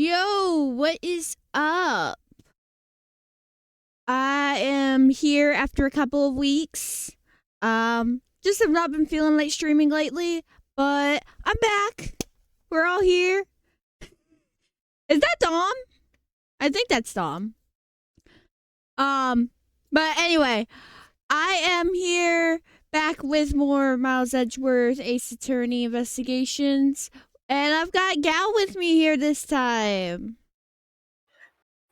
Yo, what is up? I am here after a couple of weeks. Just have not been feeling like streaming lately, but I'm back. We're all here. Is that Dom? I think that's Dom. But anyway, I am here back with more Miles Edgeworth Ace Attorney investigations. And I've got Gal with me here this time.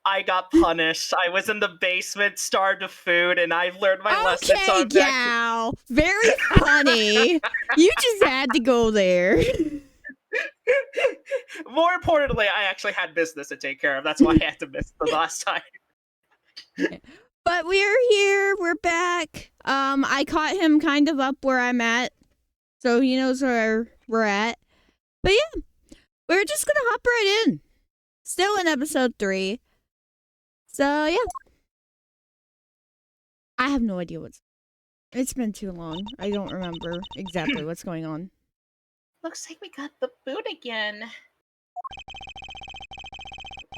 I got punished. I was in the basement, starved of food, and I've learned my lesson. Okay, Gal. Very funny. You just had to go there. More importantly, I actually had business to take care of. That's why I had to miss the last time. But we're here. We're back. I caught him kind of up where I'm at, so he knows where we're at. But yeah, we're just gonna hop right in. Still in episode 3. So yeah. I have no idea it's been too long. I don't remember exactly what's going on. Looks like we got the boot again.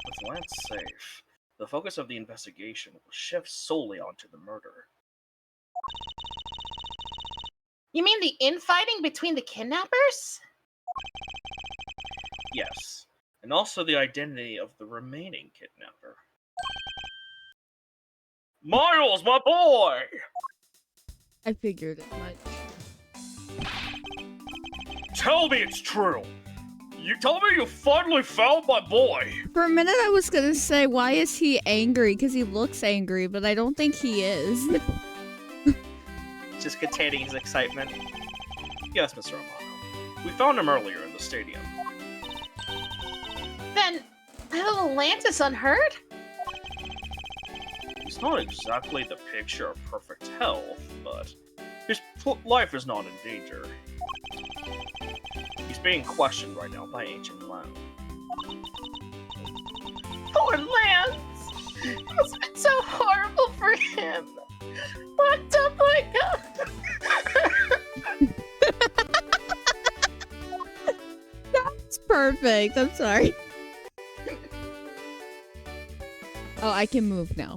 With Lance safe, the focus of the investigation will shift solely onto the murder. You mean the infighting between the kidnappers? Yes, and also the identity of the remaining kidnapper. Miles, my boy! I figured as much. Tell me it's true! You tell me you finally found my boy! For a minute I was gonna say, why is he angry? Because he looks angry, but I don't think he is. Just containing his excitement. Yes, Mr. Romano. We found him earlier in the stadium. Then, little Lance is unhurt? He's not exactly the picture of perfect health, but his life is not in danger. He's being questioned right now by Ancient Lance. Poor Lance! It's been so horrible for him! Locked up like That's perfect. I'm sorry. Oh, I can move now.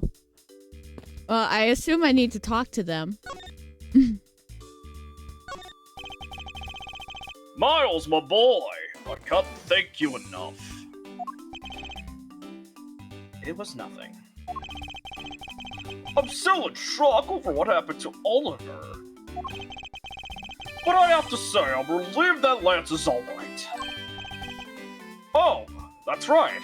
Well, I assume I need to talk to them. Miles, my boy! I can't thank you enough. It was nothing. I'm still in shock over what happened to Oliver. But I have to say, I'm relieved that Lance is alright. Oh, That's right.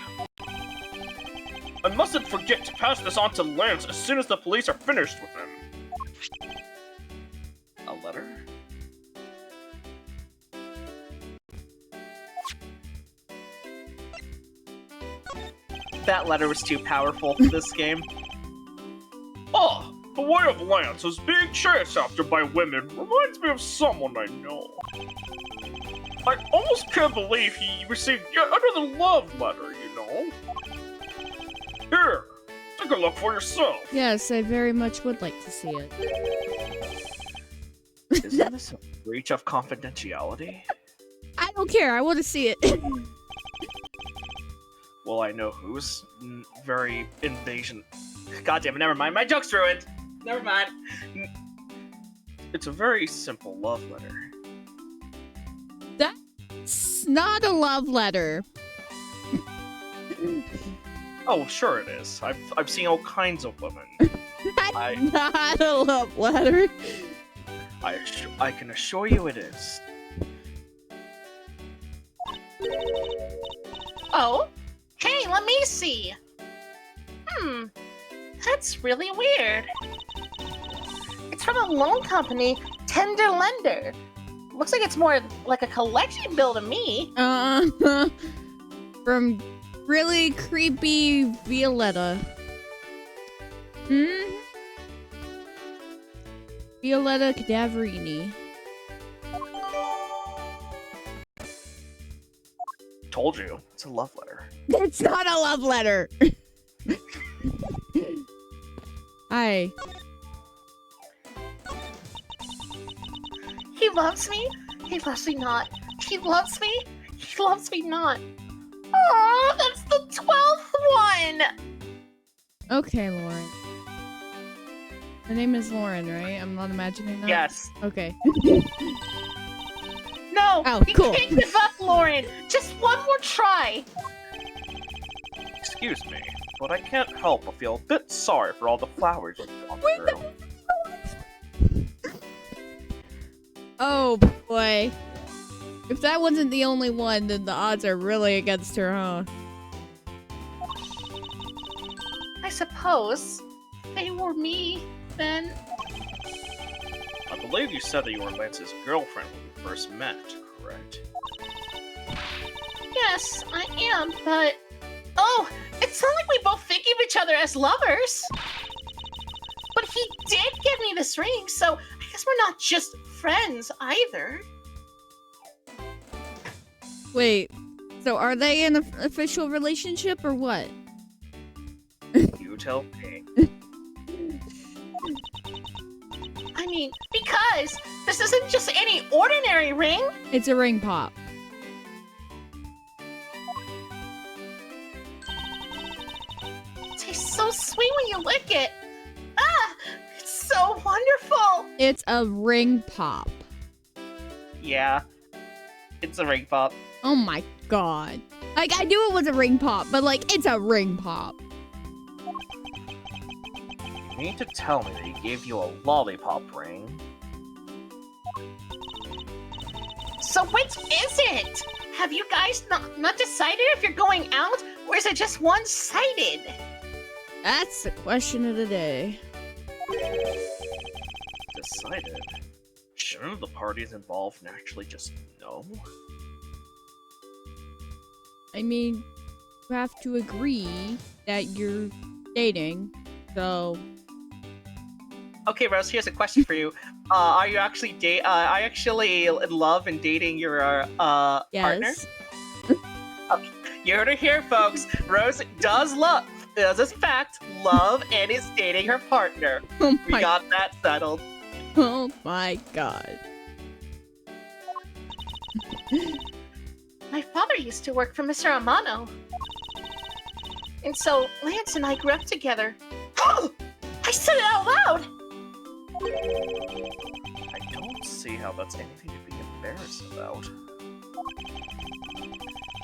I mustn't forget to pass this on to Lance as soon as the police are finished with him. A letter? That letter was too powerful for this game. Oh, the way of Lance is being chased after by women reminds me of someone I know. I almost can't believe he received yet another love letter, you know? Here, take a look for yourself. Yes, I very much would like to see it. Isn't this a breach of confidentiality? I don't care. I want to see it. Well, I know who's very invasion. God damn it, never mind. My joke's ruined. Never mind. It's a very simple love letter. That's not a love letter. Oh, sure it is. I've seen all kinds of women. That's not a love letter. I can assure you it is. Oh? Hey, let me see. That's really weird. It's from a loan company, Tender Lender. Looks like it's more like a collection bill to me. From really creepy Violetta. Violetta Cadaverini. Told you, it's a love letter. It's not a love letter. Hi. He loves me. He loves me not. He loves me. He loves me not. Oh, that's the 12th one. Okay, Lauren. Her name is Lauren, right? I'm not imagining that? Yes. Okay. No, Oh, you cool. can't give up, Lauren. Just one more try. Excuse me, but I can't help but feel a bit sorry for all the flowers you've gone through. Oh, boy. If that wasn't the only one, then the odds are really against her, huh? I suppose. If they were me, then... I believe you said that you were Lance's girlfriend when we first met, correct? Yes, I am, but... Oh, it's not like we both think of each other as lovers. But he did give me this ring, so I guess we're not just friends either. Wait, so are they in an official relationship or what? You tell me. I mean, because this isn't just any ordinary ring. It's a ring pop. It tastes so sweet when you lick it. Ah, it's so wonderful. It's a ring pop. Yeah, it's a ring pop. Oh my god. Like, I knew it was a ring pop, but like, it's a ring pop. You need to tell me that he gave you a lollipop ring. So which is it? Have you guys not decided if you're going out, or is it just one-sided? That's the question of the day. Decided? Shouldn't the parties involved naturally just know? I mean, you have to agree that you're dating, so... Okay, Rose, here's a question for you. Are you actually in love and dating your partner? Yes. Okay. You heard it here, folks. Rose does in fact love and is dating her partner. Oh We my, got that settled. oh my god. My father used to work for Mr. Amano. And so Lance and I grew up together. Oh! I said it out loud! I don't see how that's anything to be embarrassed about.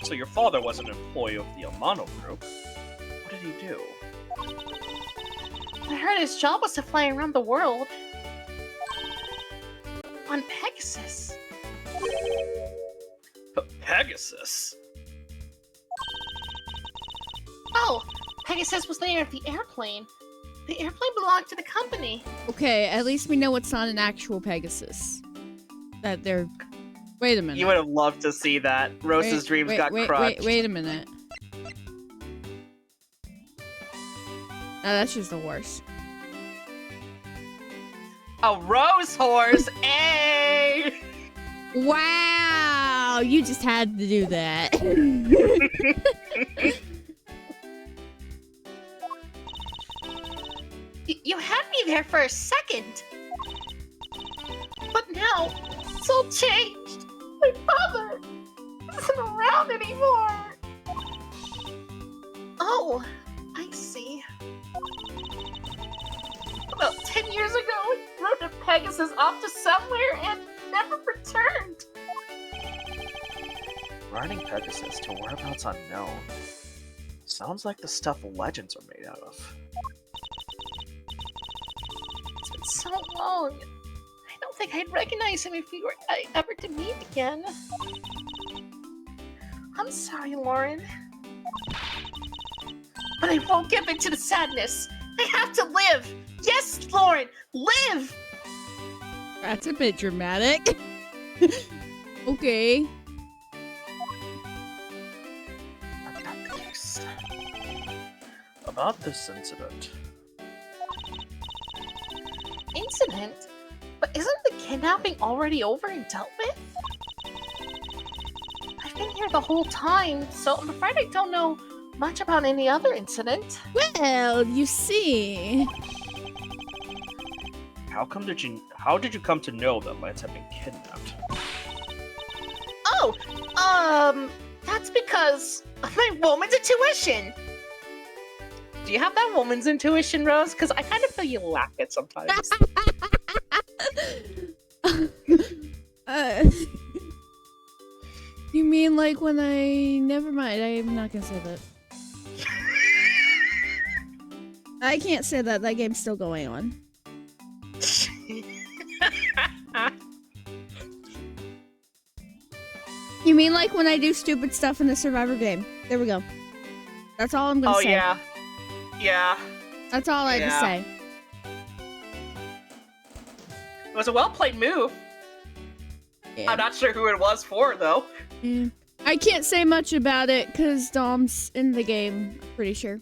So your father was an employee of the Amano group. What did he do? I heard his job was to fly around the world. On Pegasus. Pegasus? Pegasus was the name of the airplane. The airplane belonged to the company. Okay, at least we know it's not an actual Pegasus. That they're... Wait a minute. You would have loved to see that. Rose's dreams got crushed. Wait a minute. That's just the worst. A rose horse, hey! Wow, you just had to do that. You had me there for a second. But now, it's all changed. My father isn't around anymore. Oh, I see. About 10 years ago, he rode a Pegasus off to somewhere and never returned. Riding Pegasus to whereabouts unknown. Sounds like the stuff legends are made out of. It's been so long. I don't think I'd recognize him if we were ever to meet again. I'm sorry, Lauren. But I won't give in to the sadness. I have to live. Yes, Lauren, live! That's a bit dramatic. Okay. About this incident. Incident? But isn't the kidnapping already over and dealt with? I've been here the whole time, so I'm afraid I don't know much about any other incident. Well, you see. How did you come to know that Lance had been kidnapped? Oh, that's because of my woman's intuition. Do you have that woman's intuition, Rose? Because I kind of feel you lack it sometimes. You mean like when I... Never mind, I'm not gonna say that. I can't say that, that game's still going on. You mean like when I do stupid stuff in the Survivor game? There we go. That's all I'm gonna say. Oh yeah. Yeah. That's all I had to say. It was a well-played move. Yeah. I'm not sure who it was for, though. I can't say much about it because Dom's in the game, I'm pretty sure.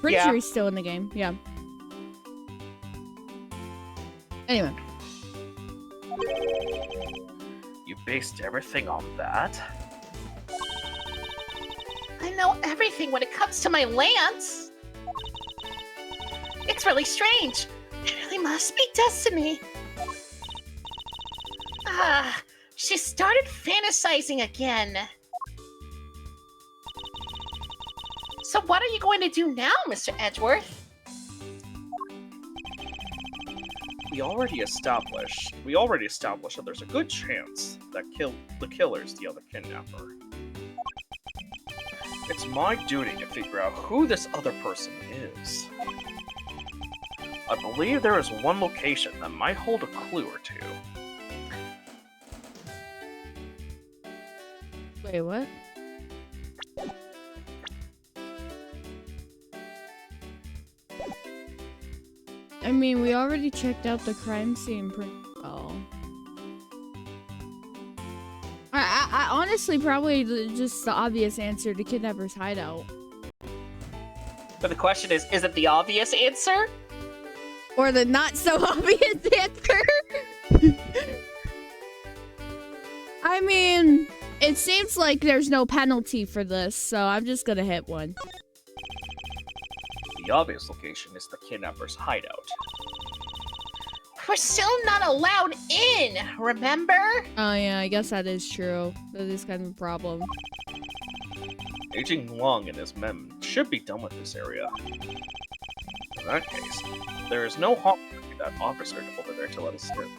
Pretty sure he's still in the game, yeah. Anyway. You based everything on that? I know everything when it comes to my Lance. It's really strange. It really must be destiny. She started fantasizing again. So what are you going to do now, Mr. Edgeworth? We already established that there's a good chance that the killer's the other kidnapper. It's my duty to figure out who this other person is. I believe there is one location that might hold a clue or two. Wait, what? I mean, we already checked out the crime scene pretty well. I honestly probably just the obvious answer to Kidnapper's hideout. But the question is it the obvious answer? Or the not so obvious answer? I mean, it seems like there's no penalty for this, so I'm just gonna hit one. The obvious location is the kidnapper's hideout. We're still not allowed in, remember? Oh yeah, I guess that is true. That is kind of a problem. Agent Long and his men should be done with this area. In that case, there is no harm in that officer over there to let us in.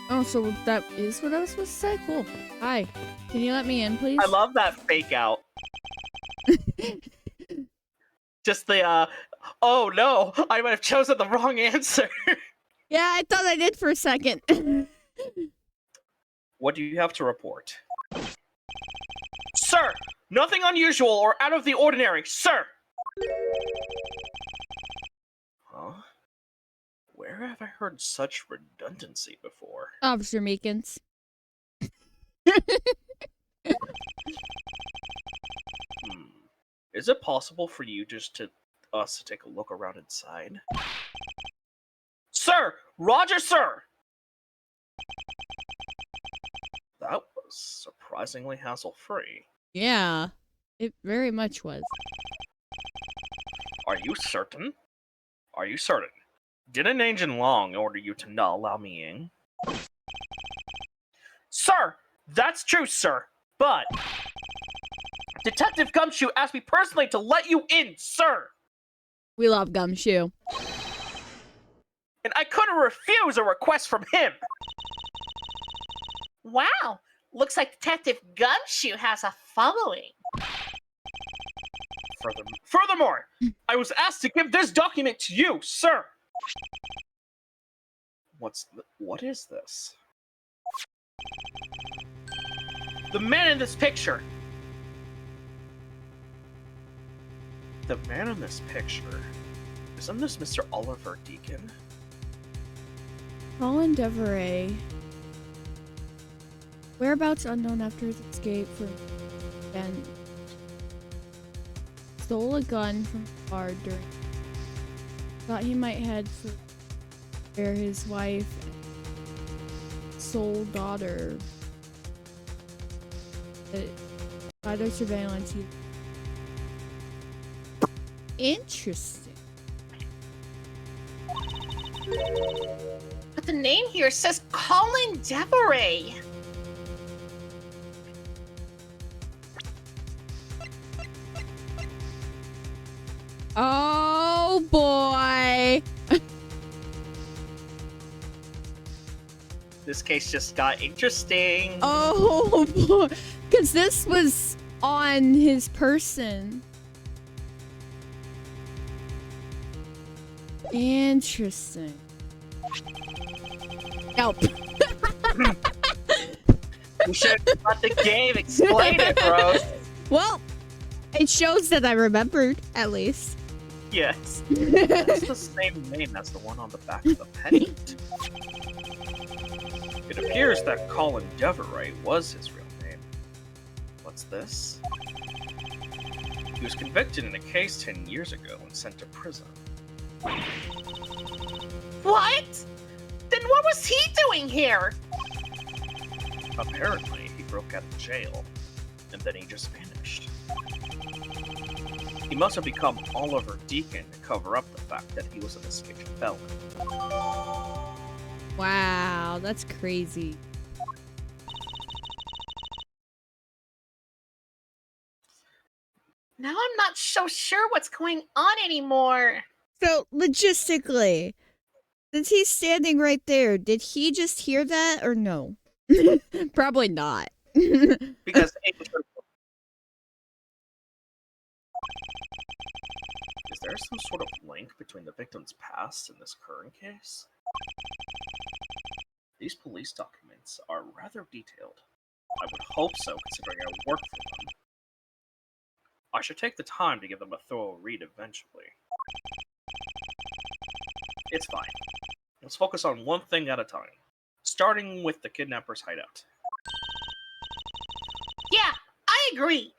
Oh, so that is what I was supposed to say? Cool. Hi. Can you let me in, please? I love that fake out. Just the, oh no, I might have chosen the wrong answer. Yeah, I thought I did for a second. What do you have to report? Sir, Nothing unusual or out of the ordinary, sir! Huh? Where have I heard such redundancy before? Officer Meekins. Is it possible for you just to us to take a look around inside? Sir! Roger, sir! That was surprisingly hassle-free. Yeah, it very much was. Are you certain? Are you certain? Didn't Agent Long order you to not allow me in? Sir! That's true, sir! But Detective Gumshoe asked me personally to let you in, sir! We love Gumshoe. And I couldn't refuse a request from him! Wow, looks like Detective Gumshoe has a following. Furthermore, I was asked to give this document to you, sir! What is this? The man in this picture! The man in this picture? Isn't this Mr. Oliver Deacon? Colin Deveray. Whereabouts unknown after his escape from Ben. Stole a gun from a bar during. Thought he might head for where his wife and sole daughter. By their surveillance, interesting. But the name here says Colin Deveray. Oh boy. This case just got interesting. Oh boy. Because this was on his person. Interesting. Nope. You should have let the game explain it, bro. Well, it shows that I remembered, at least. Yes. That's the same name as the one on the back of the pendant. It appears that Colin Deveray was his real name. What's this? He was convicted in a case 10 years ago and sent to prison. What? Then what was he doing here? Apparently, he broke out of jail, and then he just vanished. He must have become Oliver Deacon to cover up the fact that he was an escaped felon. Wow, that's crazy. Now I'm not so sure what's going on anymore. So, logistically, since he's standing right there, did he just hear that or no? Probably not. Because is there some sort of link between the victim's past and this current case? These police documents are rather detailed. I would hope so, considering I work for them. I should take the time to give them a thorough read eventually. It's fine. Let's focus on one thing at a time. Starting with the kidnapper's hideout. Yeah, I agree.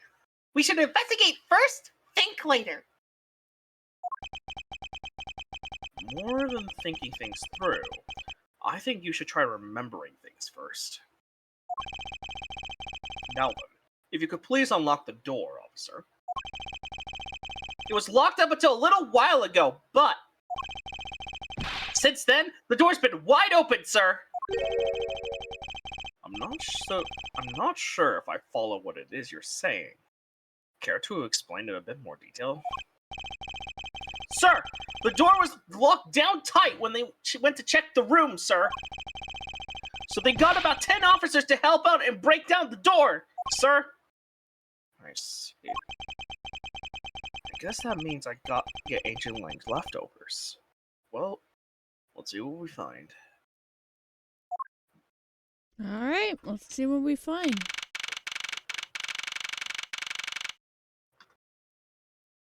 We should investigate first, think later. More than thinking things through, I think you should try remembering things first. Now then, if you could please unlock the door, officer. It was locked up until a little while ago, but since then, the door's been wide open, sir! I'm not sure if I follow what it is you're saying. Care to explain in a bit more detail? Sir! The door was locked down tight when they went to check the room, sir! So they got about 10 officers to help out and break down the door, sir! I see. I guess that means I get Agent Lang's leftovers. Well, let's see what we find. Alright, let's see what we find.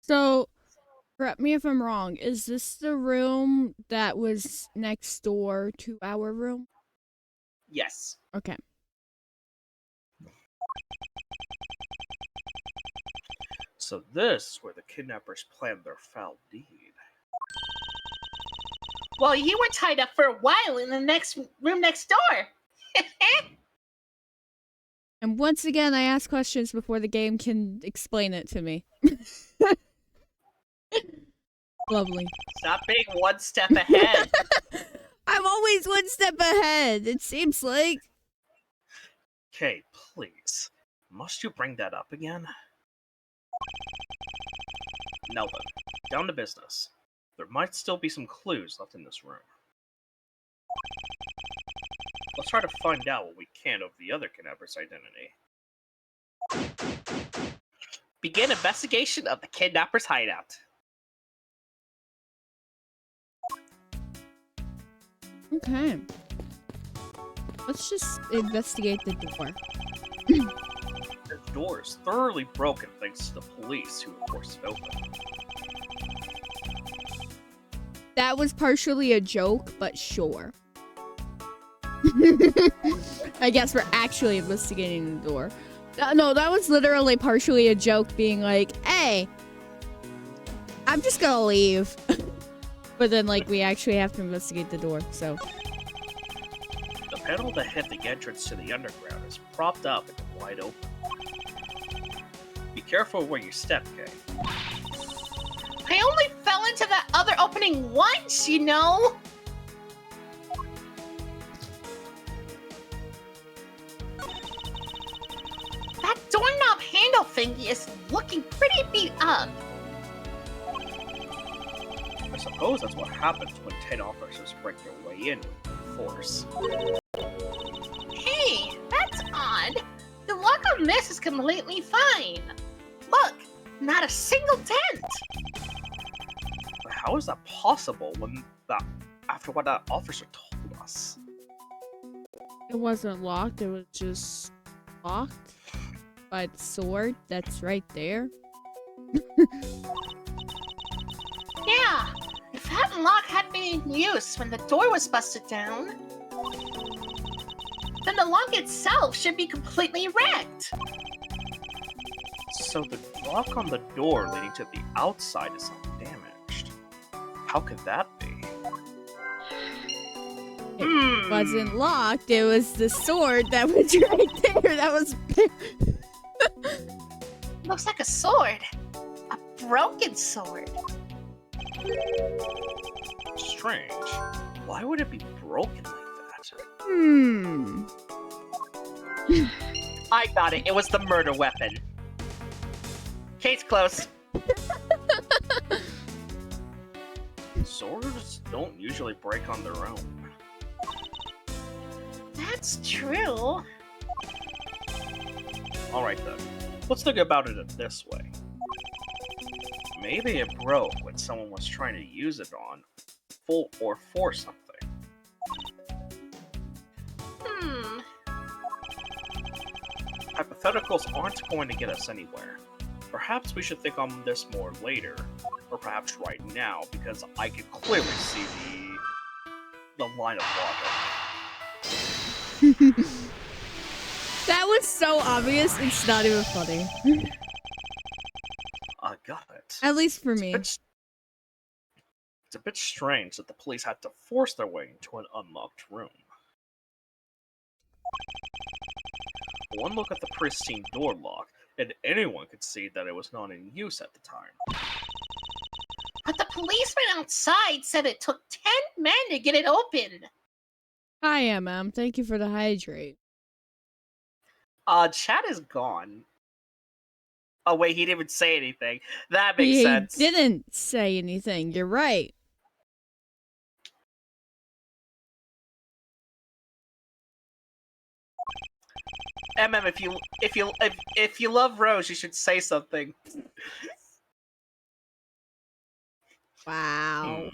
So, correct me if I'm wrong. Is this the room that was next door to our room? Yes. Okay. So this is where the kidnappers planned their foul deed. Well, you were tied up for a while in the next room next door. And once again, I ask questions before the game can explain it to me. Lovely. Stop being one step ahead. I'm always one step ahead, it seems like. Okay, please. Must you bring that up again? Now then, down to business. There might still be some clues left in this room. Let's try to find out what we can of the other kidnapper's identity. Begin investigation of the kidnapper's hideout. Okay. Let's just investigate the door. The door is thoroughly broken thanks to the police who forced it open. That was partially a joke, but sure. I guess we're actually investigating the door. No, that was literally partially a joke being like, hey, I'm just gonna leave. But then, like, we actually have to investigate the door, so. The panel that hid the entrance to the underground is propped up and wide open. Be careful where you step, Kay. I only fell into that other opening once, you know? That doorknob handle thingy is looking pretty beat up. I suppose that's what happens when 10 officers break their way in with force. Hey, that's odd. The lock on this is completely fine. Look, not a single dent. But how is that possible after what that officer told us? It wasn't locked, it was just locked by the sword that's right there. Yeah, if that lock had been in use when the door was busted down, then the lock itself should be completely wrecked. So the lock on the door leading to the outside is undamaged. How could that be? It wasn't locked, it was the sword that was right there. That was. Looks like a sword. A broken sword. Strange. Why would it be broken like that? I got it. It was the murder weapon. Case closed. Swords don't usually break on their own. That's true. Alright then, let's think about it this way. Maybe it broke when someone was trying to use it on or for something. Hypotheticals aren't going to get us anywhere. Perhaps we should think on this more later, or perhaps right now, because I can clearly see the line of logic. That was so obvious, it's not even funny. I got it. At least for me. It's a bit strange that the police had to force their way into an unlocked room. One look at the pristine door lock, and anyone could see that it was not in use at the time. But the policeman outside said it took 10 men to get it open. Hi, MM. Thank you for the hydrate. Chad is gone. Oh wait, he didn't even say anything. That makes sense. He didn't say anything. You're right. If you love Rose, you should say something. Wow.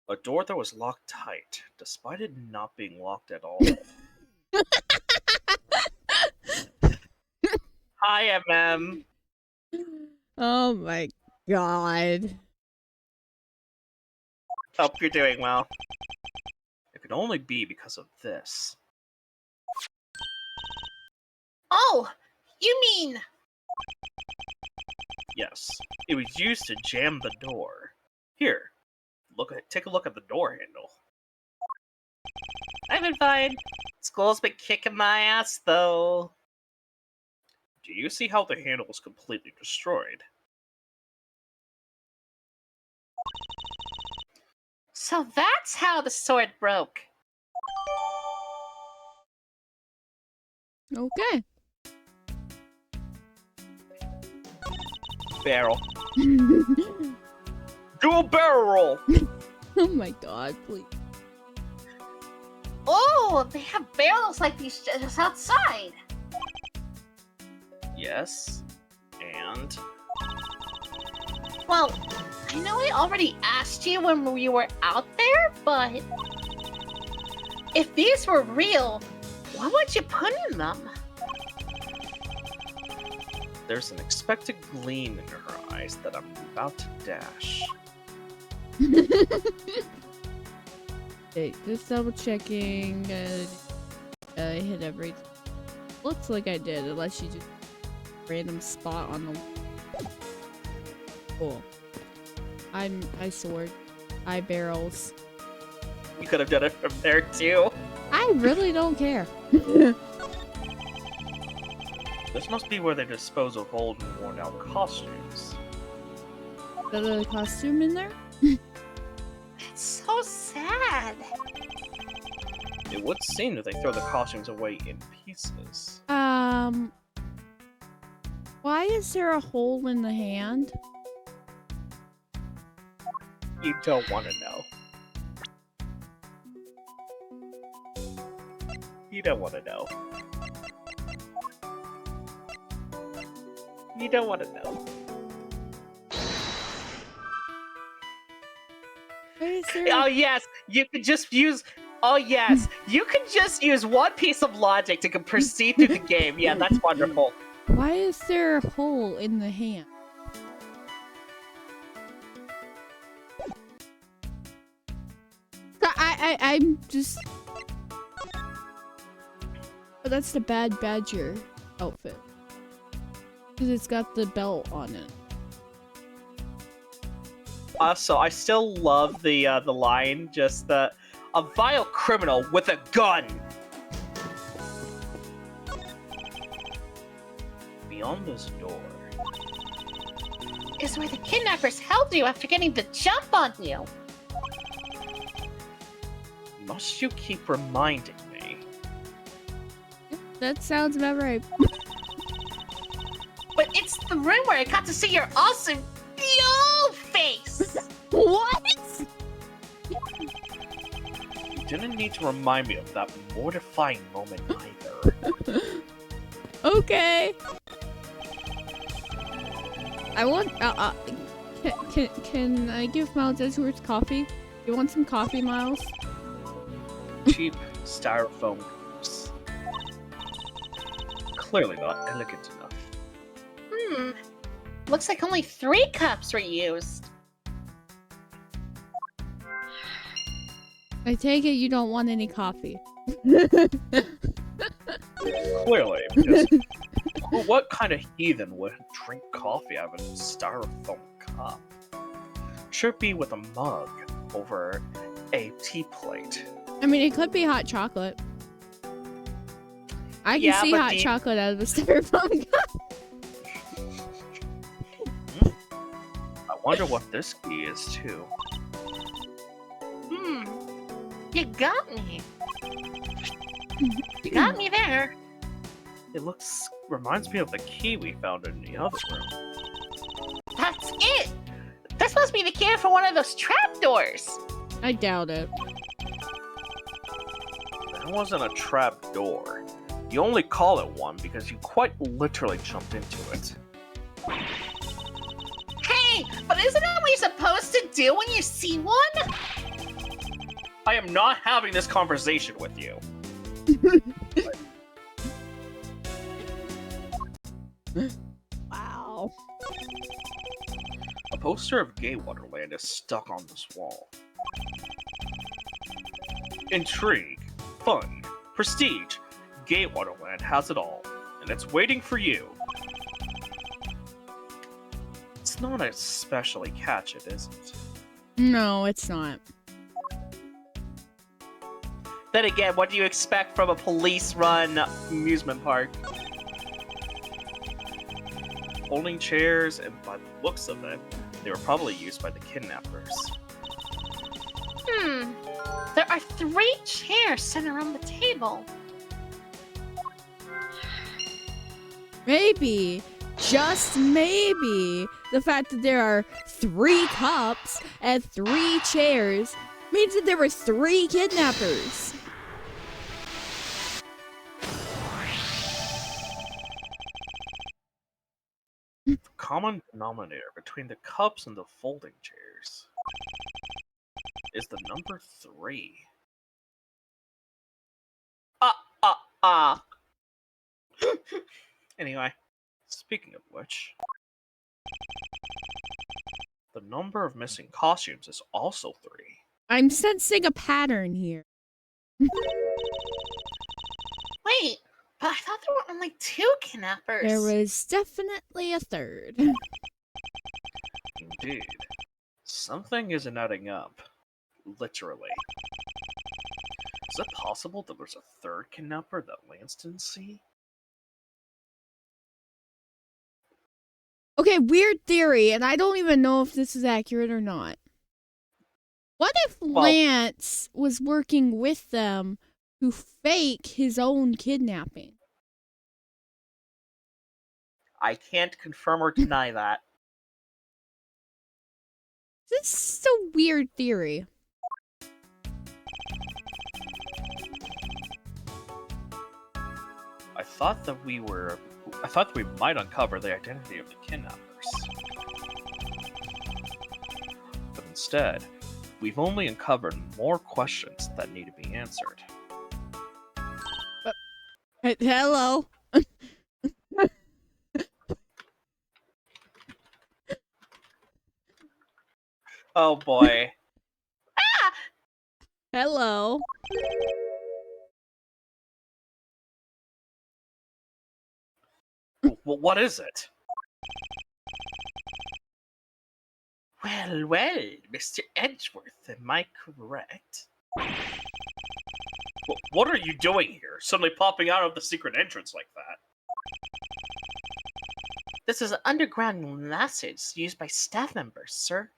A door that was locked tight, despite it not being locked at all. Hi, MM. Oh my god. Hope you're doing well. It could only be because of this. Oh, you mean... Yes, it was used to jam the door. Here, take a look at the door handle. I've been fine. School's been kicking my ass, though. Do you see how the handle was completely destroyed? So that's how the sword broke. Okay. Barrel. Do a barrel roll! Oh my god, please. Oh, they have barrels like these just outside. Yes. And? Well, I know I already asked you when we were out there, but... if these were real, what would you put in them? There's an expected gleam in her eyes that I'm about to dash. Okay, just double checking. I hit every. Looks like I did, unless you just random spot on the. Cool. I sword. I barrels. You could have done it from there too. I really don't care. This must be where they dispose of old and worn out costumes. Is there a costume in there? It's so sad. It would seem that they throw the costumes away in pieces. Why is there a hole in the hand? You don't want to know. You don't want to know. You don't want to know. Why is there Oh yes, you could just use. Oh yes, you can just use one piece of logic to proceed through the game. Yeah, that's wonderful. Why is there a hole in the hand? I'm just. Oh, that's the Bad Badger outfit. Because it's got the belt on it. Also, I still love the line, just a vile criminal with a gun. Beyond this door. Is where the kidnappers held you after getting the jump on you. Must you keep reminding me? That sounds about right. But it's the room where I got to see your awesome yo face. What? You didn't need to remind me of that mortifying moment either. Okay. I want. Can I give Miles Edgeworth coffee? You want some coffee, Miles? Cheap styrofoam cups. Clearly not elegant enough. Looks like only 3 cups were used. I take it you don't want any coffee. Clearly, because what kind of heathen would drink coffee out of a styrofoam cup? Should be with a mug over a tea plate. I mean, it could be hot chocolate. I can see hot chocolate out of a styrofoam cup. I wonder what this key is too. You got me. You got me there. It reminds me of the key we found in the other room. That's it. This must be the key for one of those trapdoors. I doubt it. That wasn't a trap door. You only call it one because you quite literally jumped into it. Hey, but isn't that what you're supposed to do when you see one? I am not having this conversation with you. Wow. A poster of Gay Waterland is stuck on this wall. Intrigue, fun, prestige. Gay Waterland has it all, and it's waiting for you. It's not especially catchy, is it? No, it's not. Then again, what do you expect from a police-run amusement park? Folding chairs, and by the looks of it, they were probably used by the kidnappers. There are 3 chairs set around the table. Maybe, just maybe, the fact that there are 3 cups and 3 chairs means that there were 3 kidnappers. The common denominator between the cups and the folding chairs is the number 3. Anyway, speaking of which, the number of missing costumes is also 3. I'm sensing a pattern here. Wait, but I thought there were only 2 kidnappers. There was definitely a 3rd. Indeed. Something isn't adding up. Literally. Is it possible that there's a 3rd kidnapper that Lance didn't see? Okay, weird theory, and I don't even know if this is accurate or not. What if Lance was working with them to fake his own kidnapping? I can't confirm or deny that. This is a weird theory. I thought that we might uncover the identity of the kidnappers. But instead, we've only uncovered more questions that need to be answered. Hello? Oh boy. Hello? What is it? Well, Mr. Edgeworth, am I correct? What are you doing here? Suddenly popping out of the secret entrance like that? this is an underground message used by staff members, sir.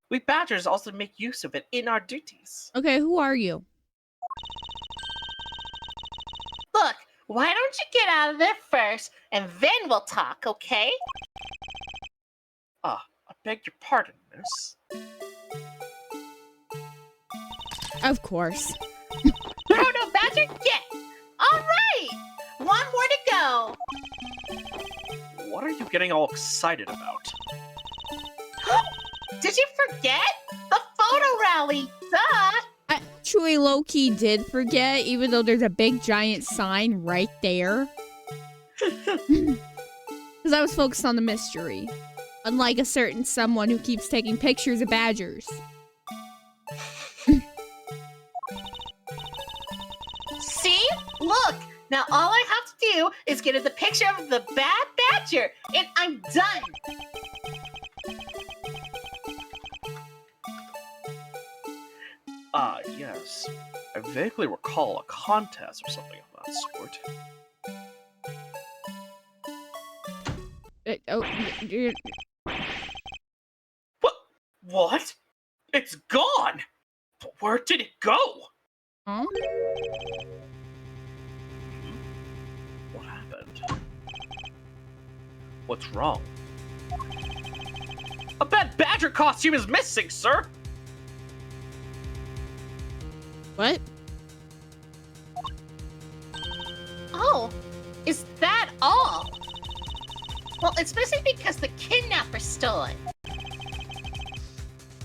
We Badgers also make use of it in our duties. Okay, who are you? Look, why don't you get out of there first, and then we'll talk, okay? I beg your pardon, miss. Of course. Proto Badger, get! Alright! 1 more to go! What are you getting all excited about? Did you forget? The photo rally! Duh! Actually, low-key did forget, even though there's a big giant sign right there. Because I was focused on the mystery. Unlike a certain someone who keeps taking pictures of badgers. See? Look! Now all I have to do is get the picture of the bad badger, and I'm done! Yes. I vaguely recall a contest or something of that sort. What? It's gone! But where did it go? Huh? What happened? What's wrong? A bad badger costume is missing, sir! What? Oh, is that all? Well, it's missing because the kidnapper stole it.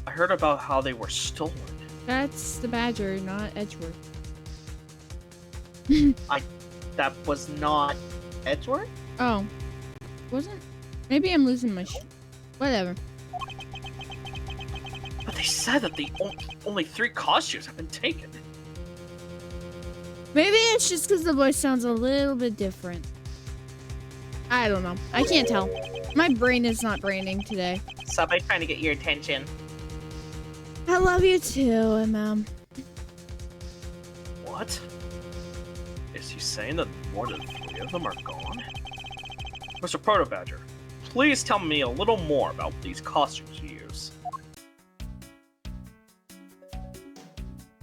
I heard about how they were stolen. That's the badger, not Edgeworth. That was not Edgeworth? Oh. Wasn't? Maybe I'm losing my whatever. But they said that the only 3 costumes have been taken. Maybe it's just because the voice sounds a little bit different. I don't know. I can't tell. My brain is not braining today. Somebody trying to get your attention. I love you too, Mom. What? Is he saying that more than 3 of them are gone? Mr. Proto Badger, please tell me a little more about these costumes you use.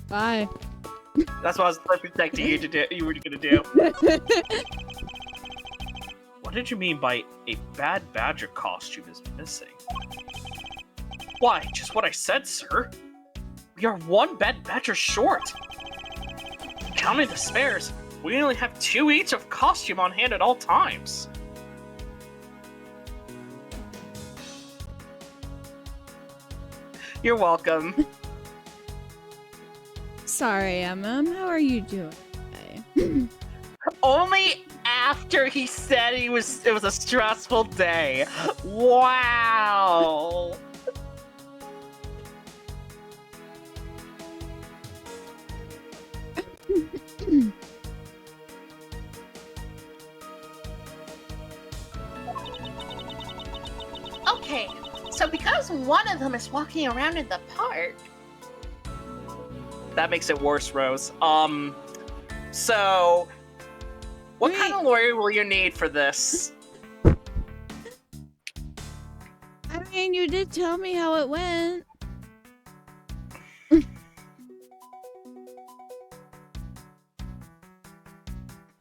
Bye. That's what I was expecting you to do. You were gonna do. What did you mean by a bad badger costume is missing? Why, just what I said, sir. We are 1 bad badger short. Counting the spares, we only have 2 each of costume on hand at all times. You're welcome. Sorry, Mom. How are you doing today? Only after he said it was a stressful day. Wow. Okay, so because one of them is walking around in the park. That makes it worse, Rose. So what Wait. kind of lawyer will you need for this? I mean, you did tell me how it went.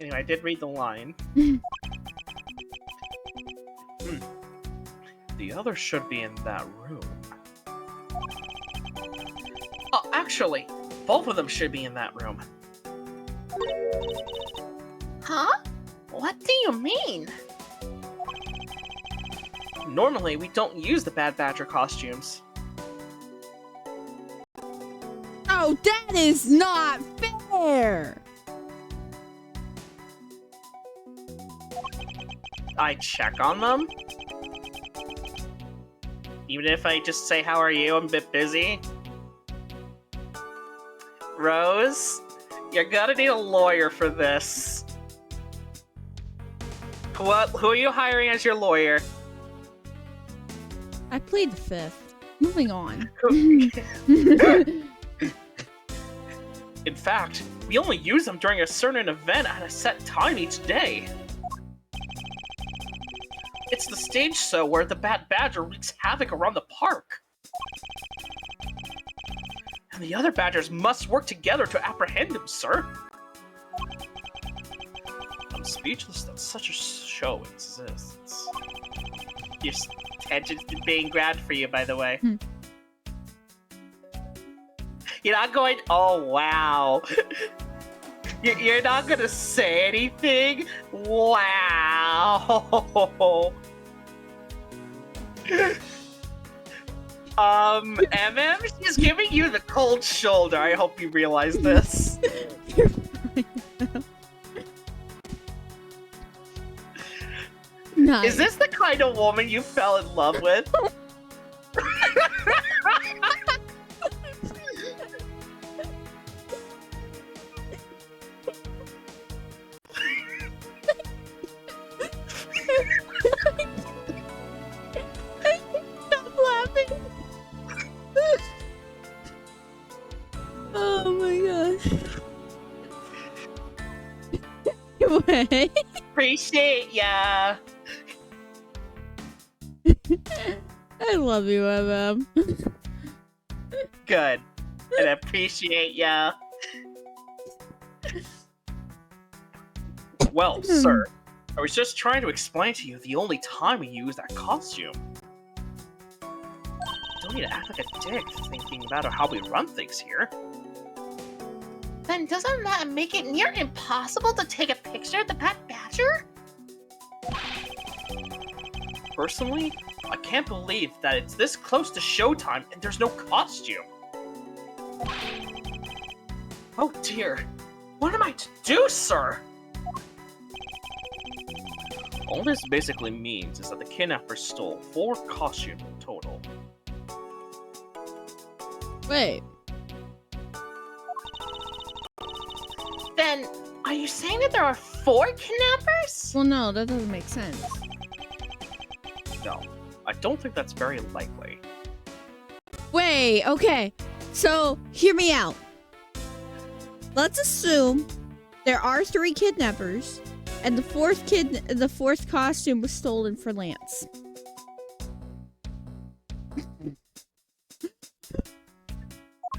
Anyway, I did read the line. The other should be in that room. Oh, actually, both of them should be in that room. Huh? What do you mean? Normally, we don't use the Bad Badger costumes. Oh, that is not fair. I check on them. Even if I just say, how are you? I'm a bit busy. Rose, you're gonna need a lawyer for this. Who are you hiring as your lawyer? I plead the 5th. Moving on. In fact, we only use them during a certain event at a set time each day. It's the stage show where the Bad Badger wreaks havoc around the park. And the other Badgers must work together to apprehend him, sir. I'm speechless that such a show exists. Your attention's being grabbed for you, by the way. You're not going. Oh wow. You're not gonna say anything? Wow. She's giving you the cold shoulder. I hope you realize this. You're fine. Nice. Is this the kind of woman you fell in love with? Stop laughing. Oh my god. Wait. Appreciate ya. I love you, MM. Good. And appreciate ya. Well, sir, I was just trying to explain to you the only time we use that costume. Don't need to act like a dick thinking about how we run things here. Then doesn't that make it near impossible to take a picture of the Bad Badger? Personally, I can't believe that it's this close to showtime and there's no costume. Oh dear, what am I to do, sir? All this basically means is that the kidnapper stole 4 costumes in total. Wait. Then, are you saying that there are 4 kidnappers? Well, no, that doesn't make sense. No, I don't think that's very likely. Wait, okay. So, hear me out. Let's assume there are 3 kidnappers, and the fourth costume was stolen for Lance.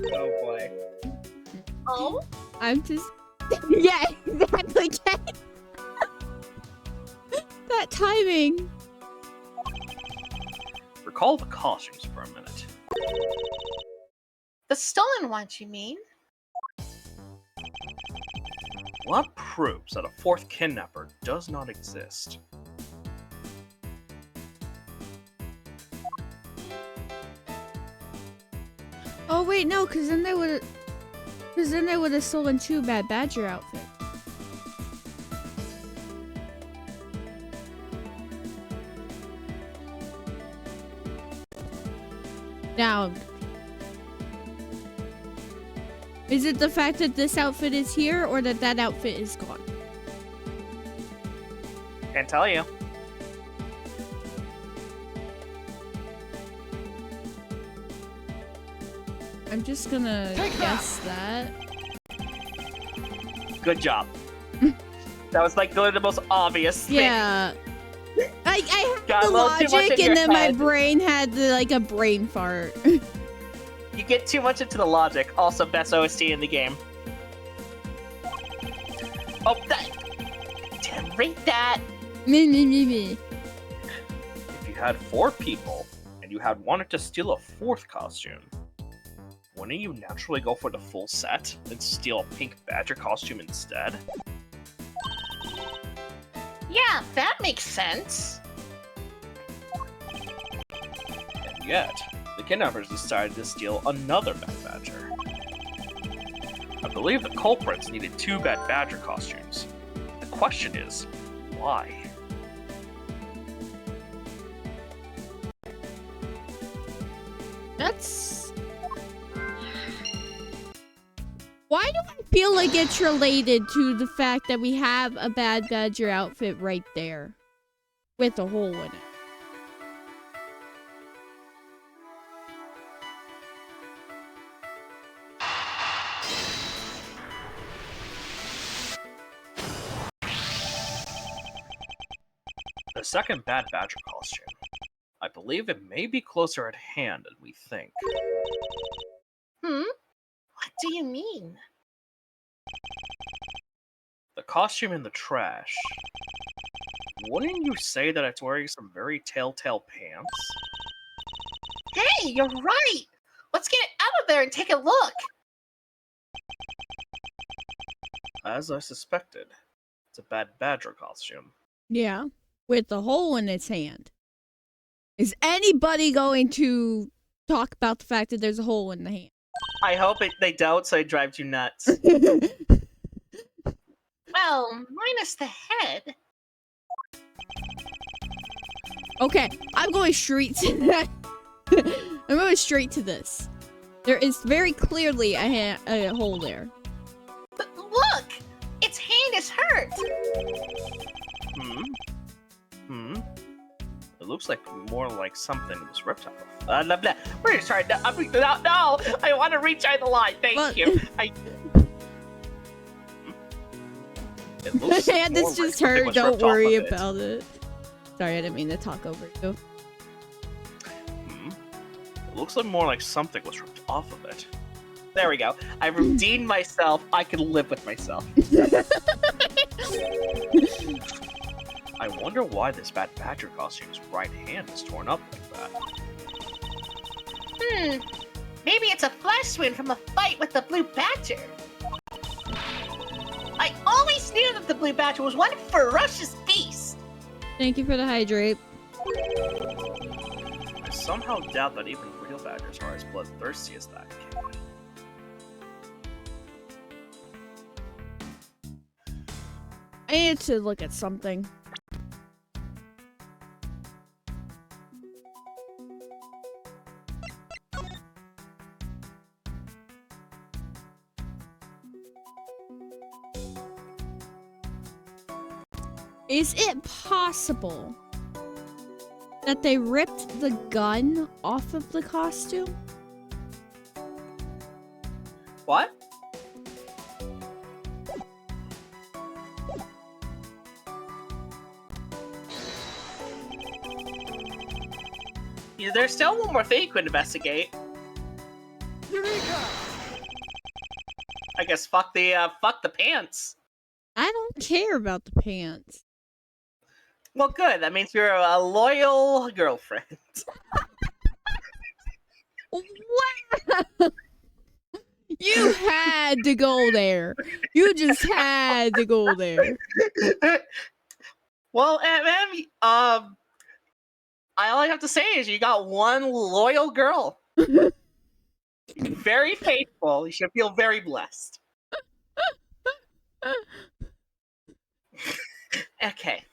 Oh boy. Oh? I'm just... yeah, exactly. That timing. Recall the costumes for a minute. The stolen ones, you mean? What proves that a 4th kidnapper does not exist? Oh wait, no, because then they would have stolen 2 Bad Badger outfits. Now, is it the fact that this outfit is here, or that that outfit is gone? Can't tell you. I'm just gonna guess that. Good job. That was like the most obvious thing. Yeah. I had Got a the little too much logic, in and your then my head. brain had like a brain fart. You get too much into the logic. Also, best OST in the game. Oh, that! Damn, rate that! Me. If you had 4 people, and you had wanted to steal a 4th costume, wouldn't you naturally go for the full set and steal a pink badger costume instead? Yeah, that makes sense. And yet, the kidnappers decided to steal another bad badger. I believe the culprits needed 2 bad badger costumes. The question is, why? That's... Why do I feel like it's related to the fact that we have a Bad Badger outfit right there? With a hole in it. The second bad badger costume. I believe it may be closer at hand than we think. What do you mean? The costume in the trash. Wouldn't you say that it's wearing some very telltale pants? Hey, you're right! Let's get it out of there and take a look! As I suspected, it's a bad badger costume. Yeah. With the hole in its hand. Is anybody going to talk about the fact that there's a hole in the hand? I hope they don't, so it drives you nuts. Well, minus the head. Okay, I'm going straight to that. I'm going straight to this. There is very clearly a hole there. But look! Its hand is hurt! It looks like more like something was ripped off. Blah, blah. We're just trying to. No! I want to retry the line. Thank you. It My looks hand more is like just something hurt. was Don't ripped off worry of it. about it. Sorry, I didn't mean to talk over you. It looks like more like something was ripped off of it. There we go. I redeemed myself. I can live with myself. I wonder why this bad badger costume's right hand is torn up like that. Maybe it's a flesh wound from a fight with the blue badger. I always knew that the blue badger was one ferocious beast. Thank you for the hydrate. I somehow doubt that even real badgers are as bloodthirsty as that kid. I need to look at something. Is it possible that they ripped the gun off of the costume? What? Yeah, there's still one more thing you could investigate. I guess fuck the pants. I don't care about the pants. Well, good. That means you're a loyal girlfriend. Wow! You had to go there. You just had to go there. Well, ma'am, all I have to say is you got one loyal girl. Very faithful. You should feel very blessed. Okay.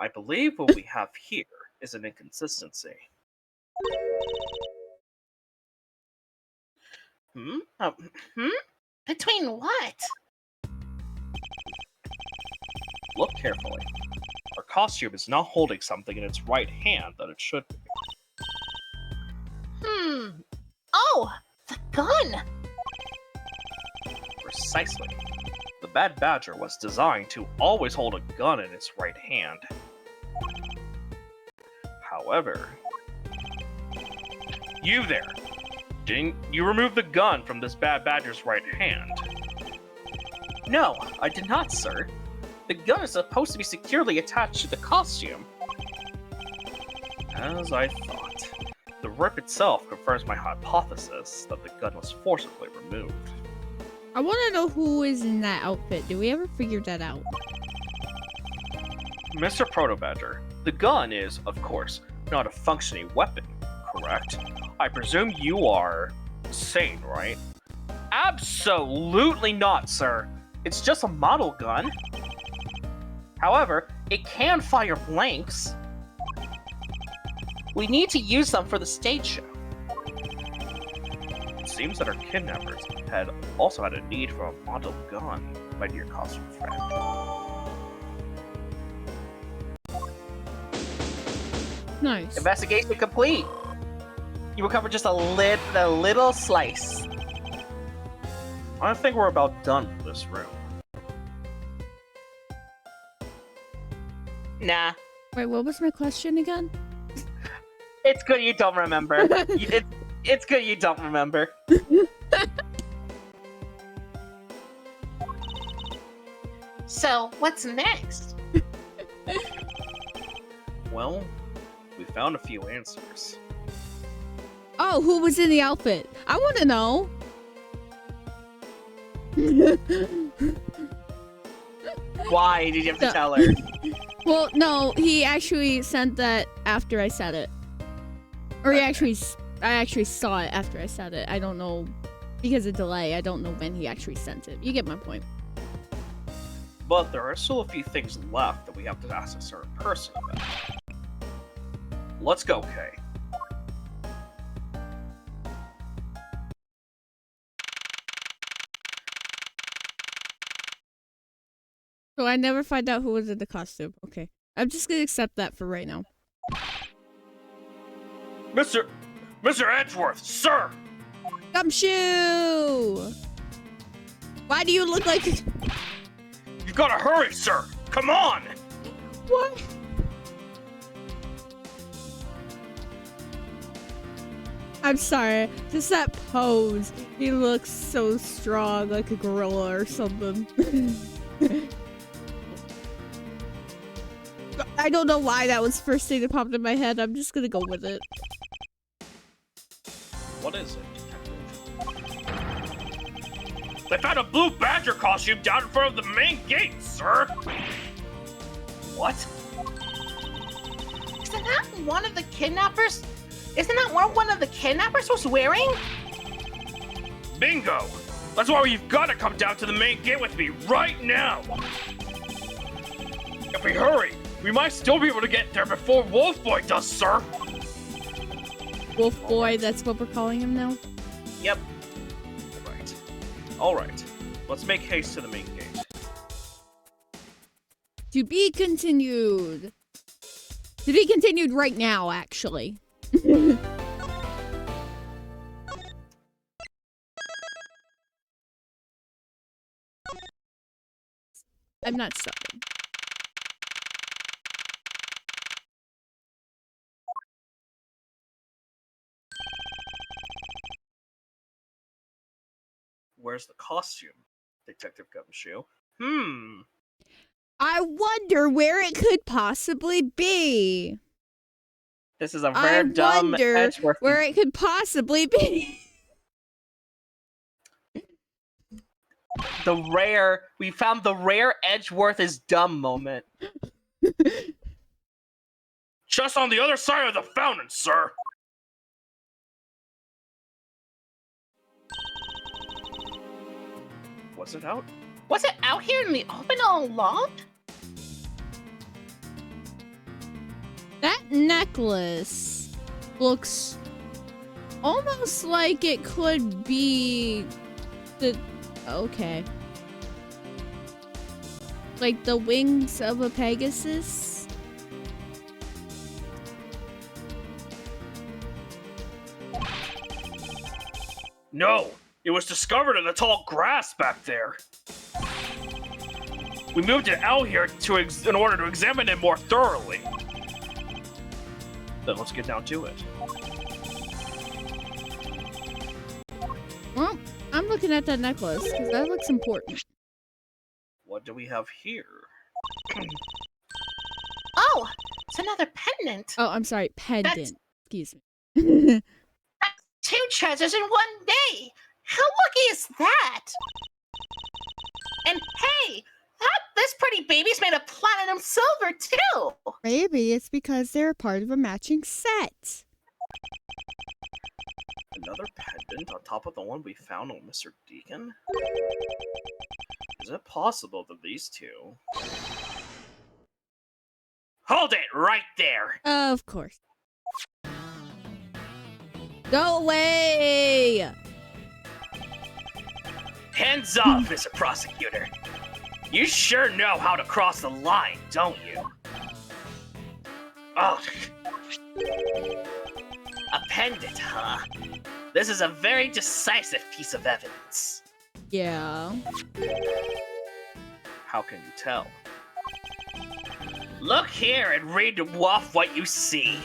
I believe what we have here is an inconsistency. Between what? Look carefully. Our costume is not holding something in its right hand that it should be. Oh, the gun! Precisely. The Bad Badger was designed to always hold a gun in its right hand. However... You there! Didn't you remove the gun from this Bad Badger's right hand? No, I did not, sir. The gun is supposed to be securely attached to the costume. As I thought. The rip itself confirms my hypothesis that the gun was forcibly removed. I want to know who is in that outfit. Do we ever figure that out? Mr. Proto-Badger, the gun is, of course, not a functioning weapon, correct? I presume you are sane, right? Absolutely not, sir. It's just a model gun. However, it can fire blanks. We need to use them for the stage show. It seems that our kidnappers had also had a need for a model gun, my dear costume friend. Nice. Investigation complete. You recovered just a little slice. I think we're about done with this room. Nah. Wait, what was my question again? It's good you don't remember. It's good you don't remember. So, what's next? Well, we found a few answers. Oh, who was in the outfit? I want to know. Why did you have to tell her? Well, no, he actually sent that after I said it. Or I actually saw it after I said it. I don't know, because of delay, I don't know when he actually sent it. You get my point. But there are still a few things left that we have to ask a certain person about. Let's go, Kay. So I never find out who was in the costume. Okay. I'm just gonna accept that for right now. Mr. Edgeworth, sir! Gumshoe! Why do you look like... You gotta hurry, sir! Come on! What? I'm sorry. Just that pose. He looks so strong, like a gorilla or something. I don't know why that was the first thing that popped in my head. I'm just gonna go with it. What is it, Detective? They found a blue badger costume down in front of the main gate, sir! What? Isn't that one of the kidnappers? Isn't that what one of the kidnappers was wearing? Bingo! That's why you've got to come down to the main gate with me right now! If we hurry, we might still be able to get there before Wolf Boy does, sir! Wolf Boy, that's what we're calling him now? Yep. Alright. Let's make haste to the main gate. To be continued. To be continued right now, actually. I'm not stopping. Where's the costume, Detective Gumshoe? I wonder where it could possibly be. This is a I rare, dumb wonder Edgeworth. where it could possibly be. We found the rare Edgeworth is dumb moment. Just on the other side of the fountain, sir. Was it out? Was it out here in the open all along? That necklace looks almost like it could be the... Okay. Like the wings of a Pegasus? No, it was discovered in the tall grass back there. We moved it out here in order to examine it more thoroughly. Then let's get down to it. Well, I'm looking at that necklace because that looks important. What do we have here? Oh, it's another pendant. Oh, I'm sorry, pendant. That's- Excuse me. 2 treasures in one day. How lucky is that? And hey, this pretty baby's made of platinum silver too. Maybe it's because they're part of a matching set. Another pendant on top of the one we found on Mr. Deacon? Is it possible that these two... Hold it right there! Of course. Go away! Hands off, Mr. Prosecutor. You sure know how to cross the line, don't you? Oh. A pendant, huh? This is a very decisive piece of evidence. Yeah. How can you tell? Look here and read off what you see.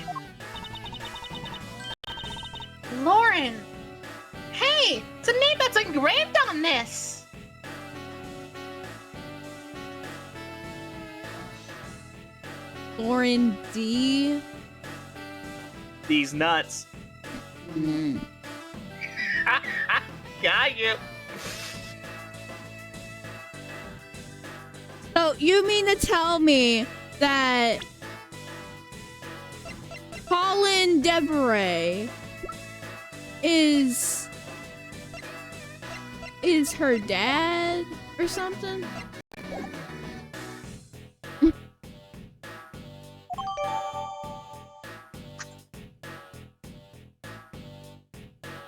Lauren. Hey, it's a name that's engraved on this. Lauren D. These nuts. Mm. Got you. So you mean to tell me that Colin Deveray is her dad or something?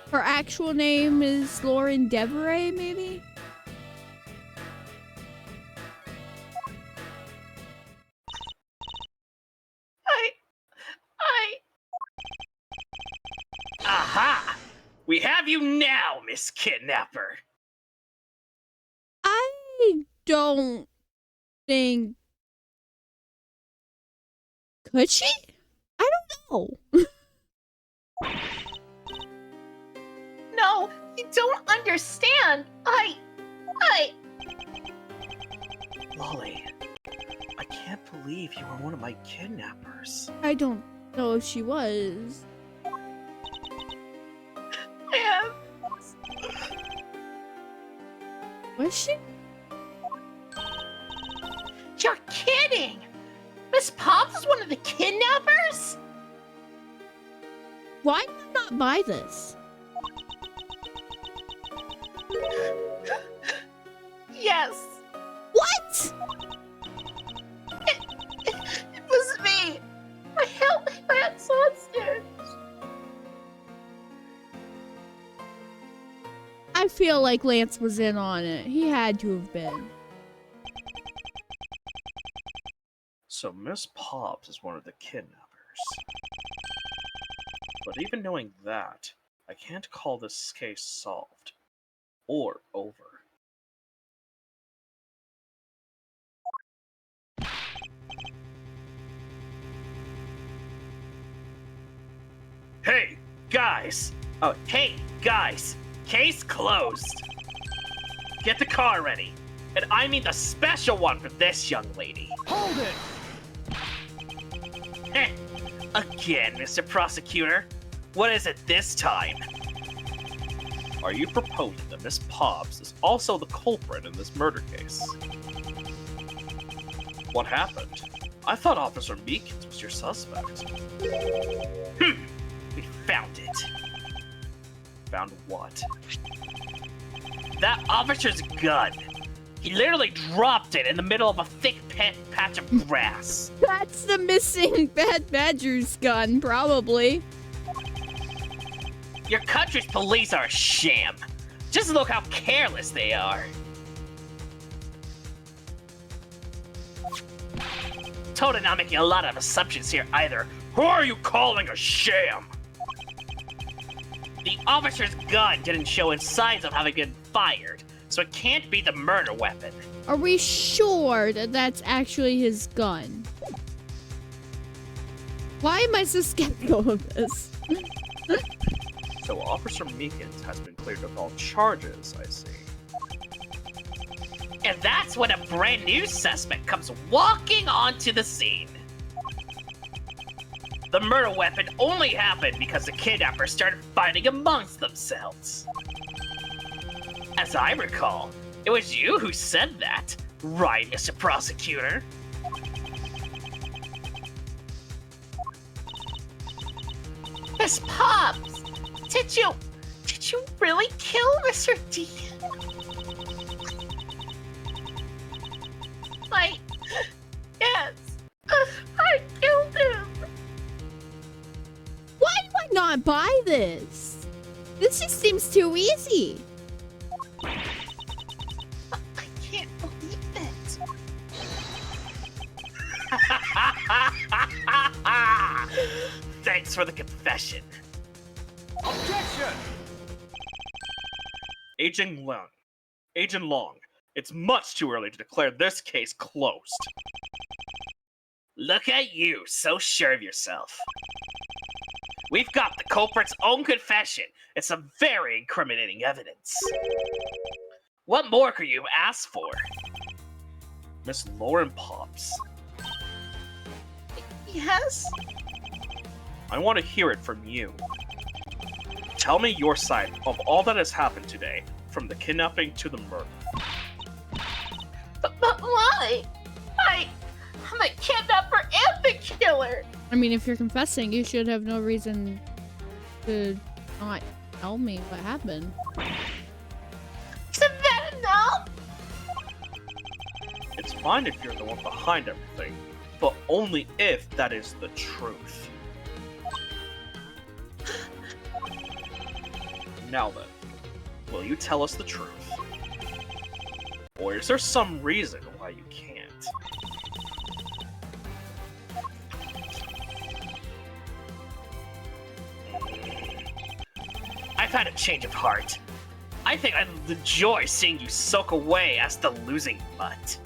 Her actual name is Lauren Deveray, maybe? Aha! We have you now, Miss Kidnapper. I don't think... Could she? I don't know. No, you don't understand. Lolly, I can't believe you were one of my kidnappers. I don't know if she was. am. Was she? You're kidding. Miss Pops is one of the kidnappers? Why did I not buy this? Yes. What? It was me. I held my hands hostage. I feel feel like Lance was in on it. He had to have been. So Miss Pops is one of the kidnappers. But even knowing that, I can't call this case solved. Or over. Hey, guys! Oh, hey, guys! Case closed! Get the car ready. And I mean the special one for this young lady. Hold it! Again, Mr. Prosecutor. What is it this time? Are you proposing that Miss Pops is also the culprit in this murder case? What happened? I thought Officer Meekins was your suspect. We found it. Found what? That officer's gun. He literally dropped it in the middle of a thick patch of grass. That's the missing Bad Badger's gun, probably. Your country's police are a sham. Just look how careless they are. Totally not making a lot of assumptions here either. Who are you calling a sham? The officer's gun didn't show any signs of having been fired, so it can't be the murder weapon. Are we sure that that's actually his gun? Why am I so skeptical of this? So Officer Meekins has been cleared of all charges, I see. And that's when a brand new suspect comes walking onto the scene. The murder weapon only happened because the kidnappers started fighting amongst themselves. As I recall, it was you who said that, right, Mr. Prosecutor? Miss Pops, did you really kill Mr. D? Yes, I killed him. Why do I not buy this? This just seems too easy. I can't believe it. Thanks for the confession. Objection! Agent Long, it's much too early to declare this case closed. Look at you, so sure of yourself. We've got the culprit's own confession and some very incriminating evidence. What more could you ask for? Miss Lauren Pops, Yes? I want to hear it from you. Tell me your side of all that has happened today, from the kidnapping to the murder. But why? I'm a kidnapper and the killer. I mean, if you're confessing, you should have no reason to not tell me what happened. Isn't that enough? It's fine if you're the one behind everything, but only if that is the truth. Now then, will you tell us the truth? Or is there some reason why you can't? I've had a change of heart. I think I'd enjoy seeing you soak away as the losing mutt.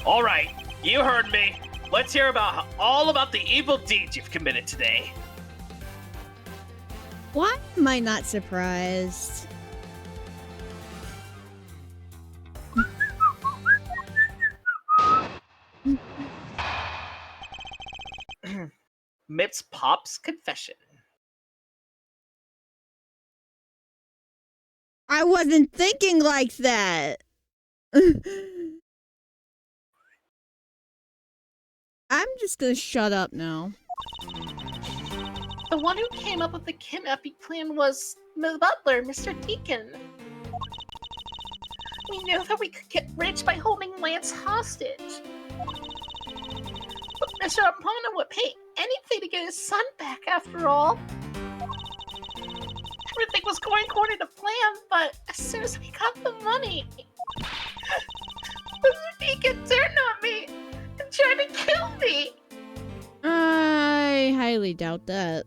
Alright, you heard me. Let's hear all about the evil deeds you've committed today. Why am I not surprised? Miss Pop's confession. I wasn't thinking like that. I'm just gonna shut up now. The one who came up with the kidnapping plan was the butler, Mr. Deacon. We knew that we could get rich by holding Lance hostage. But Mr. Armano would pay anything to get his son back, after all. everything was going according to plan, but as soon as I got the money, he turned on me and tried to kill me. I highly doubt that.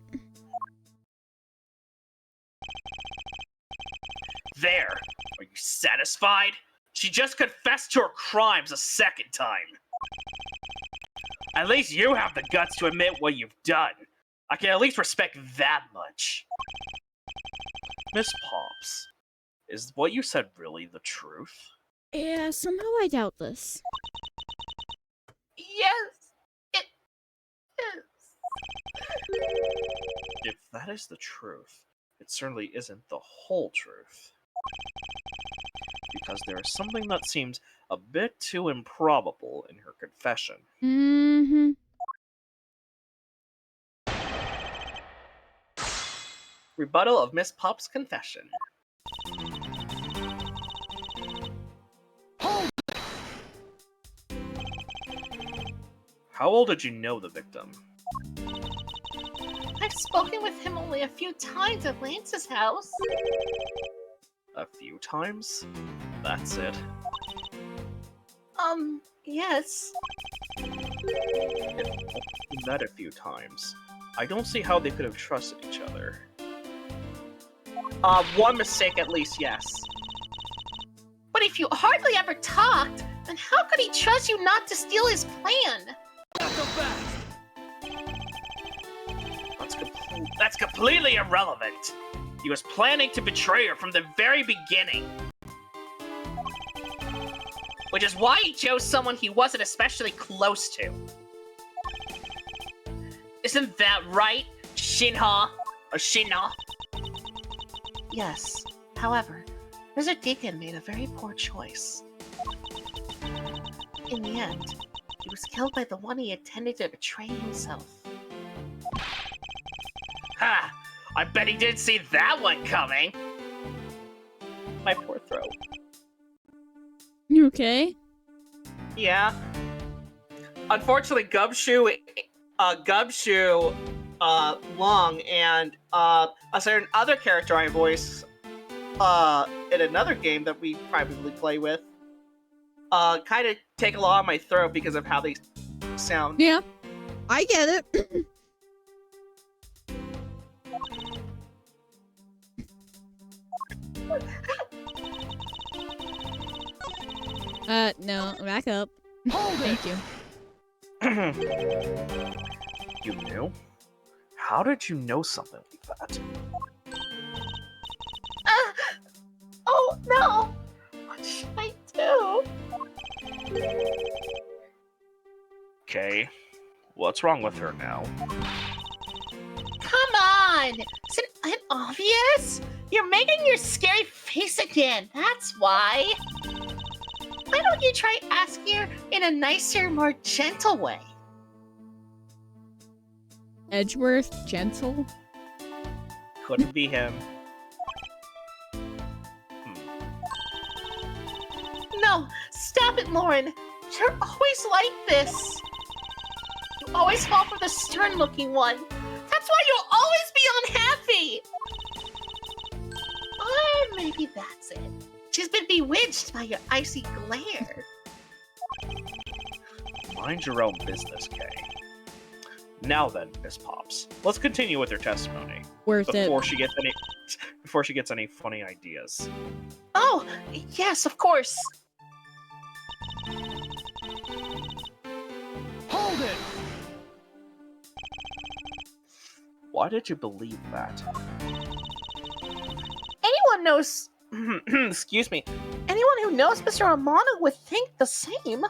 There. Are you satisfied? She just confessed to her crimes a second time. At least you have the guts to admit what you've done. I can at least respect that much. Miss Pops, is what you said really the truth? Yeah, somehow I doubt this. Yes, it is. If that is the truth, it certainly isn't the whole truth. Because there is something that seems a bit too improbable in her confession. Mm-hmm. Rebuttal of Miss Pop's confession. How old did you know the victim? I've spoken with him only a few times at Lance's house. A few times? That's it. Yes. If only met a few times, I don't see how they could have trusted each other. One mistake at least, yes. But if you hardly ever talked, then how could he trust you not to steal his plan? Not so fast. That's completely irrelevant. He was planning to betray her from the very beginning. Which is why he chose someone he wasn't especially close to. Isn't that right, Shinha? Or Shinna? Yes. However, Mr. Deacon made a very poor choice. In the end, he was killed by the one he intended to betray himself. Ha! I bet he didn't see that one coming! My poor throat. You okay? Yeah. Unfortunately, Gumshoe, Long, and a certain other character I voice in another game that we privately play with, kind of take a lot on my throat because of how they sound. Yeah. I get it. No, back up. Thank you. You knew? How did you know something like that? Oh no! What should I do? Okay, what's wrong with her now? Come on! Isn't it obvious? You're making your scary face again, that's why. Why don't you try asking her in a nicer, more gentle way? Edgeworth, gentle? Couldn't be him. No, stop it, Lauren. You're always like this. You always fall for the stern-looking one. That's why you'll always be unhappy. Or maybe that's it. She's been bewitched by your icy glare. Mind your own business, Kay. Now then, Miss Pops, let's continue with her testimony Worth before it. she gets any funny ideas. Oh, yes, of course. Hold it! Why did you believe that? Anyone knows... Excuse me. Anyone who knows Mr. Amano would think the same.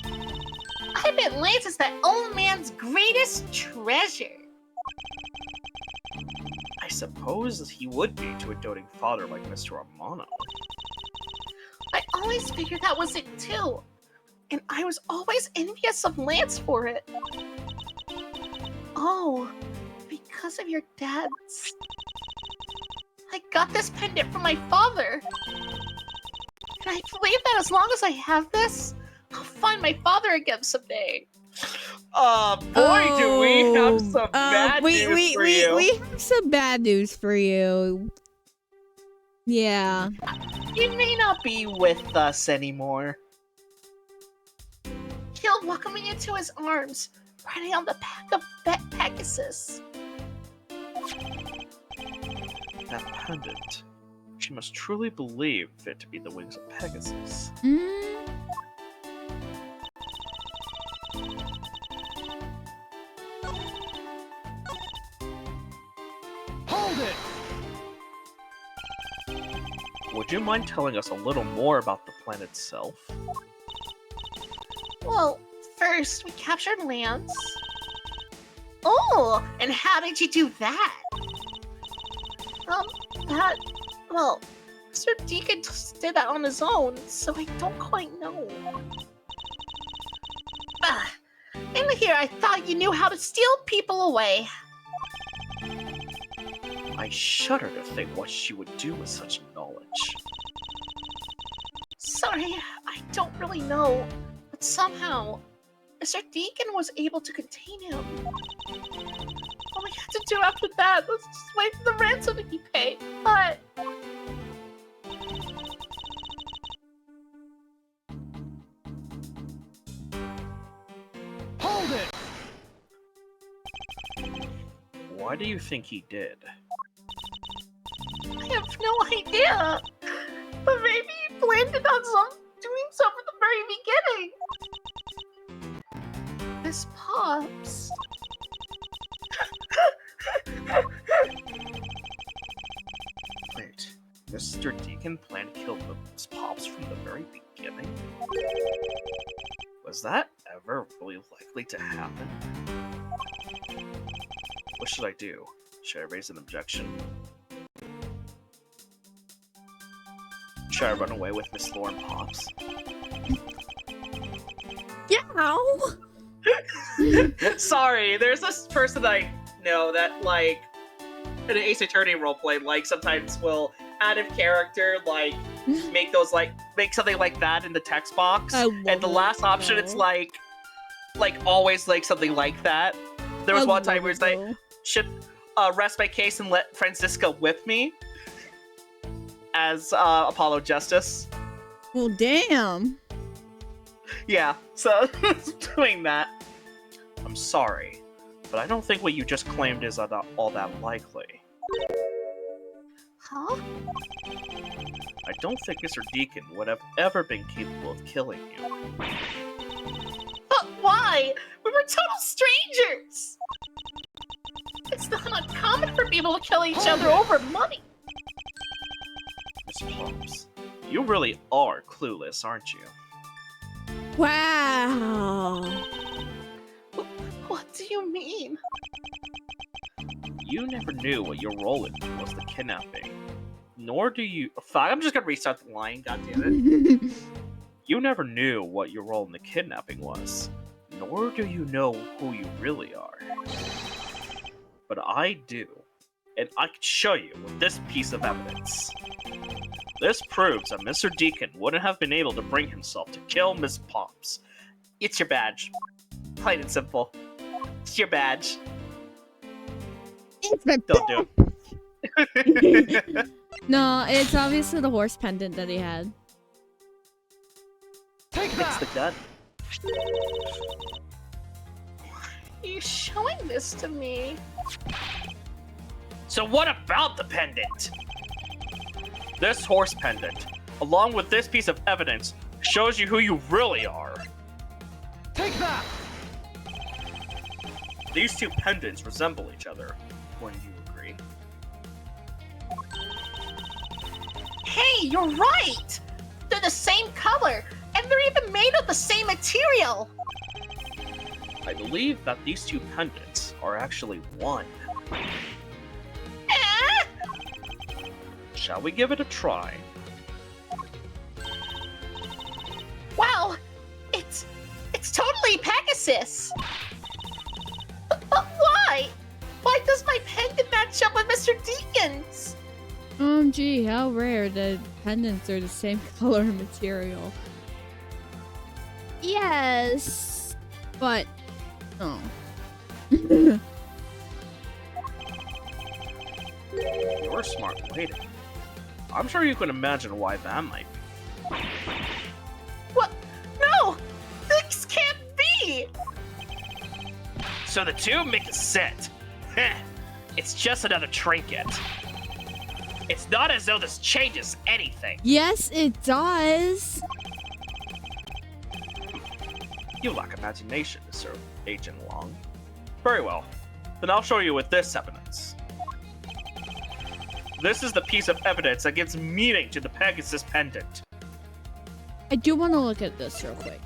I bet Lance is that old man's greatest treasure. I suppose he would be to a doting father like Mr. Amano. I always figured that was it too. And I was always envious of Lance for it. Oh, because of your dad's... I got this pendant from my father. Can I believe that as long as I have this, I'll find my father again someday? Boy, do we have some bad news for you. We have some bad news for you. Yeah. He may not be with us anymore. He'll welcome me into his arms, riding on the back of Pegasus. That pendant. She must truly believe it to be the wings of Pegasus. Hold it! Would you mind telling us a little more about the planet itself? Well, first we captured Lance. Oh, and how did you do that? Well, Mr. Deacon just did that on his own, so I don't quite know. In here, I thought you knew how to steal people away. I shudder to think what she would do with such knowledge. Sorry, I don't really know, but somehow, Mr. Deacon was able to contain him. All we had to do after that was just wait for the ransom to be paid, but... Hold it! Why do you think he did? I have no idea. But maybe he planned it on doing so from the very beginning. Miss Pops. Wait, Mr. Deacon planned to kill Miss Pops from the very beginning? Was that ever really likely to happen? What should I do? Should I raise an objection? Should I run away with Miss Lauren Pops? Yeah. Sorry, there's this person I know that, like, in an Ace Attorney roleplay, like, sometimes will, out of character, like, make something like that in the text box. And the last option, it's like, always, like, something like that. There was one time where it's like, should rest my case and let Francisca whip me as Apollo Justice. Well, damn. Yeah, so doing that. I'm sorry, but I don't think what you just claimed is all that likely. Huh? I don't think Mr. Deacon would have ever been capable of killing you. But why? We were total strangers! It's not uncommon for people to kill each other over money. Miss Pops, you really are clueless, aren't you? Wow. What do you mean? You never knew what your role in was the kidnapping. Nor do you... Fuck, I'm just gonna restart the line, goddammit. You never knew what your role in the kidnapping was. Nor do you know who you really are. But I do. And I can show you with this piece of evidence. This proves that Mr. Deacon wouldn't have been able to bring himself to kill Miss Pops. It's your badge. Plain and simple. It's your badge. It's the Don't do it. No, it's obviously the horse pendant that he had. Take It's that! the gun. Are you showing this to me? So what about the pendant? This horse pendant, along with this piece of evidence, shows you who you really are. Take that! These two pendants resemble each other. Wouldn't you agree? Hey, you're right! They're the same color, and they're even made of the same material! I believe that these two pendants are actually one. Eh? Shall we give it a try? Wow! It's totally Pegasus! But why? Why does my pendant match up with Mr. Deacon's? Gee, how rare the pendants are the same color and material. Yes, but Oh. You're a smart lady. I'm sure you can imagine why that might be. What? No! This can't be! So the two make a set. Heh. It's just another trinket. It's not as though this changes anything. Yes, it does. You lack imagination, Mr. Agent Long. Very well. Then I'll show you with this evidence. This is the piece of evidence that gives meaning to the Pegasus pendant. I do want to look at this real quick.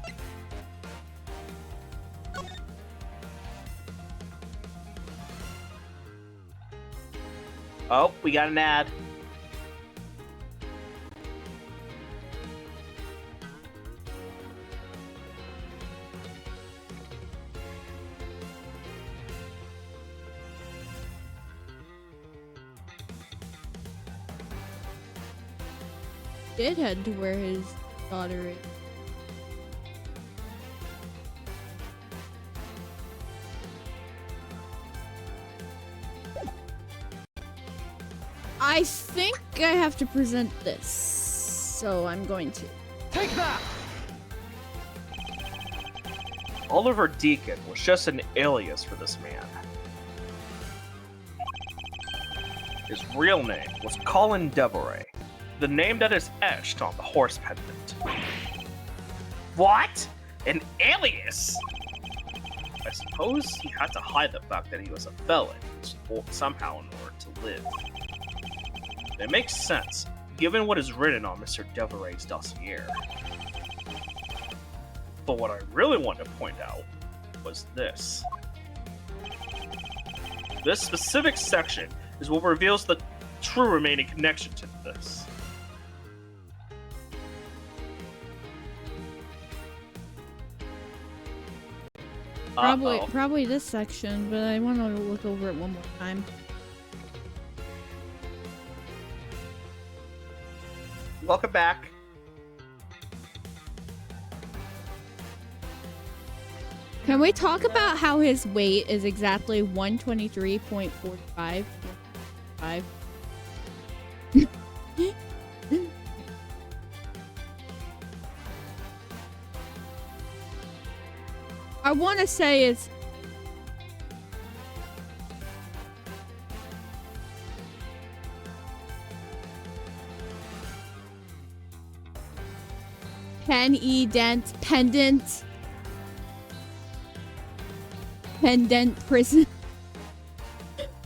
Oh, we got an ad. Did head to where his daughter is. I think I have to present this, so I'm going to. Take that! Oliver Deacon was just an alias for this man. His real name was Colin Devoray, the name that is etched on the horse pendant. What? An alias? I suppose he had to hide the fact that he was a felon somehow in order to live. It makes sense, given what is written on Mr. Devoray's dossier. But what I really wanted to point out was this. This specific section is what reveals the true remaining connection to this. Probably this section, but I want to look over it one more time. Welcome back. Can we talk about how his weight is exactly 123.45? I want to say it's pendant prison.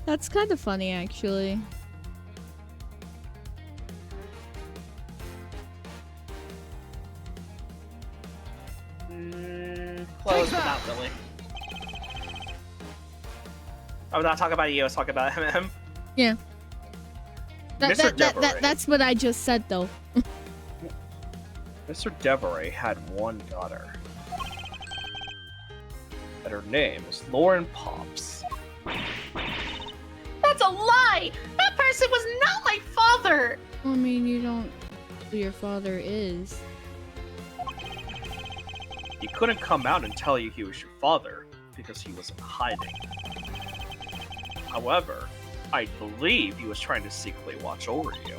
That's kind of funny, actually. Close, but not really. I'm not talking about you, I was talking about him. Yeah. Mr. Devoray. That's what I just said, though. Mr. Devoray had one daughter. And her name is Lauren Pops. That's a lie! That person was not my father! I mean, you don't know who your father is. He couldn't come out and tell you he was your father because he was in hiding. However, I believe he was trying to secretly watch over you.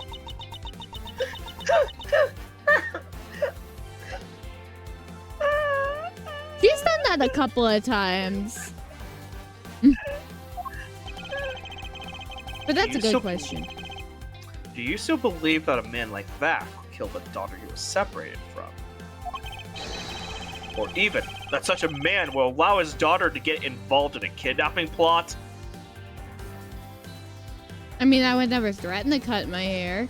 She's done that a couple of times. But that's a good question. Do you still believe that a man like that would kill the daughter he was separated from? Or even that such a man will allow his daughter to get involved in a kidnapping plot? I mean, I would never threaten to cut my hair.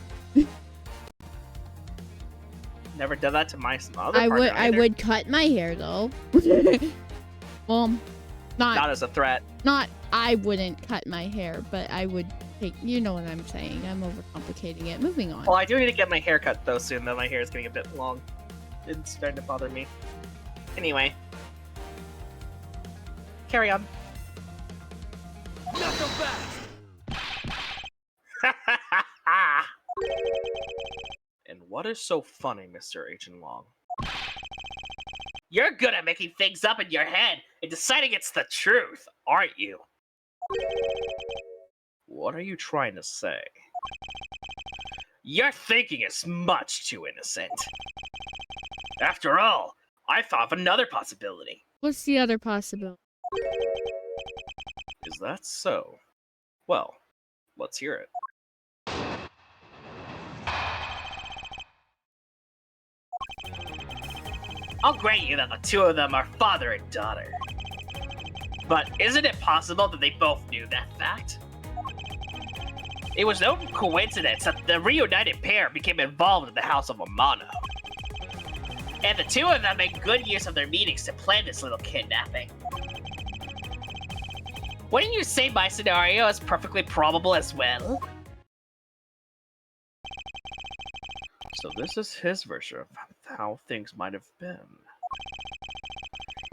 Never done that to my other I partner either. would cut my hair though. Well, Not as a threat. not I wouldn't cut my hair, but I would take, you know what I'm saying. I'm overcomplicating it. Moving on. Well, I do need to get my hair cut though soon, though my hair is getting a bit long. It's starting to bother me. Anyway. Carry on. Not so fast! And what is so funny, Mr. Agent Long? You're good at making things up in your head and deciding it's the truth, aren't you? What are you trying to say? Your thinking is much too innocent. After all, I thought of another possibility. What's the other possibility? Is that so? Well, let's hear it. I'll grant you that the two of them are father and daughter. But isn't it possible that they both knew that fact? It was no coincidence that the reunited pair became involved in the House of Amano. And the two of them made good use of their meetings to plan this little kidnapping. Wouldn't you say my scenario is perfectly probable as well? So this is his version of how things might have been.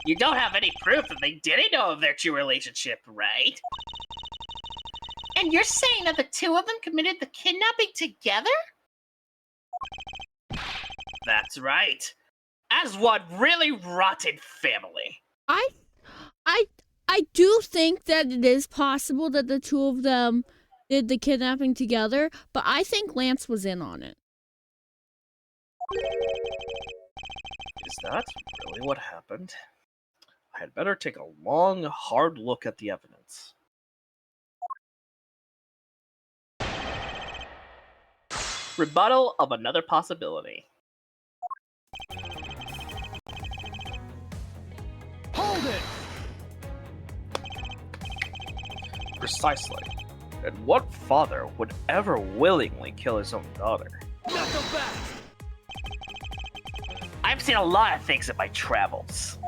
You don't have any proof that they didn't know of their true relationship, right? And you're saying that the two of them committed the kidnapping together? That's right. As one really rotten family. I do think that it is possible that the two of them did the kidnapping together, but I think Lance was in on it. Is that really what happened? I had better take a long, hard look at the evidence. Rebuttal of another possibility. Hold it! Precisely. And what father would ever willingly kill his own daughter? Not so fast! I've seen a lot of things in my travels.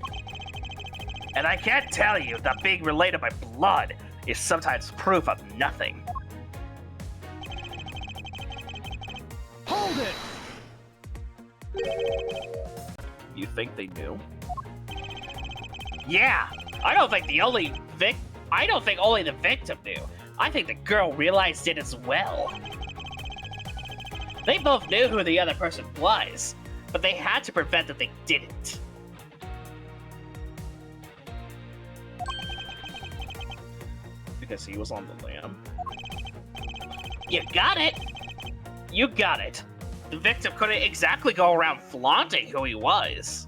And I can't tell you that being related by blood is sometimes proof of nothing. Hold it! You think they knew? Yeah, I don't think only the victim knew. I think the girl realized it as well. They both knew who the other person was, but they had to prevent that they didn't. Because he was on the lam? You got it! You got it. The victim couldn't exactly go around flaunting who he was.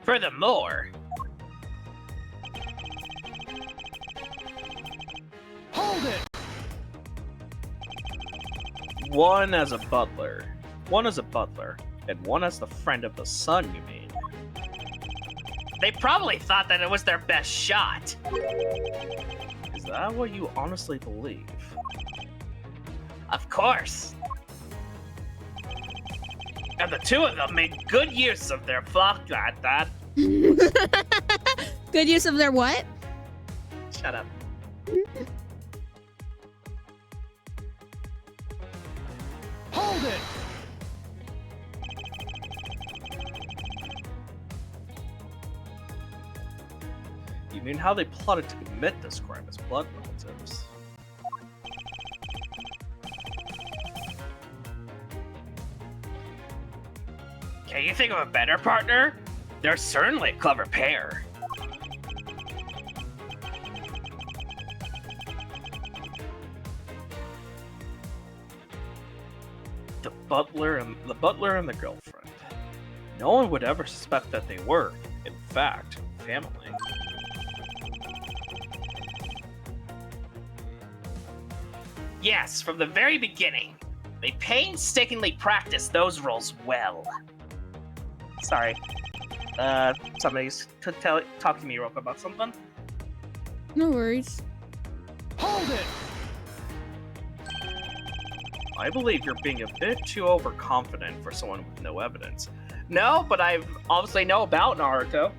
Furthermore, Hold it! One as a butler, and one as the friend of the son, you mean? they probably thought that it was their best shot. Is that what you honestly believe? Of course. And the two of them made good use of their that. Good use of their what? Shut up. Hold it! You mean how they plotted to commit this crime as blood relatives? Can you think of a better partner? They're certainly a clever pair. The butler and the girlfriend. No one would ever suspect that they were, in fact, family. Yes, from the very beginning. They painstakingly practiced those roles well. Sorry. Somebody's talking to me real quick about something. No worries. Hold it! I believe you're being a bit too overconfident for someone with no evidence. No, but I obviously know about Naruto.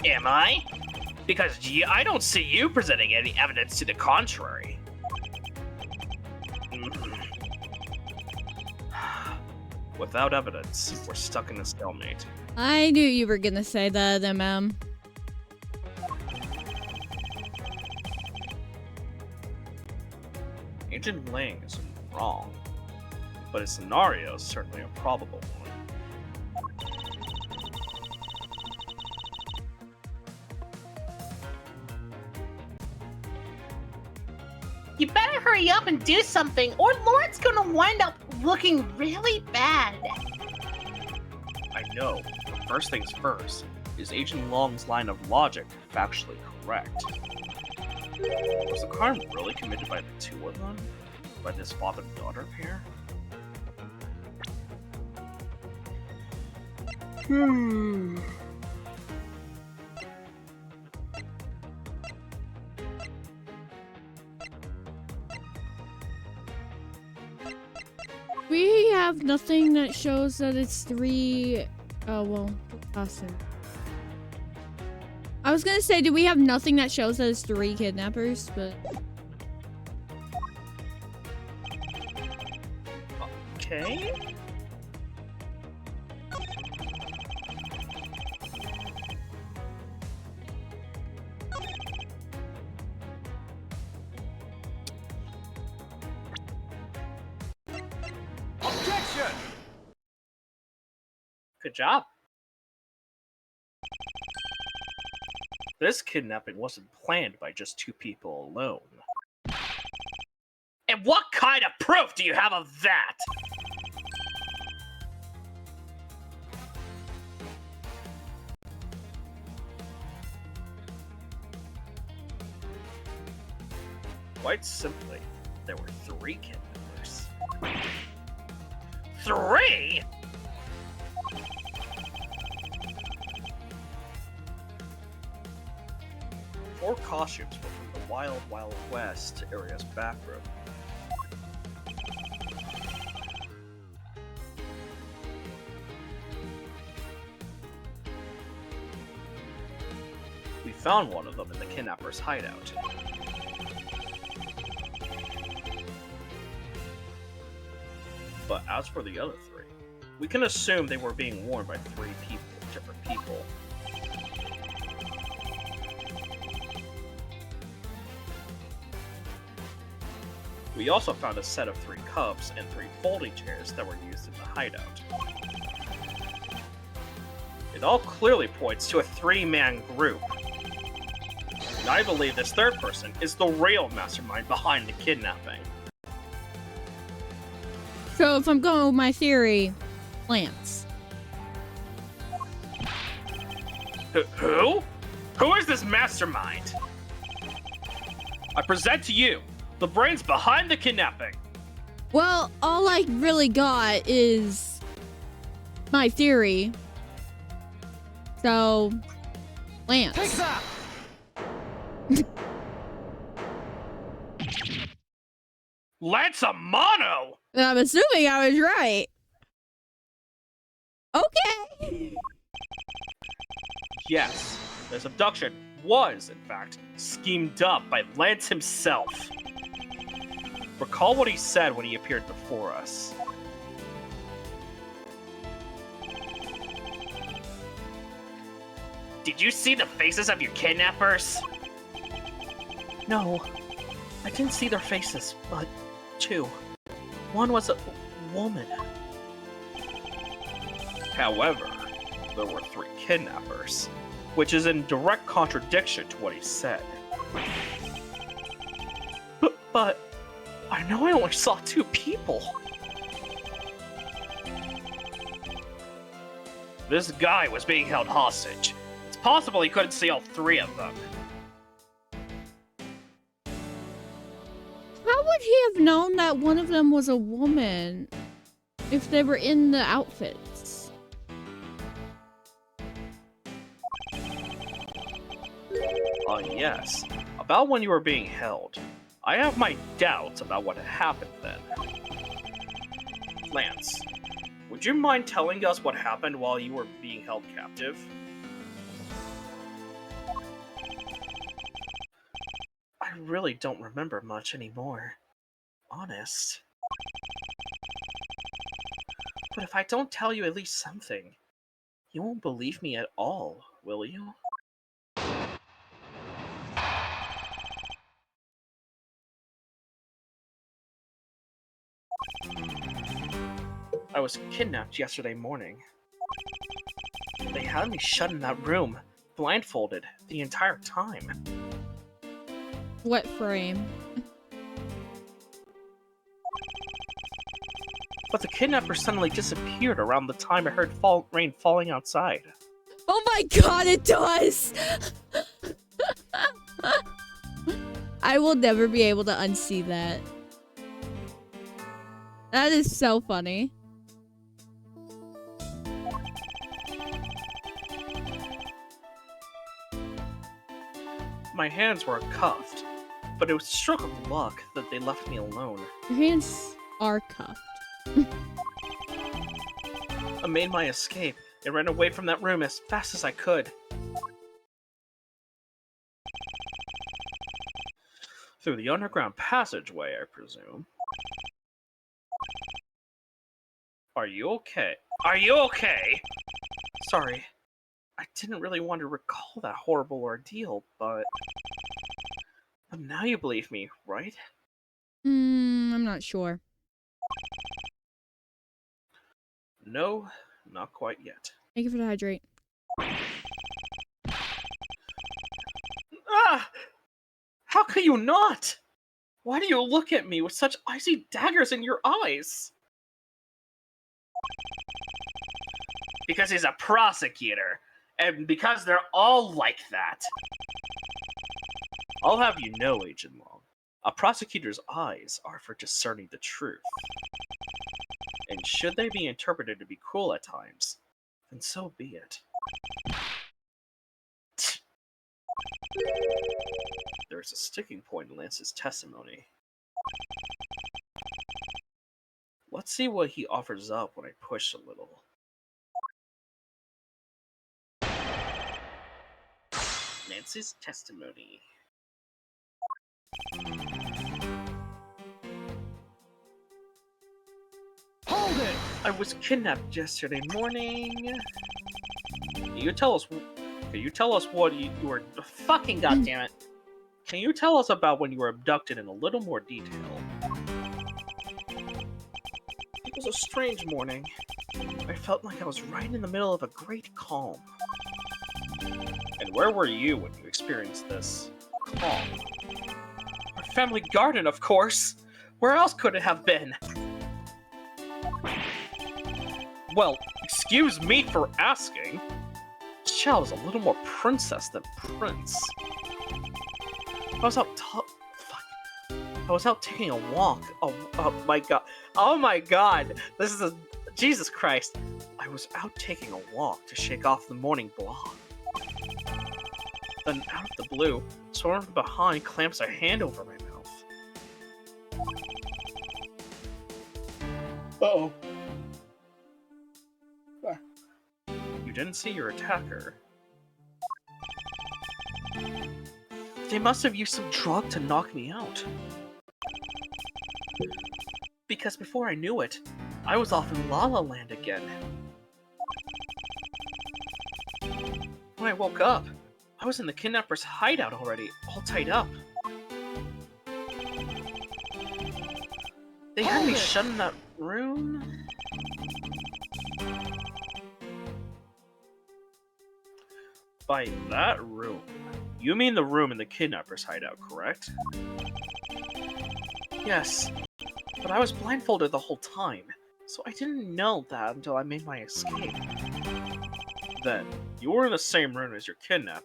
Am I? Because I don't see you presenting any evidence to the contrary. Without evidence, we're stuck in a stalemate. I knew you were gonna say that, MM. Agent Ling is wrong. but his scenario is certainly a probable one. You better hurry up and do something, or Lauren's gonna wind up looking really bad. I know, but first things first, is Agent Long's line of logic factually correct? Was the crime really committed by the two of them? By this father-daughter pair? We have nothing that shows that it's 3. Oh, well, awesome. I was gonna say, do we have nothing that shows that it's 3 kidnappers? But Okay. Objection! Good job. This kidnapping wasn't planned by just 2 people alone. And what kind of proof do you have of that? Quite simply, there were 3 kidnappers. 3?! Four costumes were from the Wild Wild West area's backroom. We found one of them in the kidnapper's hideout. But as for the other 3, we can assume they were being worn by 3 people, different people. We also found a set of 3 cups and 3 folding chairs that were used in the hideout. It all clearly points to a 3-man group. And I believe this third person is the real mastermind behind the kidnapping. so if I'm going with my theory, Lance. Who? Who is this mastermind? I present to you the brains behind the kidnapping. Well, all I really got is my theory. So, Lance. Take that! Lance Amano! I'm assuming I was right. Okay. Yes, this abduction was, in fact, schemed up by Lance himself. Recall what he said when he appeared before us. Did you see the faces of your kidnappers? No, I didn't see their faces, but 2. One was a woman. However, there were 3 kidnappers, which is in direct contradiction to what he said. But I know I only saw 2 people. This guy was being held hostage. It's possible he couldn't see all 3 of them. How would he have known that one of them was a woman if they were in the outfits? Yes. About when you were being held. I have my doubts about what had happened then. Lance, would you mind telling us what happened while you were being held captive? I really don't remember much anymore. Honest. But if I don't tell you at least something, you won't believe me at all, will you? I was kidnapped yesterday morning. They had me shut in that room, blindfolded, the entire time. What frame? But the kidnapper suddenly disappeared around the time I heard rain falling outside. Oh my god, it does! I will never be able to unsee that. That is so funny. My hands were cuffed, but it was a stroke of luck that they left me alone. Your hands are cuffed. I made my escape and ran away from that room as fast as I could. Through the underground passageway, I presume. Are you okay? Are you okay? Sorry, I didn't really want to recall that horrible ordeal, but now you believe me, right? I'm not sure. No, not quite yet. Thank you for the hydrate. Ah! How could you not? Why do you look at me with such icy daggers in your eyes? Because he's a prosecutor, and because they're all like that. I'll have you know, Agent Long, a prosecutor's eyes are for discerning the truth. And should they be interpreted to be cruel at times, then so be it. There's a sticking point in Lance's testimony. Let's see what he offers up when I push a little. Lance's testimony. Hold it! I was kidnapped yesterday morning. Can you tell us what you were... Fucking goddammit. Can you tell us about when you were abducted in a little more detail? It was a strange morning. I felt like I was right in the middle of a great calm. And where were you when you experienced this calm? Our family garden, of course! Where else could it have been? Well, excuse me for asking. This child is a little more princess than prince. I was out taking a walk. Oh my god. Oh my god. This is a... Jesus Christ. I was out taking a walk to shake off the morning blah. Then, out of the blue, someone from behind clamps a hand over my mouth. Uh-oh. You didn't see your attacker. They must have used some drug to knock me out. Because before I knew it, I was off in La La Land again. When I woke up, I was in the kidnapper's hideout already, all tied up. They had me shut in that room. By that room, you mean the room in the kidnapper's hideout, correct? Yes, but I was blindfolded the whole time, so I didn't know that until I made my escape. Then, you were in the same room as your kidnappers.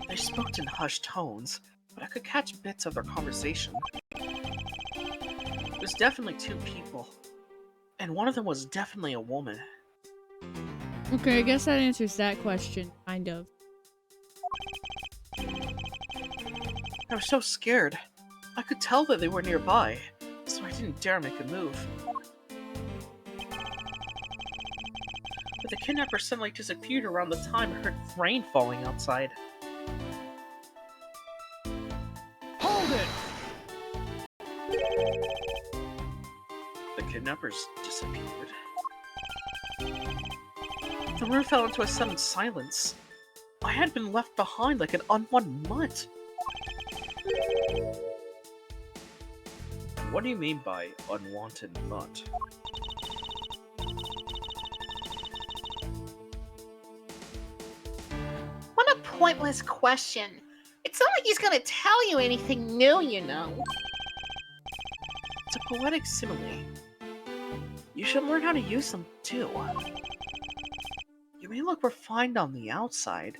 They spoke in hushed tones, but I could catch bits of their conversation. It was definitely two people, and one of them was definitely a woman. Okay, I guess that answers that question, kind of. I was so scared. I could tell that they were nearby, so I didn't dare make a move. But the kidnapper suddenly disappeared around the time I heard rain falling outside. Hold it! The kidnappers disappeared. The room fell into a sudden silence. I had been left behind like an unwanted mutt. What do you mean by unwanted nut? What a pointless question. It's not like he's gonna tell you anything new, you know. It's a poetic simile. You should learn how to use them too. You may look refined on the outside,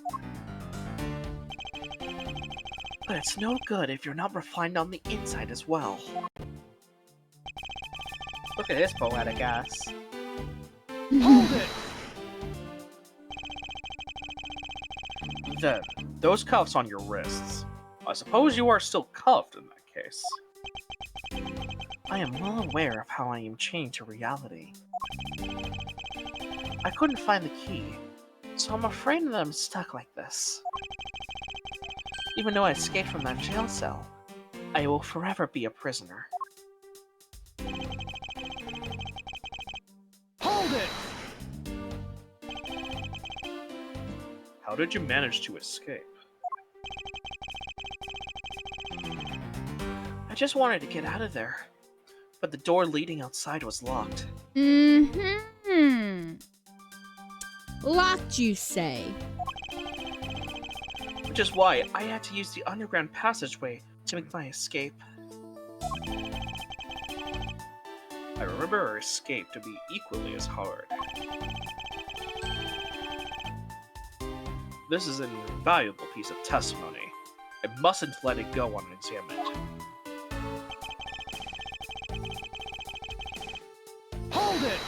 but it's no good if you're not refined on the inside as well. Look at his poetic ass. Hold it! Then, those cuffs on your wrists. I suppose you are still cuffed in that case. I am well aware of how I am chained to reality. I couldn't find the key, so I'm afraid that I'm stuck like this. Even though I escaped from that jail cell, I will forever be a prisoner. Hold it! How did you manage to escape? I just wanted to get out of there, but the door leading outside was locked. Mm-hmm. Locked, you say? Which is why I had to use the underground passageway to make my escape. I remember our escape to be equally as hard. This is an invaluable piece of testimony. I mustn't let it go unexamined. Hold it!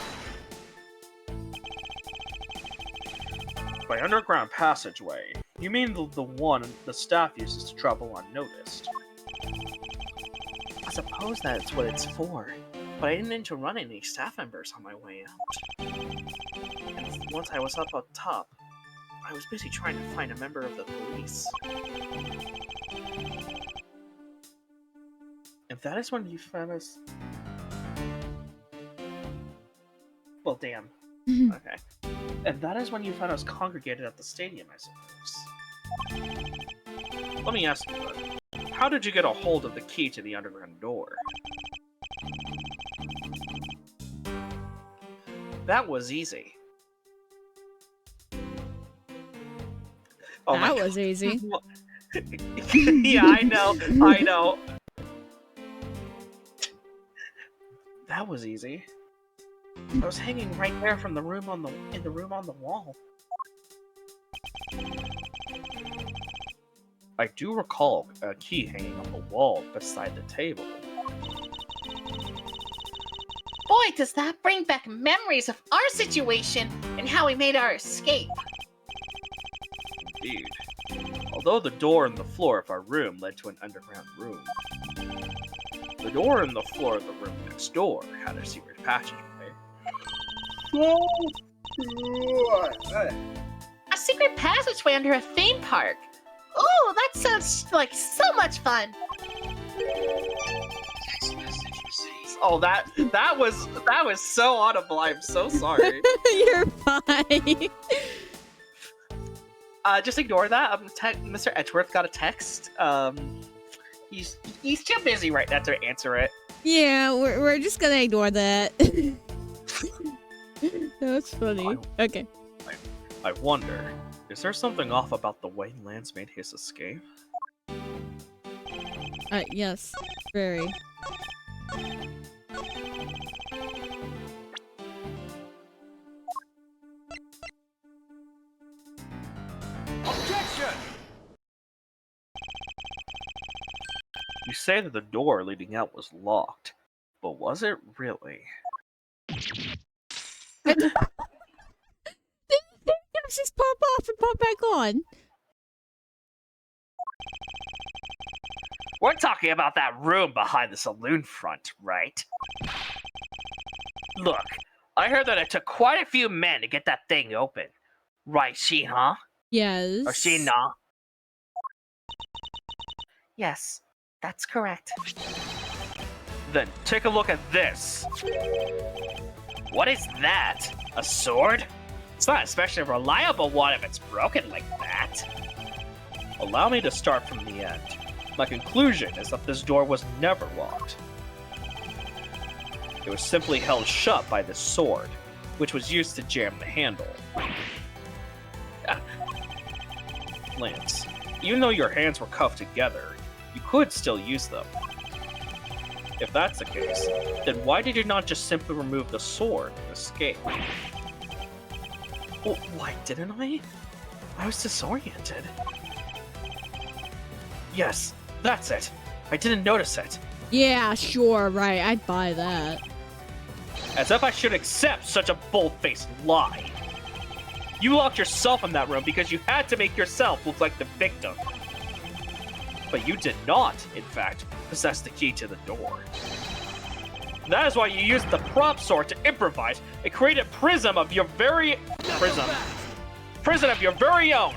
By underground passageway, you mean the one the staff uses to travel unnoticed. I suppose that's what it's for, but I didn't need to run any staff members on my way out. And once I was up top, I was busy trying to find a member of the police. And that is when you found us... Well, damn. Okay. And that is when you found us congregated at the stadium, I suppose. Let me ask you, then. How did you get a hold of the key to the underground door? That was easy. Oh my That God. was easy. Yeah, I know. That was easy. I was hanging right there from the room on the wall. I do recall a key hanging on the wall beside the table. Boy, does that bring back memories of our situation and how we made our escape. Indeed. Although the door in the floor of our room led to an underground room, the door in the floor of the room next door had a secret passageway. A secret passageway under a theme park. Oh, that sounds like so much fun. Oh, that was so audible. I'm so sorry. You're fine. Just ignore that. Mr. Edgeworth got a text. He's too busy right now to answer it. Yeah, we're just gonna ignore that. That's funny. Okay. I wonder, is there something off about the way Lance made his escape? Yes. Very. Objection! You say that the door leading out was locked, but was it really? Didn't just pop off and pop back on. We're talking about that room behind the saloon front, right? Look, I heard that it took quite a few men to get that thing open. Right, she, huh? Yes. Or she not? Yes, that's correct. Then take a look at this. What is that? A sword? It's not especially a reliable one if it's broken like that. Allow me to start from the end. My conclusion is that this door was never locked. It was simply held shut by the sword, which was used to jam the handle. Ah. Lance, even though your hands were cuffed together, you could still use them. If that's the case, then why did you not just simply remove the sword and escape? Well, why didn't I? I was disoriented. Yes, that's it. I didn't notice it. Yeah, sure, right. I'd buy that. As if I should accept such a bold-faced lie. You locked yourself in that room because you had to make yourself look like the victim. But you did not, in fact, possess the key to the door. That is why you used the prop sword to improvise and create a prison of your very own.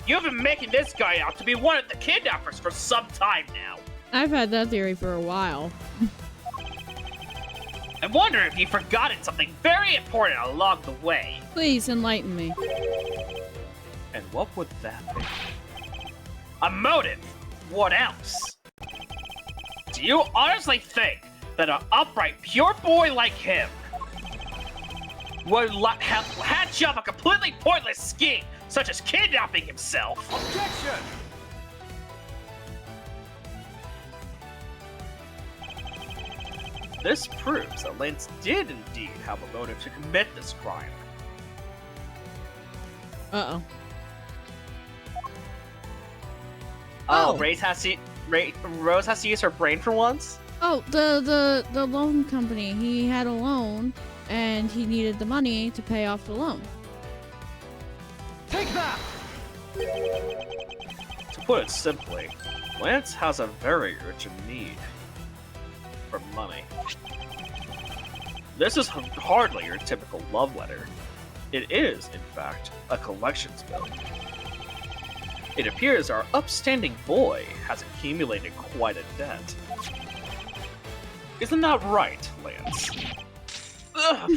You've been making this guy out to be one of the kidnappers for some time now. I've had that theory for a while. I wonder if you've forgotten something very important along the way. Please enlighten me. And what would that be? A motive! What else? Do you honestly think that an upright, pure boy like him would hatch up a completely pointless scheme such as kidnapping himself? Objection! This proves that Lance did indeed have a motive to commit this crime. Uh-oh. Oh, Oh. Rose has to use her brain for once? Oh, the loan company. He had a loan, and he needed the money to pay off the loan. Take that! To put it simply, Lance has a very urgent need for money. This is hardly your typical love letter. It is, in fact, a collections bill. It appears our upstanding boy has accumulated quite a debt. Isn't that right, Lance? Ugh.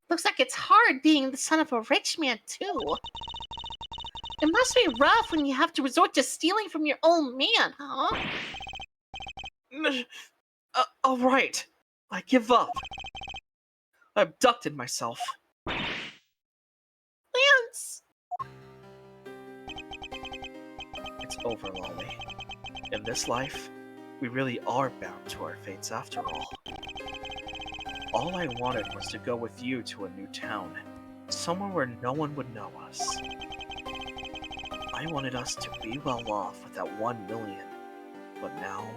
Looks like it's hard being the son of a rich man, too. It must be rough when you have to resort to stealing from your own man, huh? All right, I give up. I abducted myself. Lance! It's over, Lolly. In this life, we really are bound to our fates after all. All I wanted was to go with you to a new town, somewhere where no one would know us. I wanted us to be well off with that 1 million, but now,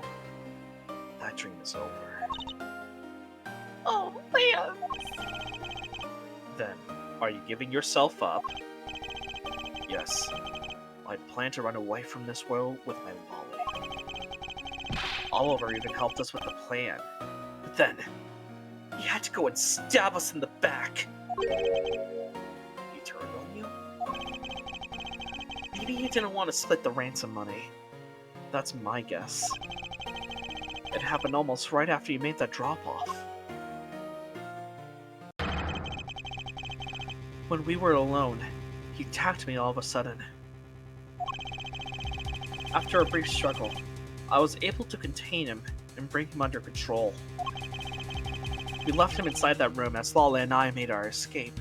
that dream is over. Oh, Lance! Then, are you giving yourself up? Yes. I'd plan to run away from this world with my Lolly. Oliver even helped us with the plan. But then, he had to go and stab us in the back. He turned on you? Maybe he didn't want to split the ransom money. That's my guess. It happened almost right after you made that drop-off. When we were alone, he attacked me all of a sudden. After a brief struggle, I was able to contain him and bring him under control. We left him inside that room as Lala and I made our escape.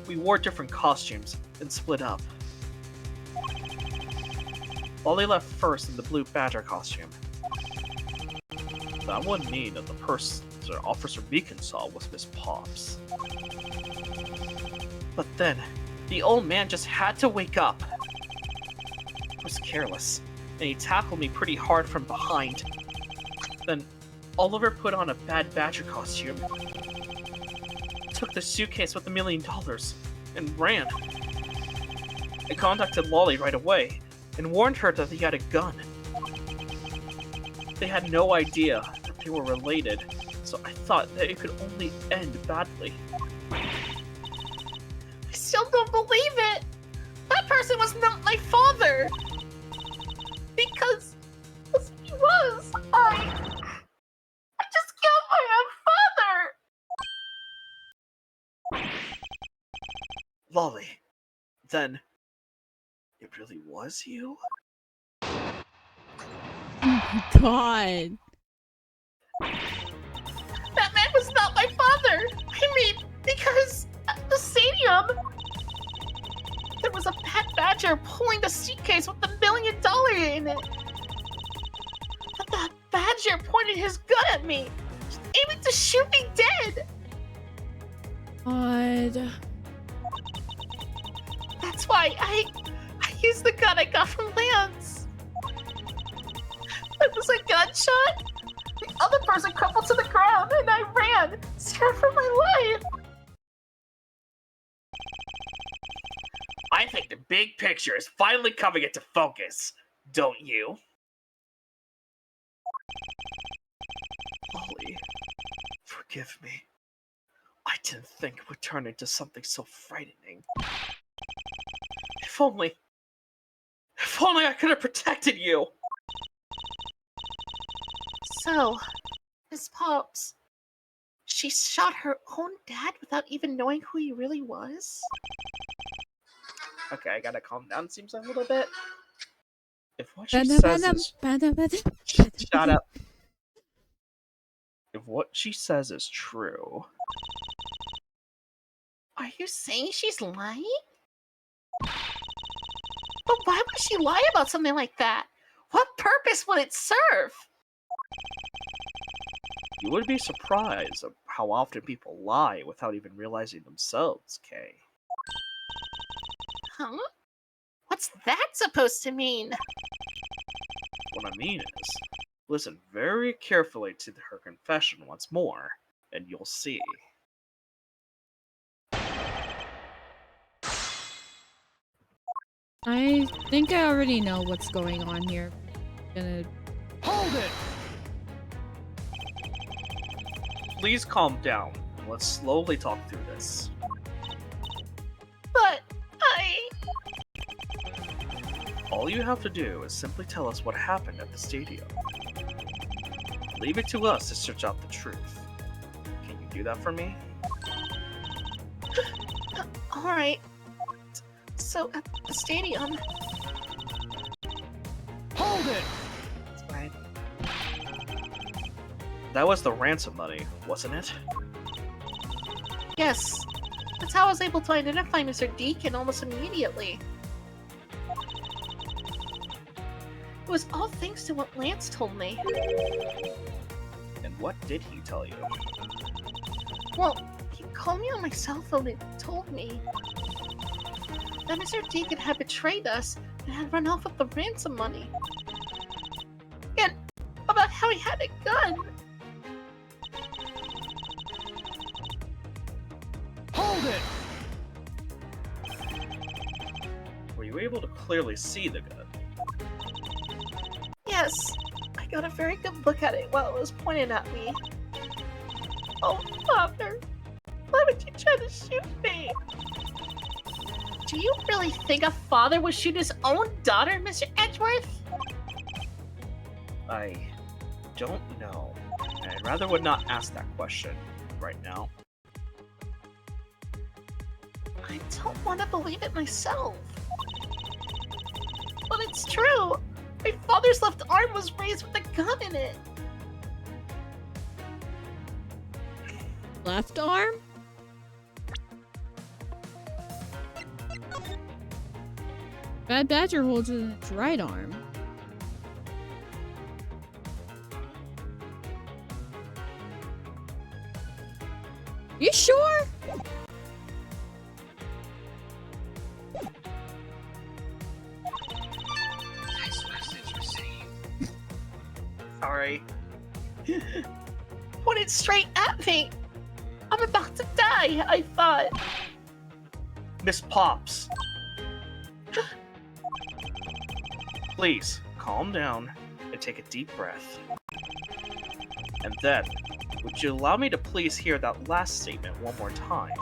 We wore different costumes and split up. Lolly left first in the blue badger costume. That would mean that the person Officer Beacon saw was Miss Pops. But then, the old man just had to wake up. He was careless, and he tackled me pretty hard from behind. Then, Oliver put on a bad badger costume, took the suitcase with $1 million, and ran. I contacted Lolly right away, and warned her that he had a gun. They had no idea that they were related, so I thought that it could only end badly. I still don't believe it! That person was not my father! Because he was. I just killed my own father! Lolly, then, it really was you? God. That man was not my father! I mean, because at the stadium, there was a pet badger pulling the suitcase with $1 million in it. But that badger pointed his gun at me, aiming to shoot me dead! God. That's why I used the gun I got from Lance. It was a gunshot. The other person crumpled to the ground, and I ran, scared for my life. I think the big picture is finally coming into focus, don't you? Ollie, forgive me. I didn't think it would turn into something so frightening. If only I could have protected you! So, Miss Pops, she shot her own dad without even knowing who he really was? Okay, I gotta calm down, seems like a little bit. If what she says is... Shut up. If what she says is true... Are you saying she's lying? But why would she lie about something like that? What purpose would it serve? You would be surprised at how often people lie without even realizing themselves, Kay. Huh? What's that supposed to mean? What I mean is, listen very carefully to her confession once more, and you'll see. I think I already know what's going on here. Hold it! Please calm down, and let's slowly talk through this. But All you have to do is simply tell us what happened at the stadium. Leave it to us to search out the truth. Can you do that for me? Alright. So, at the stadium... Hold it! That's fine. That was the ransom money, wasn't it? Yes. That's how I was able to identify Mr. Deacon almost immediately. It was all thanks to what Lance told me. And what did he tell you? Well, he called me on my cell phone and told me that Mr. Deacon had betrayed us and had run off with the ransom money. And about how he had a gun. Hold it! Were you able to clearly see the gun? Yes, I got a very good look at it while it was pointed at me. Oh, Father, why would you try to shoot me? Do you really think a father would shoot his own daughter, Mr. Edgeworth? I don't know. I rather would not ask that question right now. I don't want to believe it myself. But it's true. My father's left arm was raised with a gun in it. Left arm? Bad Badger holds it in its right arm. You sure? Sorry. Pointed straight at me. I'm about to die, I thought. Miss Pops! Please, calm down and take a deep breath. And then, would you allow me to please hear that last statement one more time?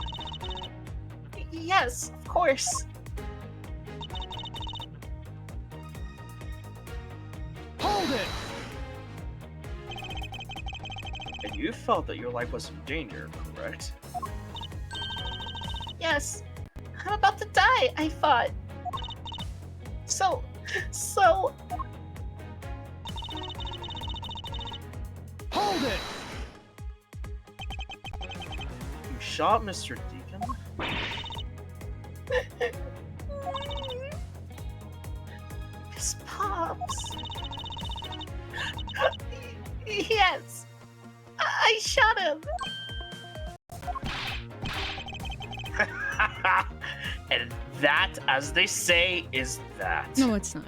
Yes, of course. Hold it! And you felt that your life was in danger, correct? Yes. I'm about to die, I thought. So... Hold it! You shot Mr. Deacon? Miss Pops. Yes. I shot him. And that, as they say, is that. No, it's not.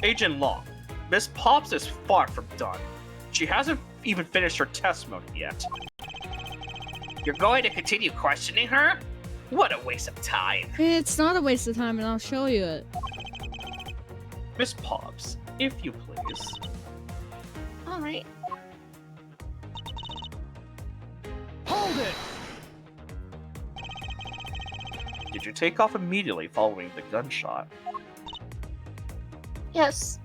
Agent Long, Miss Pops is far from done. She hasn't even finished her testimony yet. You're going to continue questioning her? What a waste of time. It's not a waste of time, and I'll show you it. Miss Pops, if you please. All right. Hold it! Did you take off immediately following the gunshot? Yes.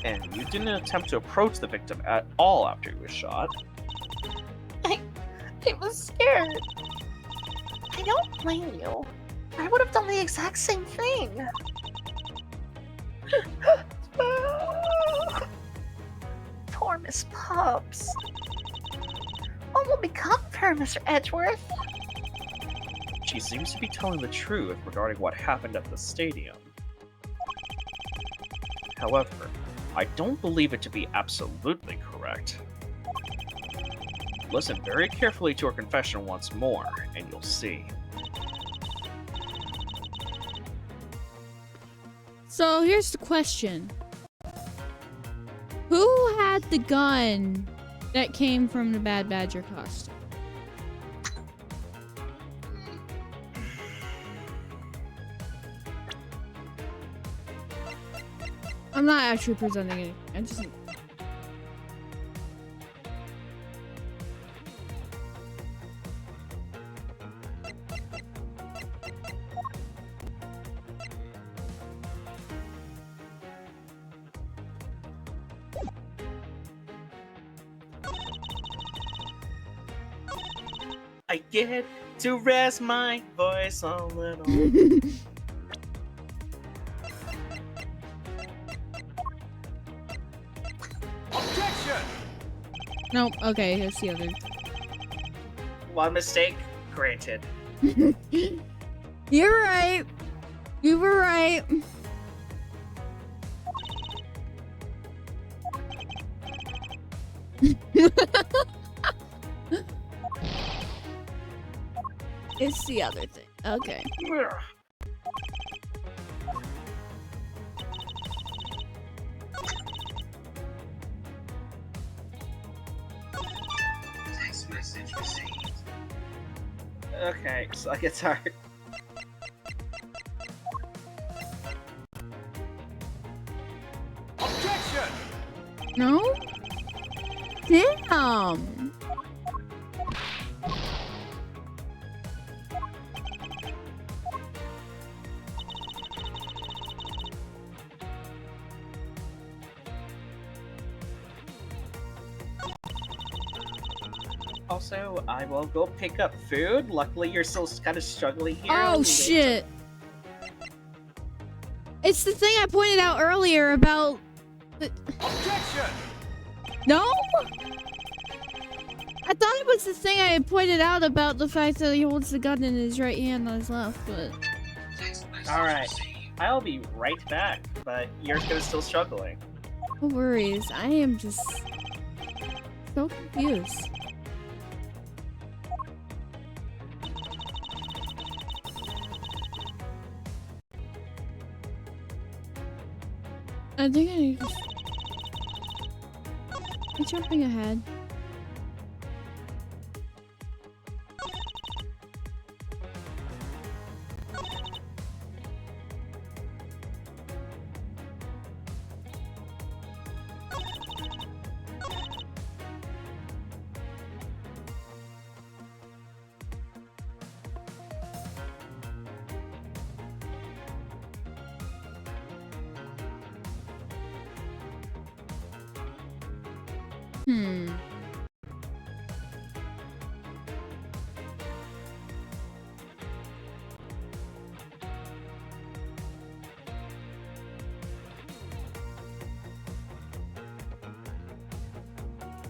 And you didn't attempt to approach the victim at all after he was shot? I was scared. I don't blame you. I would have done the exact same thing. Poor Miss Pops. What will become of her, Mr. Edgeworth? She seems to be telling the truth regarding what happened at the stadium. However, I don't believe it to be absolutely correct. Listen very carefully to her confession once more, and you'll see. So here's the question. Who had the gun that came from the Bad Badger costume? I'm not actually presenting anything. I just... I get to rest my voice a little. Objection! Nope. Okay, here's the other. One mistake granted. You're right. You were right. It's the other thing. Okay. Text message received. Okay, so I get tired. Objection! No? Damn. Also, I will go pick up food. Luckily, you're still kind of struggling here. Oh shit. It's the thing I pointed out earlier about the... Objection! No? I thought it was the thing I had pointed out about the fact that he holds the gun in his right hand on his left, but... Alright, I'll be right back, but you're still struggling. No worries, I am just... so confused. I think I need to... I'm jumping ahead.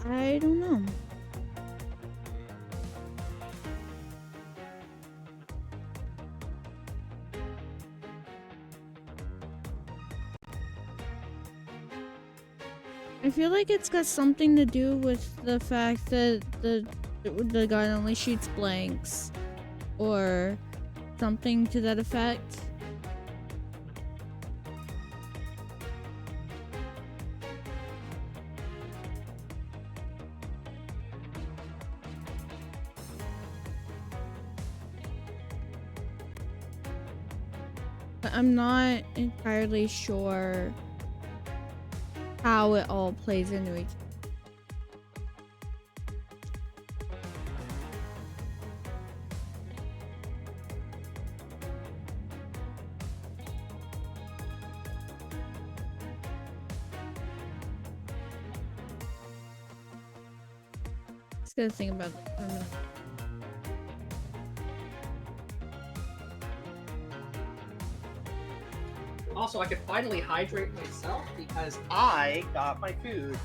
I don't know. I feel like it's got something to do with the fact that the gun only shoots blanks, or something to that effect. But I'm not entirely sure how it all plays into each. Just gotta think about it for a minute. Also, I could finally hydrate myself because I got my food.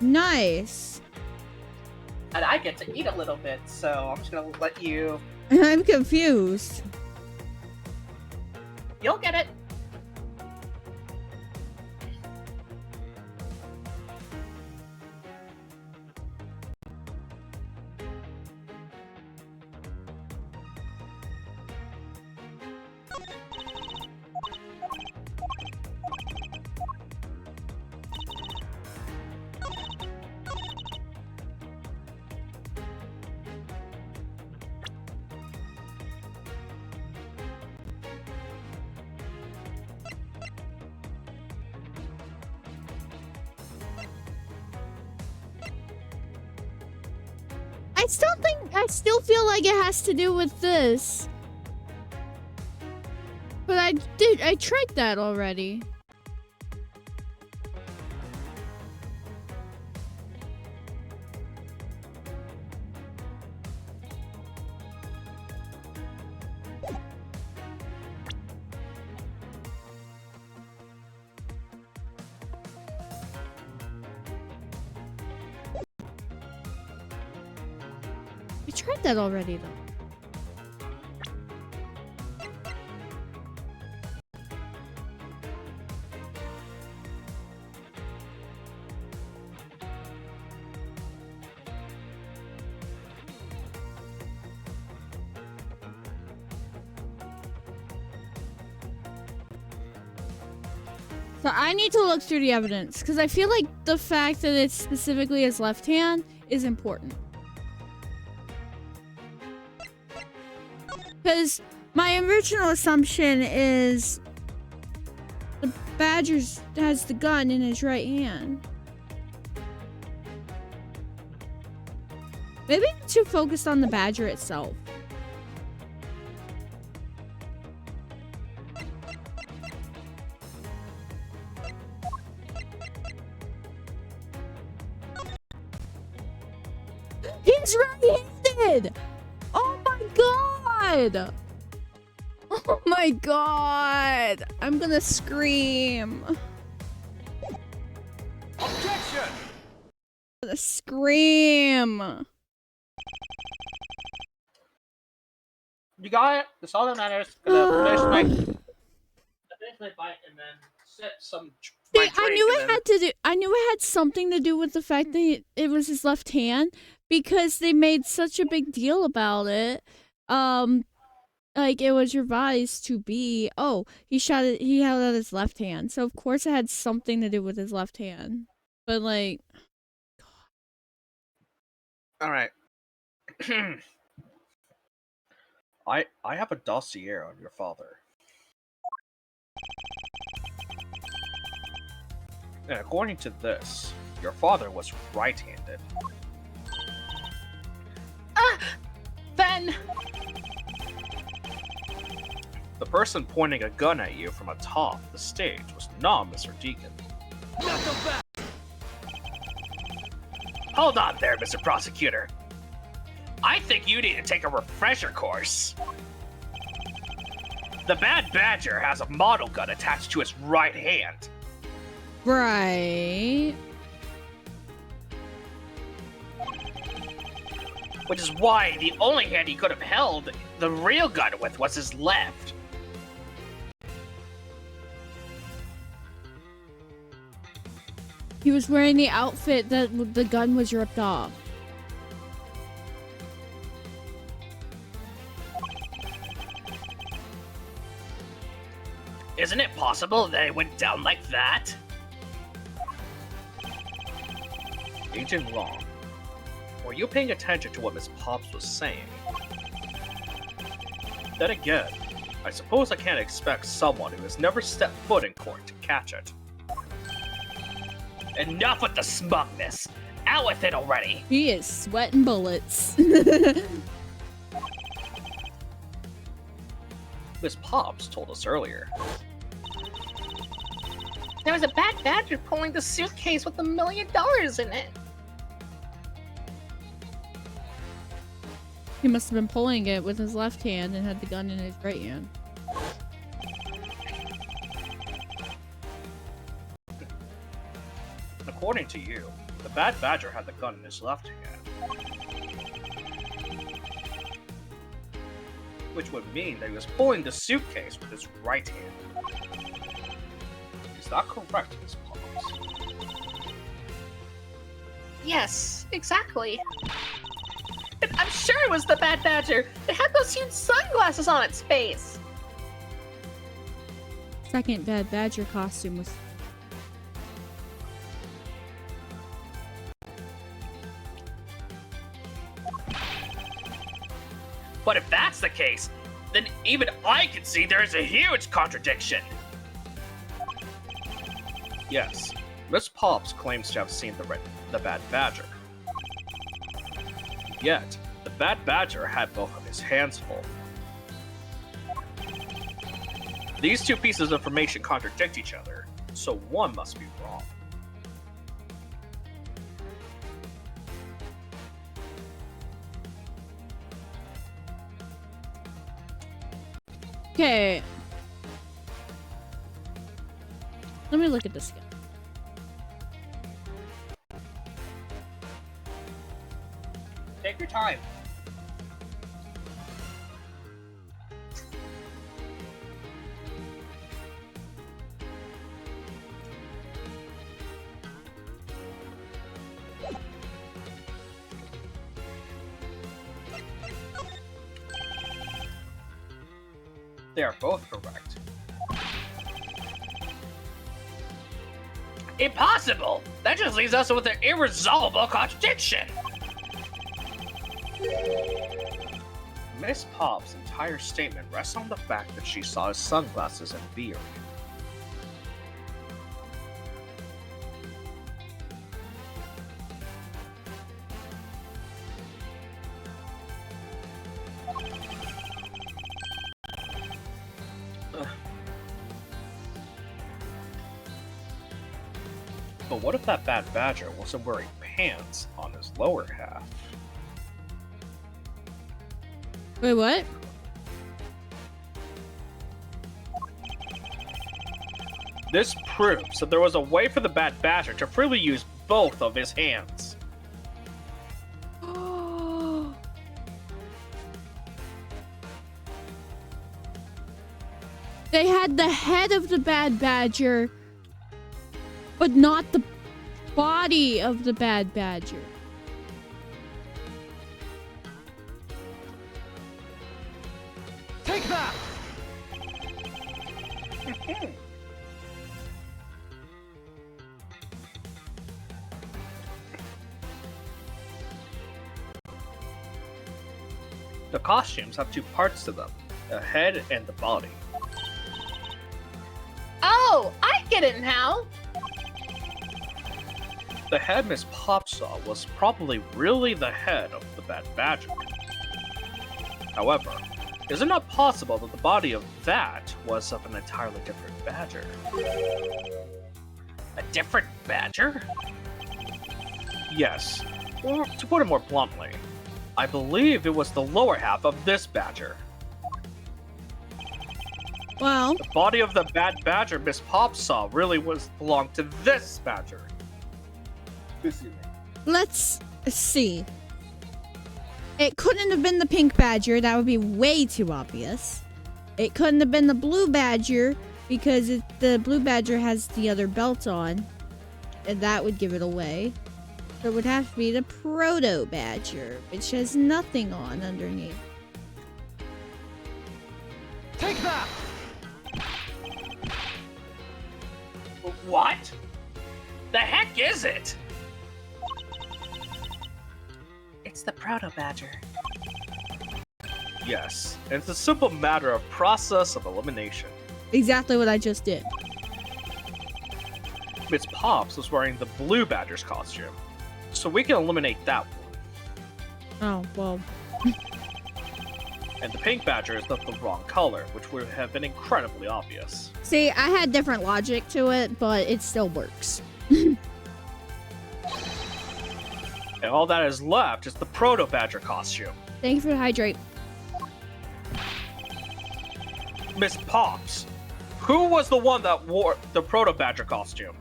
Nice. And I get to eat a little bit, so I'm just gonna let you... I'm confused. You'll get it. I still feel like it has to do with this. But I tried that already. I tried that already, though. So I need to look through the evidence, because I feel like the fact that it's specifically his left hand is important. Because my original assumption is the Badger has the gun in his right hand. Maybe I'm too focused on the Badger itself. He's right-handed! Oh my god! Oh my god! I'm gonna scream. Objection! I'm gonna scream. You got it. That's all that matters. Gonna finish my bite and then sip some. See, I knew it had something to do with the fact that it was his left hand, because they made such a big deal about it. Like it was revised to be, oh, he held out his left hand. So of course it had something to do with his left hand. But like, All right. I have a dossier on your father. And according to this, your father was right-handed. Ben! The person pointing a gun at you from atop the stage was not Mr. Deacon. Hold on there, Mr. Prosecutor. I think you need to take a refresher course. The Bad Badger has a model gun attached to his right hand. right. Which is why the only hand he could have held the real gun with was his left. He was wearing the outfit that the gun was ripped off. Isn't it possible that it went down like that? Agent Long, were you paying attention to what Miss Pops was saying? Then again, I suppose I can't expect someone who has never stepped foot in court to catch it. Enough with the smugness! Out with it already! He is sweating bullets. Miss Pops told us earlier. There was a bad badger pulling the suitcase with $1 million in it. He must have been pulling it with his left hand and had the gun in his right hand. According to you, the Bad Badger had the gun in his left hand. Which would mean that he was pulling the suitcase with his right hand. Is that correct, Miss Pops? Yes, exactly. And I'm sure it was the bad badger. It had those huge sunglasses on its face. Second Bad Badger costume was... But if that's the case, then even I can see there is a huge contradiction. Yes, Miss Pops claims to have seen the Bad Badger. Yet, the Bad Badger had both of his hands full. These two pieces of information contradict each other, so one must be wrong. Okay. Let me look at this again. Take your time. They are both correct. Impossible! That just leaves us with an irresolvable contradiction! Miss Pops' entire statement rests on the fact that she saw his sunglasses and beard. But what if that Bad Badger wasn't wearing pants on his lower half? Wait, what? This proves that there was a way for the Bad Badger to freely use both of his hands. They had the head of the Bad Badger, but not the body of the Bad Badger. Take that! The costumes have two parts to them, the head and the body. Oh, I get it now. The head Miss Pop saw was probably really the head of the Bad Badger. However, is it not possible that the body of that was of an entirely different badger? A different badger? Yes, or to put it more bluntly, I believe it was the lower half of this badger. Well, The body of the Bad Badger Miss Pop saw really belonged to this badger. let's see. It couldn't have been the pink badger. That would be way too obvious. It couldn't have been the blue badger because the blue badger has the other belt on. And that would give it away. So it would have to be the proto badger, which has nothing on underneath. Take that! What? The heck is it? It's the proto badger. Yes, and it's a simple matter of process of elimination. Exactly what I just did. Miss Pops was wearing the blue badger's costume, so we can eliminate that one. Oh, well. And the pink badger is not the wrong color, which would have been incredibly obvious. See, I had different logic to it, but it still works. And all that is left is the proto badger costume. Thank you for the hydrate. Miss Pops, who was the one that wore the proto badger costume?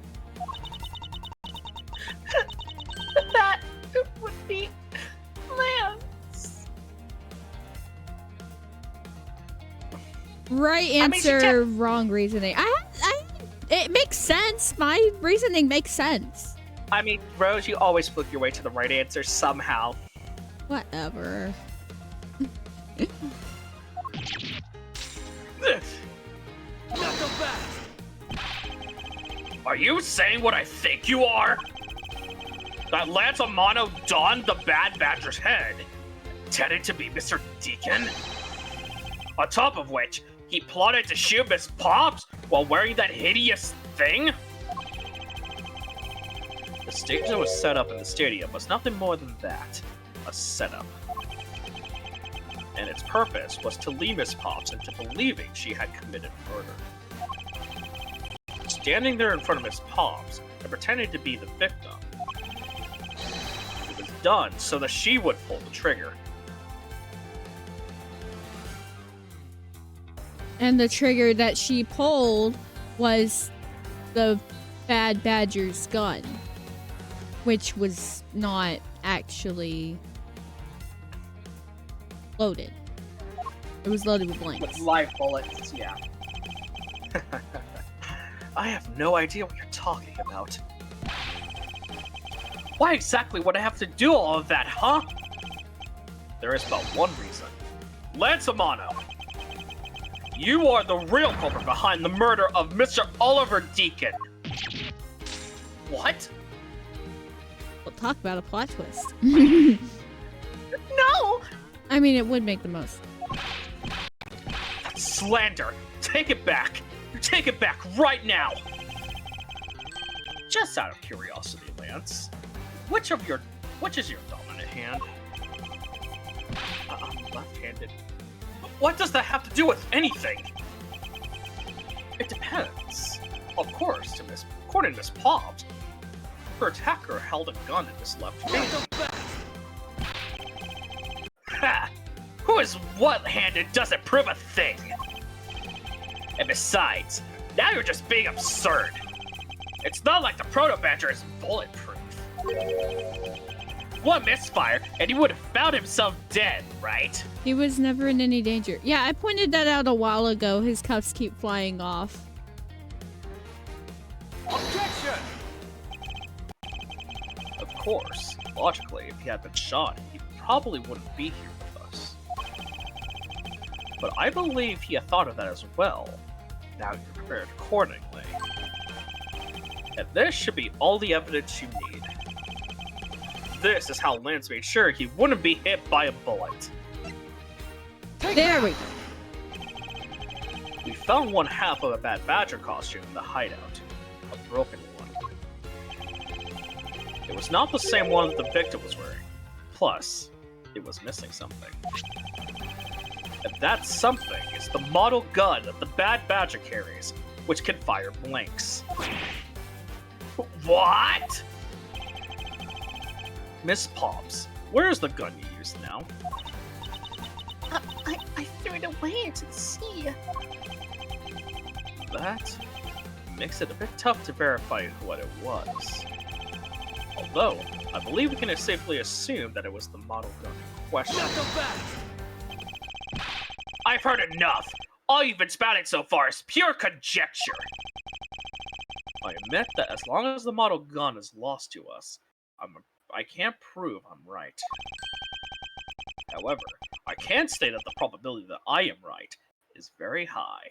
That would be Lance. Right I mean, she answer, wrong reasoning. It makes sense. My reasoning makes sense. I mean, Rose, you always flip your way to the right answer somehow. Whatever. Not so fast! Are you saying what I think you are? That Lance Amano donned the bad badger's head, intended to be Mr. Deacon? On top of which, he plotted to shoot Miss Pops while wearing that hideous thing? The stage that was set up in the stadium was nothing more than that, a setup. And its purpose was to lead Miss Pops into believing she had committed murder. Standing there in front of Miss Pops and pretending to be the victim, it was done so that she would pull the trigger. And the trigger that she pulled was the bad badger's gun, which was not actually loaded. It was loaded with blanks. With live bullets, yeah. I have no idea what you're talking about. Why exactly would I have to do all of that, huh? There is but one reason. Lance Amano, you are the real culprit behind the murder of Mr. Oliver Deacon. What? We'll talk about a plot twist. No! I mean, it would make the most. That's slander. Take it back. Take it back right now. Just out of curiosity, Lance, which is your dominant hand? I'm left-handed. What does that have to do with anything? It depends. Of course, according to Miss Pops, her attacker held a gun in his left hand. Ha! Who is what-handed doesn't prove a thing. And besides, now you're just being absurd. It's not like the Proto Badger is bulletproof. One misfire, and he would have found himself dead, right? He was never in any danger. Yeah, I pointed that out a while ago. His cuffs keep flying off. Objection! Of course, logically, if he had been shot, he probably wouldn't be here with us. But I believe he had thought of that as well. Now you're prepared accordingly. And this should be all the evidence you need. This is how Lance made sure he wouldn't be hit by a bullet. There we go. We found one half of a Bad Badger costume in the hideout. A broken one. It was not the same one that the victim was wearing. Plus, it was missing something. And that something is the model gun that the Bad Badger carries, which can fire blanks. What? Miss Pops, where's the gun you used now? I threw it away into the sea. That makes it a bit tough to verify what it was. Although, I believe we can safely assume that it was the model gun in question. Not so fast. I've heard enough. All you've been spouting so far is pure conjecture. I admit that as long as the model gun is lost to us, I can't prove I'm right. However, I can say that the probability that I am right is very high.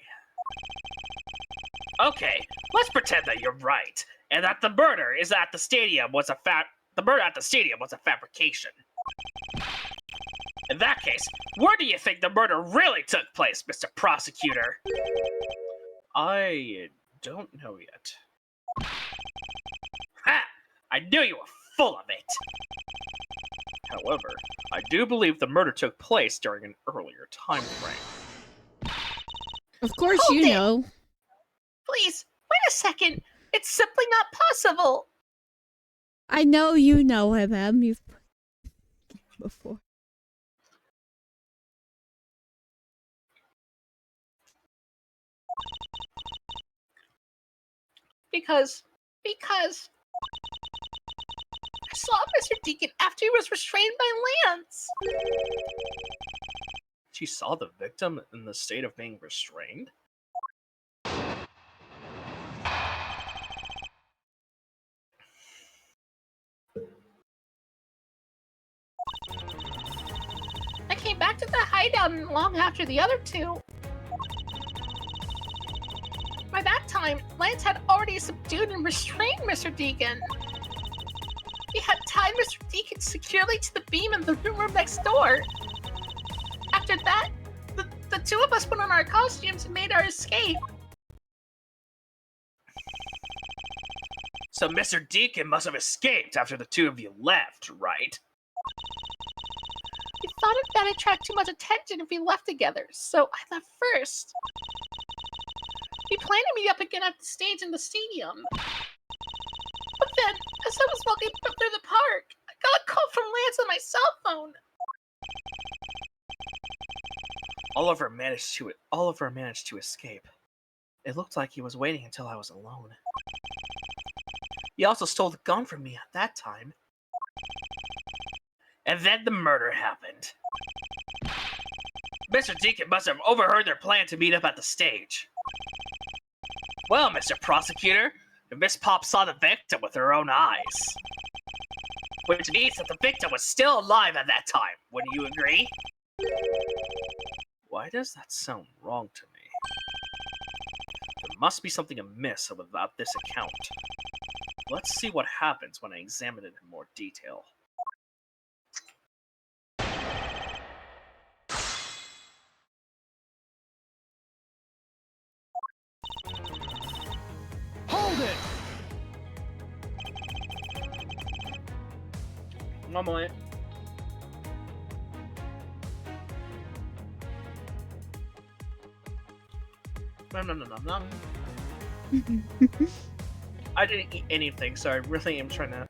Okay, let's pretend that you're right, and that the murder at the stadium was a fabrication. In that case, where do you think the murder really took place, Mr. Prosecutor? I don't know yet. Ha! I knew you were full of it! However, I do believe the murder took place during an earlier time frame. Of course Hold you it. know. Please, wait a second. It's simply not possible. I know you know him, Em. You've before. Because I saw Mr. Deacon after he was restrained by Lance. She saw the victim in the state of being restrained? I came back to the hideout long after the other two. By that time, Lance had already subdued and restrained Mr. Deacon. He had tied Mr. Deacon securely to the beam in the room next door. After that, the two of us put on our costumes and made our escape. So Mr. Deacon must have escaped after the two of you left, right? We thought it that attract too much attention if we left together, so I left first. We planned to meet up again at the stage in the stadium. But then, as I was walking through the park, I got a call from Lance on my cell phone. Oliver managed to escape. It looked like he was waiting until I was alone. He also stole the gun from me at that time. And then the murder happened. Mr. Deacon must have overheard their plan to meet up at the stage. Well, Mr. Prosecutor, Miss Pop saw the victim with her own eyes. Which means that the victim was still alive at that time, wouldn't you agree? Why does that sound wrong to me? There must be something amiss about this account. Let's see what happens when I examine it in more detail. Hold it! One moment. Nom. I didn't eat anything, so I really am trying to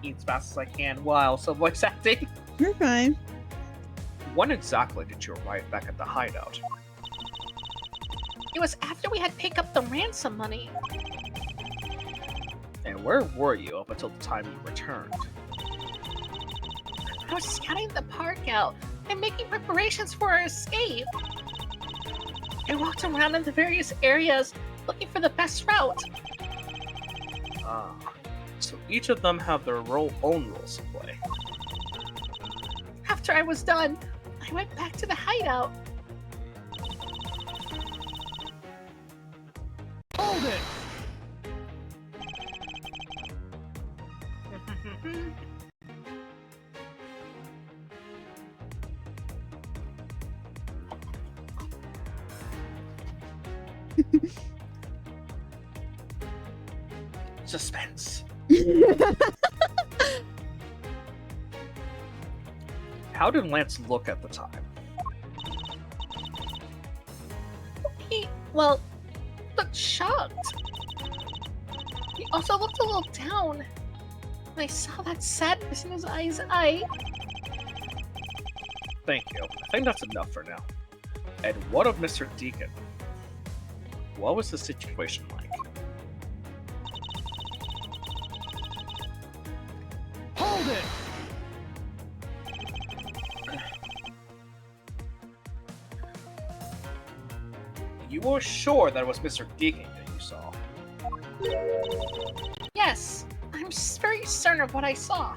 eat as fast as I can while also voice acting. You're fine. When exactly did you arrive back at the hideout? It was after we had picked up the ransom money. And where were you up until the time you returned? I was scouting the park out and making preparations for our escape. I walked around in the various areas looking for the best route. Ah, so each of them have their own roles to play. After I was done, I went back to the hideout. Hold it! Suspense. How did Lance look at the time? He, looked shocked. He also looked a little down. And I saw that sadness in his eyes. Thank you. I think that's enough for now. And what of Mr. Deacon? What was the situation like? Hold it! You're sure that it was Mr. Deacon that you saw? Yes, I'm very certain of what I saw.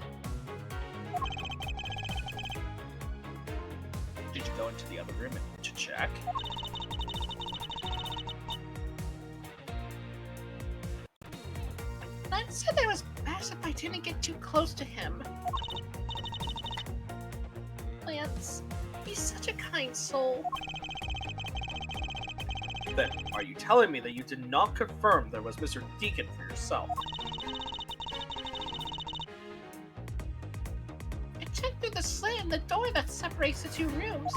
Did you go into the other room to check? I said I was best if I didn't get too close to him. Lance, he's such a kind soul. Then, are you telling me that you did not confirm there was Mr. Deacon for yourself? I checked through the slit in the door that separates the two rooms.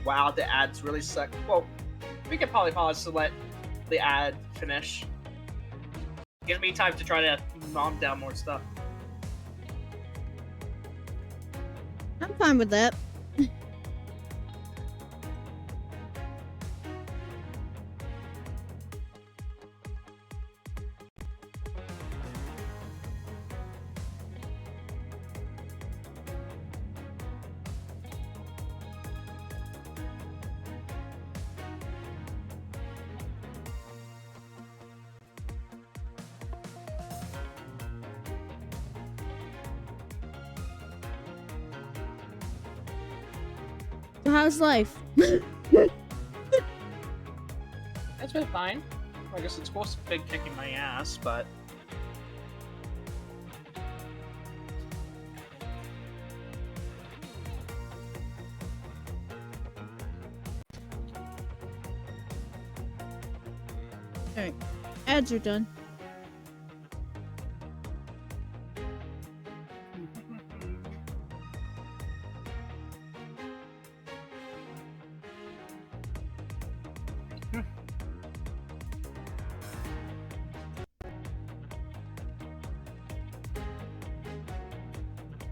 Wow, the ads really suck. Well, we could probably pause to let the ad finish. Gives me time to try to mom down more stuff. I'm fine with that. So how's life? It's been fine. I guess it's supposed to be kicking my ass, but... Alright. Ads are done.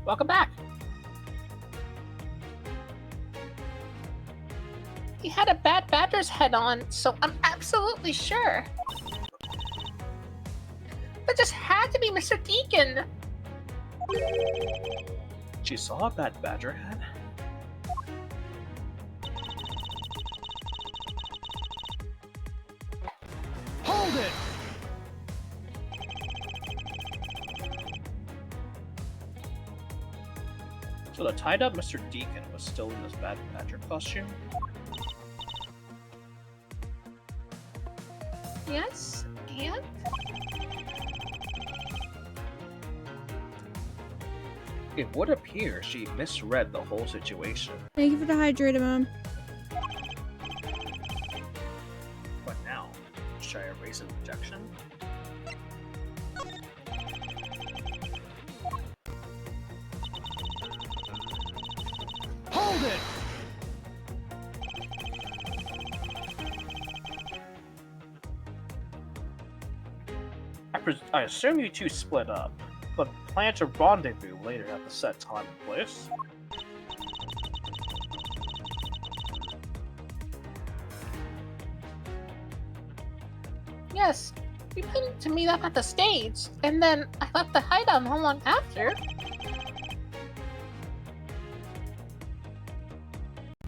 Welcome back! He had a bad badger's head on, so I'm absolutely sure. That just had to be Mr. Deacon. She saw a bad badger head? Hold it! So the tied-up Mr. Deacon was still in this bad badger costume? Yes, and? It would appear she misread the whole situation. Thank you for the hydrator, Mom. What now? Should I erase an objection? Hold it! I assume you two split up, but plan to rendezvous later at the set time and place. Yes, we planned to meet up at the stage, and then I left the hideout not long after.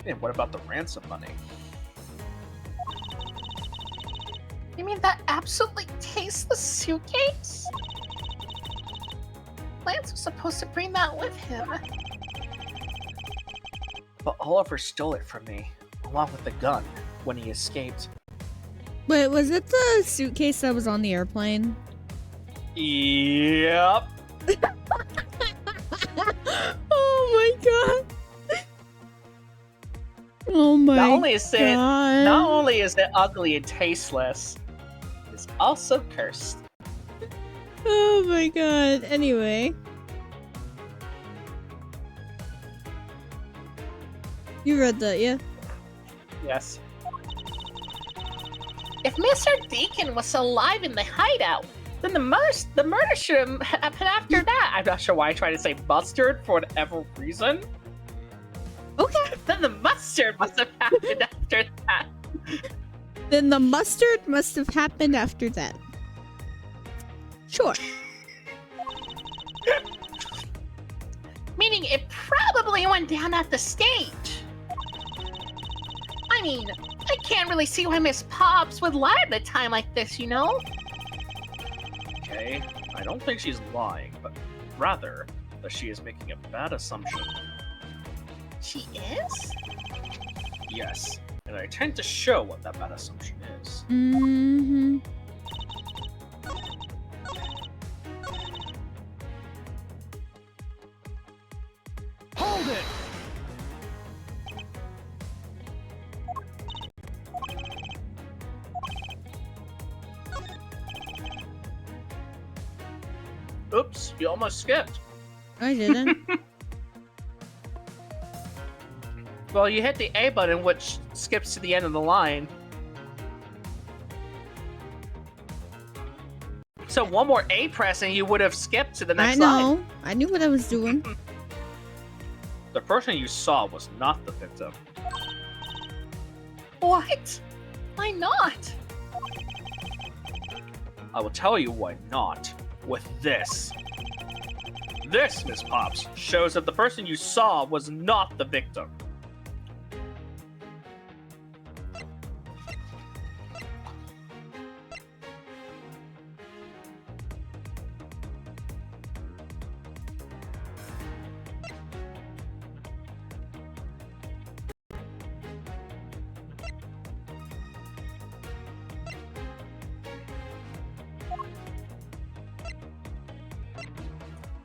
And what about the ransom money? You mean that absolutely tasteless suitcase? Lance was supposed to bring that with him. But Oliver stole it from me, along with the gun, when he escaped. Wait, was it the suitcase that was on the airplane? Yep. Oh my god. Oh my Not only is it god. not only is it ugly and tasteless, it's also cursed. Oh my god. Anyway. You read that, yeah? Yes. If Mr. Deacon was alive in the hideout, then the murder should have happened after that. I'm not sure why I tried to say mustard for whatever reason. Okay. Then the mustard must have happened after that. Then the mustard must have happened after that. Sure. Meaning thinking it probably went down at the stage. I mean, I can't really see why Miss Pops would lie at a time like this, you know? Okay, I don't think she's lying, but rather that she is making a bad assumption. She is? Yes, and I tend to show what that bad assumption is. Mm-hmm. Hold it! Oops, you almost skipped. I didn't. Well, you hit the A button, which skips to the end of the line. So one more A press and you would have skipped to the I next know. line. I knew what I was doing. The person you saw was not the victim. What? Why not? I will tell you why not. With this. This, Miss Pops, shows that the person you saw was not the victim.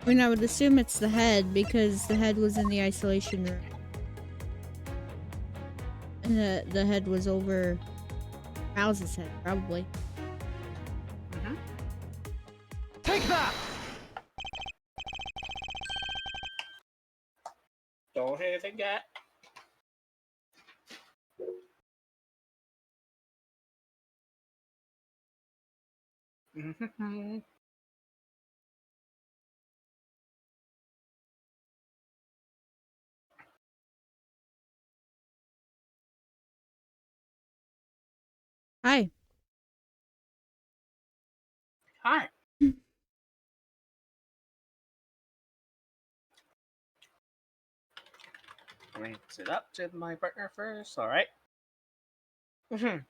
I mean, I would assume it's the head because the head was in the isolation room. And the head was over Mouse's head, probably. Take that! Don't forget. Hi. Hi. Let me sit up to my partner first. All right. Okay,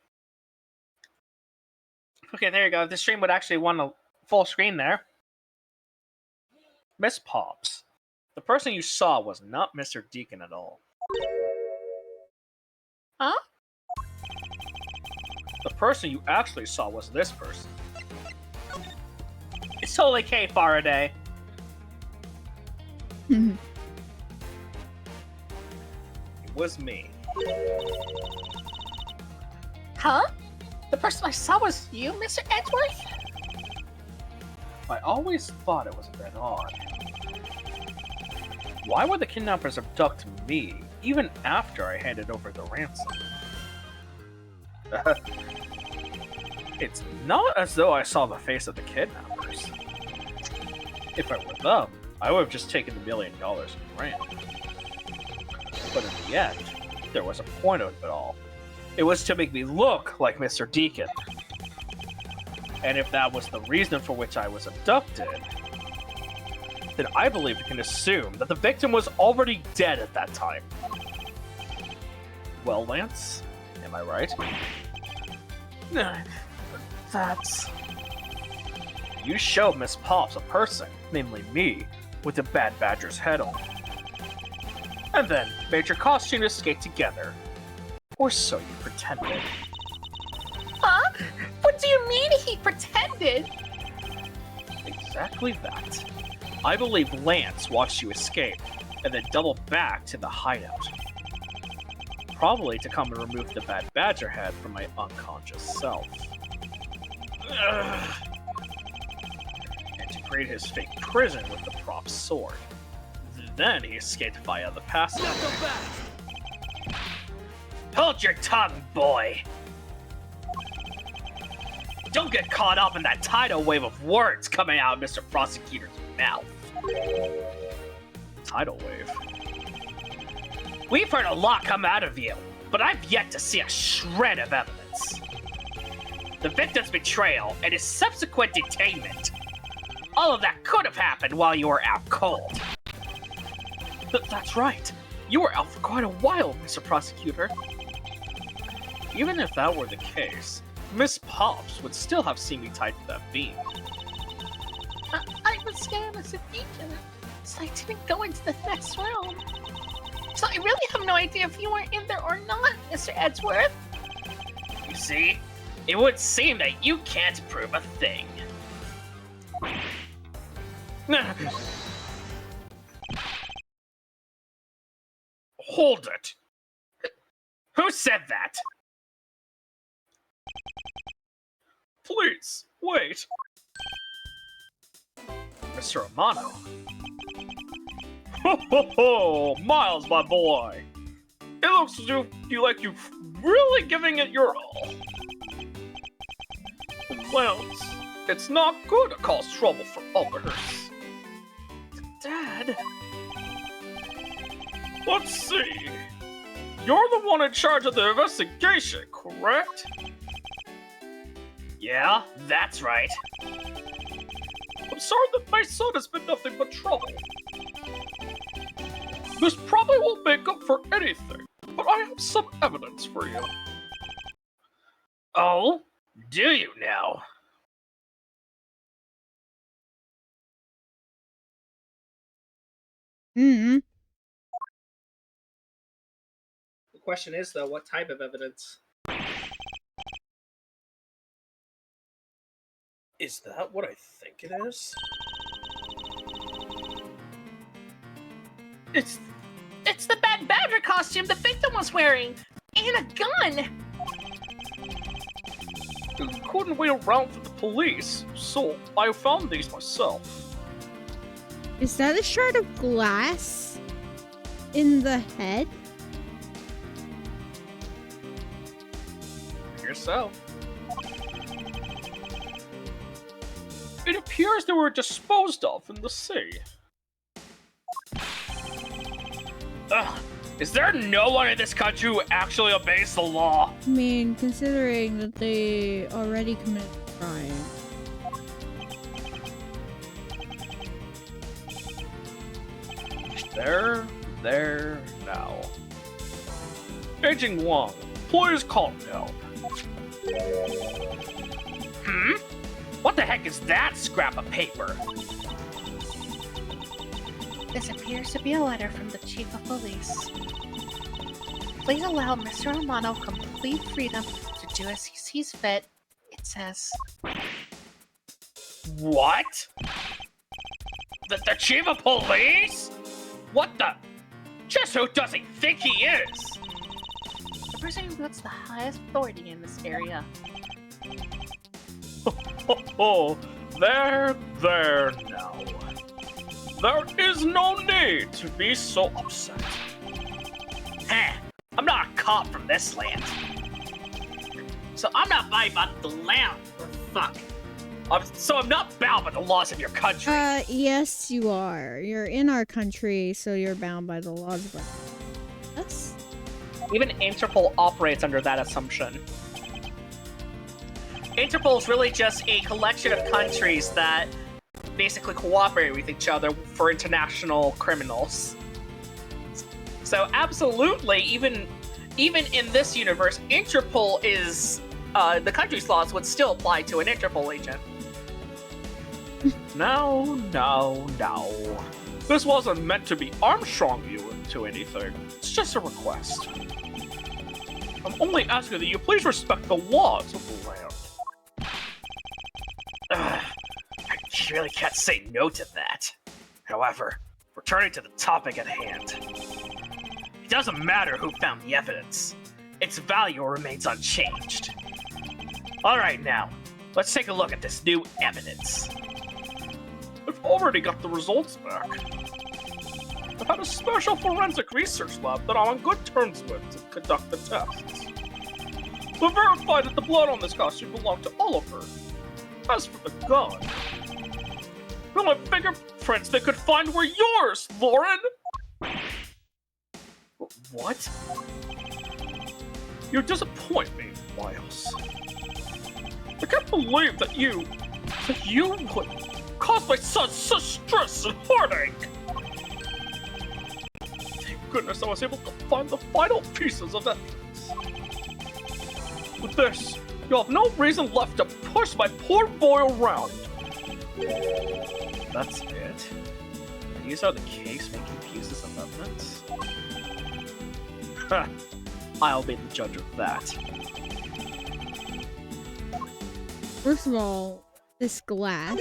there you go. The stream would actually want a full screen there. Miss Pops, the person you saw was not Mr. Deacon at all. Huh? The person you actually saw was this person. It's totally Kate Faraday. It was me. Huh? The person I saw was you, Mr. Edgeworth? I always thought it was a bit odd. Why would the kidnappers abduct me, even after I handed over the ransom? It's not as though I saw the face of the kidnappers. If I were them, I would have just taken the $1 million and ran. But in the end, there was a point of it all. It was to make me look like Mr. Deacon. And if that was the reason for which I was abducted, then I believe we can assume that the victim was already dead at that time. Well, Lance, am I right? That's... You showed Miss Pops a person, namely me, with a bad badger's head on. And then made your costume to skate together. Or so you pretended. Huh? What do you mean he pretended? Exactly that. I believe Lance watched you escape, and then double back to the hideout. Probably to come and remove the bad badger head from my unconscious self. Ugh. And to create his fake prison with the prop sword. Then he escaped via the passage. Not so fast! Hold your tongue, boy! Don't get caught up in that tidal wave of words coming out of Mr. Prosecutor's mouth. Tidal wave? We've heard a lot come out of you, but I've yet to see a shred of evidence. The victim's betrayal and his subsequent detainment. All of that could have happened while you were out cold. That's right. You were out for quite a while, Mr. Prosecutor. Even if that were the case, Miss Pops would still have seen me tied to that beam. I was scared as a teacher, so I didn't go into the next room. So I really have no idea if you were in there or not, Mr. Edgeworth. You see, it would seem that you can't prove a thing. Hold it! Who said that? Please, wait. Mr. Amano. Ho ho ho! Miles, my boy! It looks as if you like you're really giving it your all. Well, it's not good to cause trouble for others. Dad? Let's see. You're the one in charge of the investigation, correct? Yeah, that's right. I'm sorry that my son has been nothing but trouble. This probably won't make up for anything, but I have some evidence for you. Oh? Do you now? Hmm. The question is, though, what type of evidence? Is that what I think it is? It's the Bad Badger costume the victim was wearing, and a gun. Couldn't wait around for the police, so I found these myself. Is that a shard of glass in the head? Yourself. It appears they were disposed of in the sea. Ugh, is there no one in this country who actually obeys the law? I mean, considering that they already committed a crime. There now. Agent Wong, please calm down. What the heck is that scrap of paper? This appears to be a letter from the Chief of Police. Please allow Mr. Amano complete freedom to do as he sees fit, it says. What? The Chief of Police? What the? Just who does he think he is? The person who wields the highest authority in this area. Oh, there now. There is no need to be so upset. Heh, I'm not a cop from this land. So I'm not bound by the land, or fuck. So I'm not bound by the laws of your country. Yes, you are. You're in our country, so you're bound by the laws of our us. Even Interpol operates under that assumption. Interpol is really just a collection of countries that basically cooperate with each other for international criminals. So absolutely, even in this universe, Interpol is the country's laws would still apply to an Interpol agent. No. This wasn't meant to be Armstrong you into anything. It's just a request. I'm only asking that you please respect the laws of the land. I really can't say no to that. However, returning to the topic at hand. It doesn't matter who found the evidence. Its value remains unchanged. Alright now, let's take a look at this new evidence. I've already got the results back. I've had a special forensic research lab that I'm on good terms with to conduct the tests. We verified that the blood on this costume belonged to Oliver. As for the gun, the only fingerprints they could find were yours, Lauren! What? You disappoint me, Miles. I can't believe that you would cause my son such stress and heartache! goodness I was able to find the final pieces of evidence. With this, you'll have no reason left to push my poor boy around. That's it? These are the case-making pieces of evidence? Ha! I'll be the judge of that. First of all, this glass.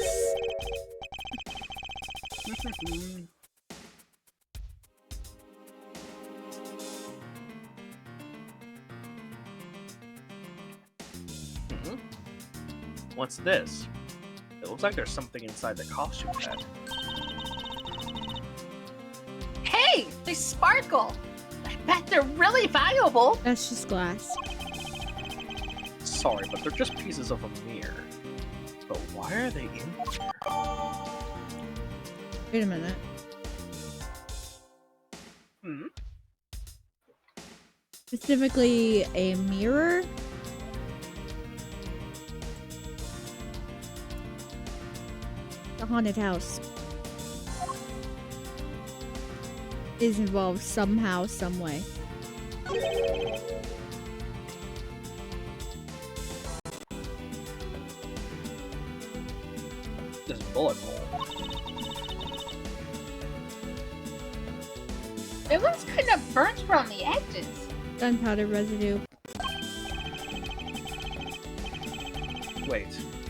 What's this? It looks like there's something inside the costume head. Hey, they sparkle. I bet they're really valuable. That's just glass. Sorry, but they're just pieces of a mirror. But why are they in here? Wait a minute. Specifically, a mirror? The haunted house is involved somehow, some way. This bullet hole. It looks kind of burnt around the edges. Gunpowder residue. Wait,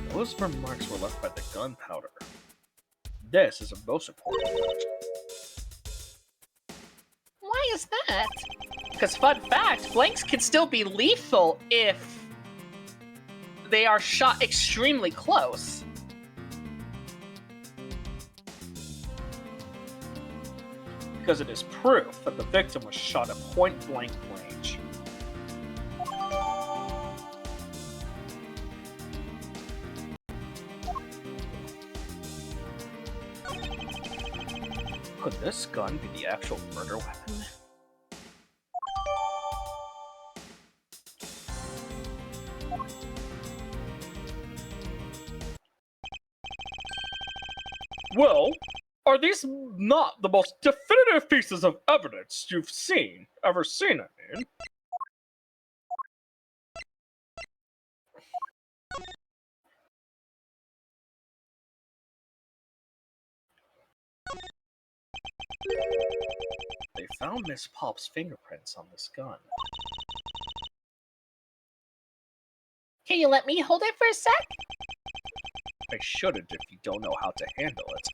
those remarks were left by the gunpowder. This is most important. Why is that? Because fun fact, blanks can still be lethal if they are shot extremely close. Because it is proof that the victim was shot at point-blank range. Could this gun be the actual murder weapon? Well, are these not the most definitive pieces of evidence you've ever seen, I mean? They found Miss Pop's fingerprints on this gun. Can you let me hold it for a sec? I shouldn't if you don't know how to handle it.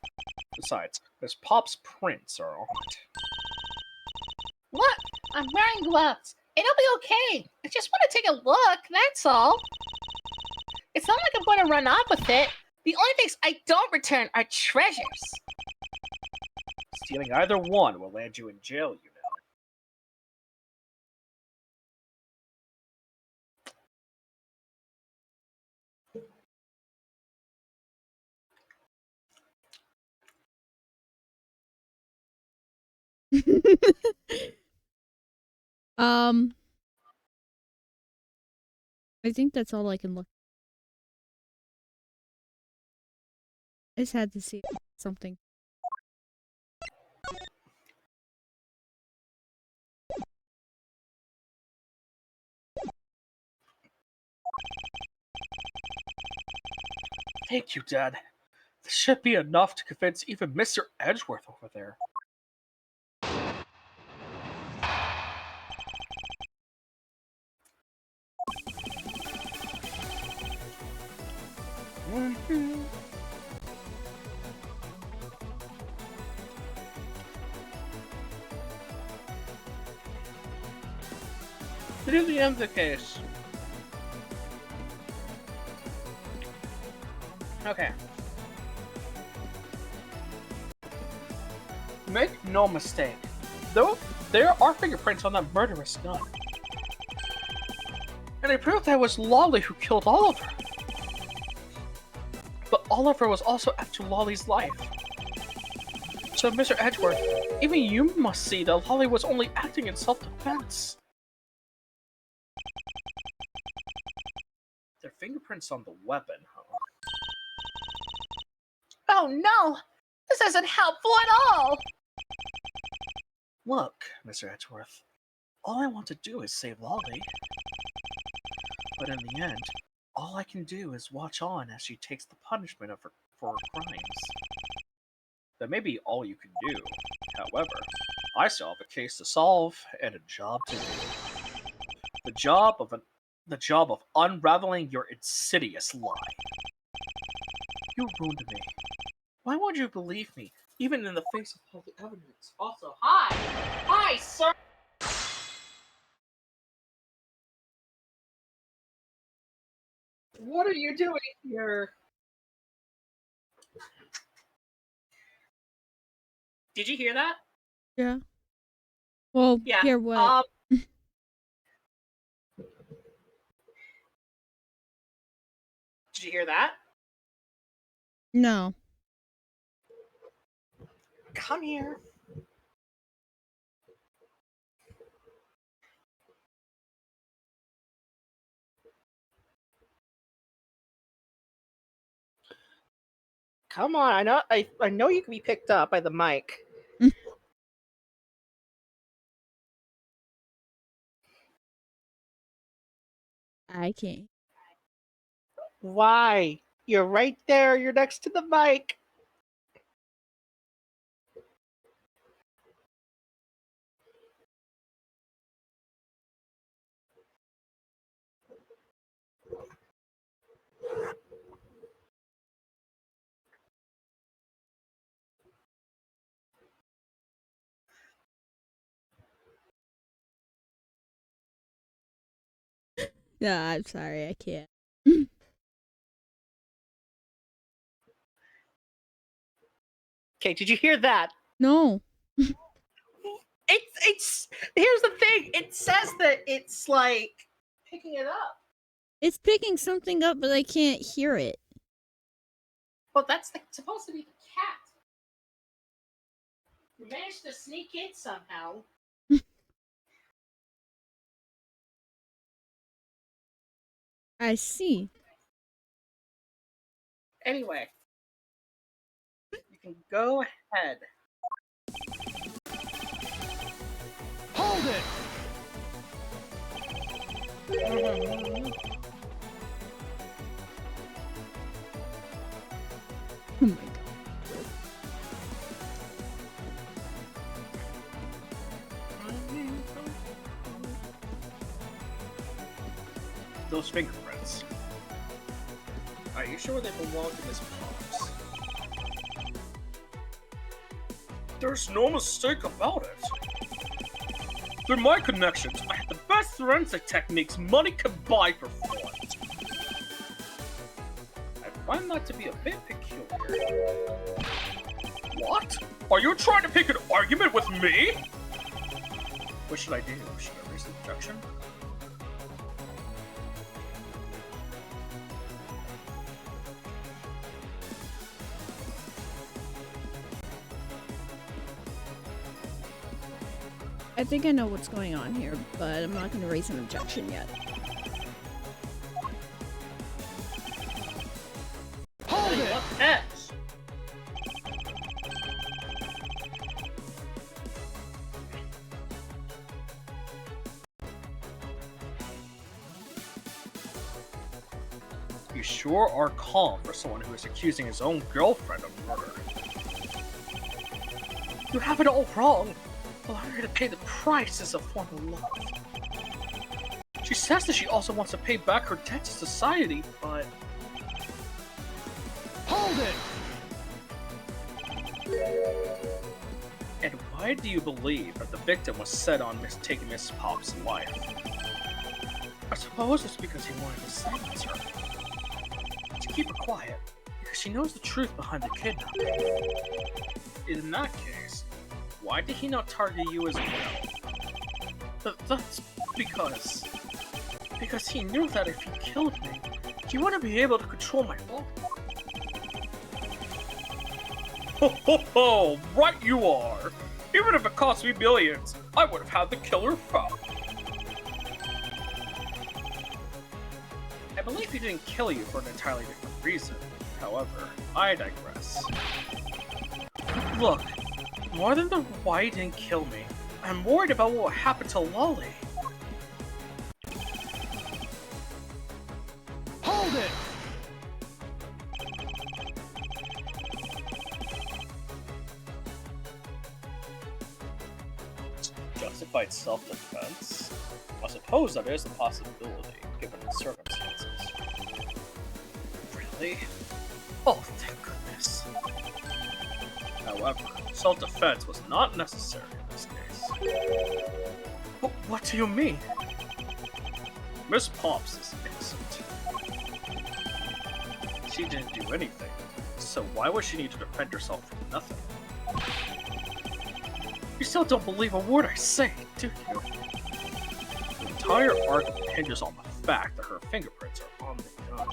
Besides, Miss Pop's prints are on it. Look, I'm wearing gloves. It'll be okay. I just want to take a look, that's all. It's not like I'm going to run off with it. The only things I don't return are treasures. Stealing either one will land you in jail, you I think that's all I can look. I just had to see something. Thank you, Dad. This should be enough to convince even Mr. Edgeworth over there. To the end of the case. Okay. Make no mistake, though there are fingerprints on that murderous gun. And they prove that it was Lolly who killed Oliver. But Oliver was also after Lolly's life. So, Mr. Edgeworth, even you must see that Lolly was only acting in self-defense. Their fingerprints on the weapon, huh? Oh no! This isn't helpful at all! Look, Mr. Edgeworth, all I want to do is save Lolly. But in the end, all I can do is watch on as she takes the punishment for her crimes. That may be all you can do. However, I still have a case to solve and a job to do. The job of unraveling your insidious lie. You ruined me. Why won't you believe me, even in the face of all the evidence? Also, hi! Hi, sir! What are you doing here? Did you hear that? Yeah. Well, Yeah. hear what? Did you hear that? No. Come here. Come on, I know you can be picked up by the mic. I can't. Why? You're right there, you're next to the mic. No, I'm sorry, I can't. Okay, did you hear that? No. It's here's the thing. It says that it's like picking it up. It's picking something up, but I can't hear it. Well, that's supposed to be the cat. You managed to sneak in somehow. I see. Anyway, you can go ahead. Hold it! Oh my god. Those fingerprints. Are you sure they belong to Miss Pops? There's no mistake about it. Through my connections, I have the best forensic techniques money can buy for fun. I find that to be a bit peculiar. What? Are you trying to pick an argument with me? What should I do? Should I raise an objection? I think I know what's going on here, but I'm not going to raise an objection yet. Hold Hey, it! what next? You sure are calm for someone who is accusing his own girlfriend of murder. You have it all wrong. Allowing her to pay the price is a form of love. She says that she also wants to pay back her debt to society, but... Hold it! And why do you believe that the victim was set on taking Miss Pop's life? I suppose it's because he wanted to silence her. To keep her quiet, because she knows the truth behind the kidnapping. In that case, why did he not target you as well? That's because... Because he knew that if he killed me, he wouldn't be able to control my body. Ho ho ho! Right you are! Even if it cost me millions, I would have had the killer found. I believe he didn't kill you for an entirely different reason. However, I digress. Look, more than the why he didn't kill me, I'm worried about what happened to Lolly. Hold it! Justified self-defense? I suppose that is a possibility, given the circumstances. Really? Oh, thank goodness. However, self-defense was not necessary in this case. What do you mean? Miss Pops is innocent. She didn't do anything, so why would she need to defend herself from nothing? You still don't believe a word I say, do you? The entire argument hinges on the fact that her fingerprints are on the gun.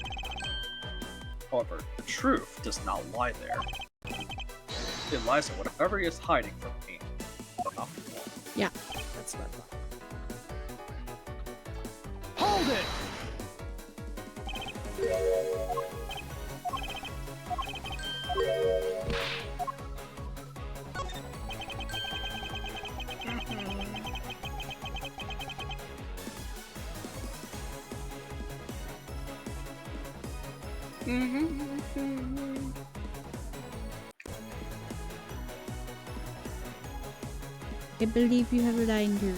However, the truth does not lie there. It lies in whatever he is hiding from me, but not from one. Yeah, that's what I thought. Hold it! I believe you have a line here.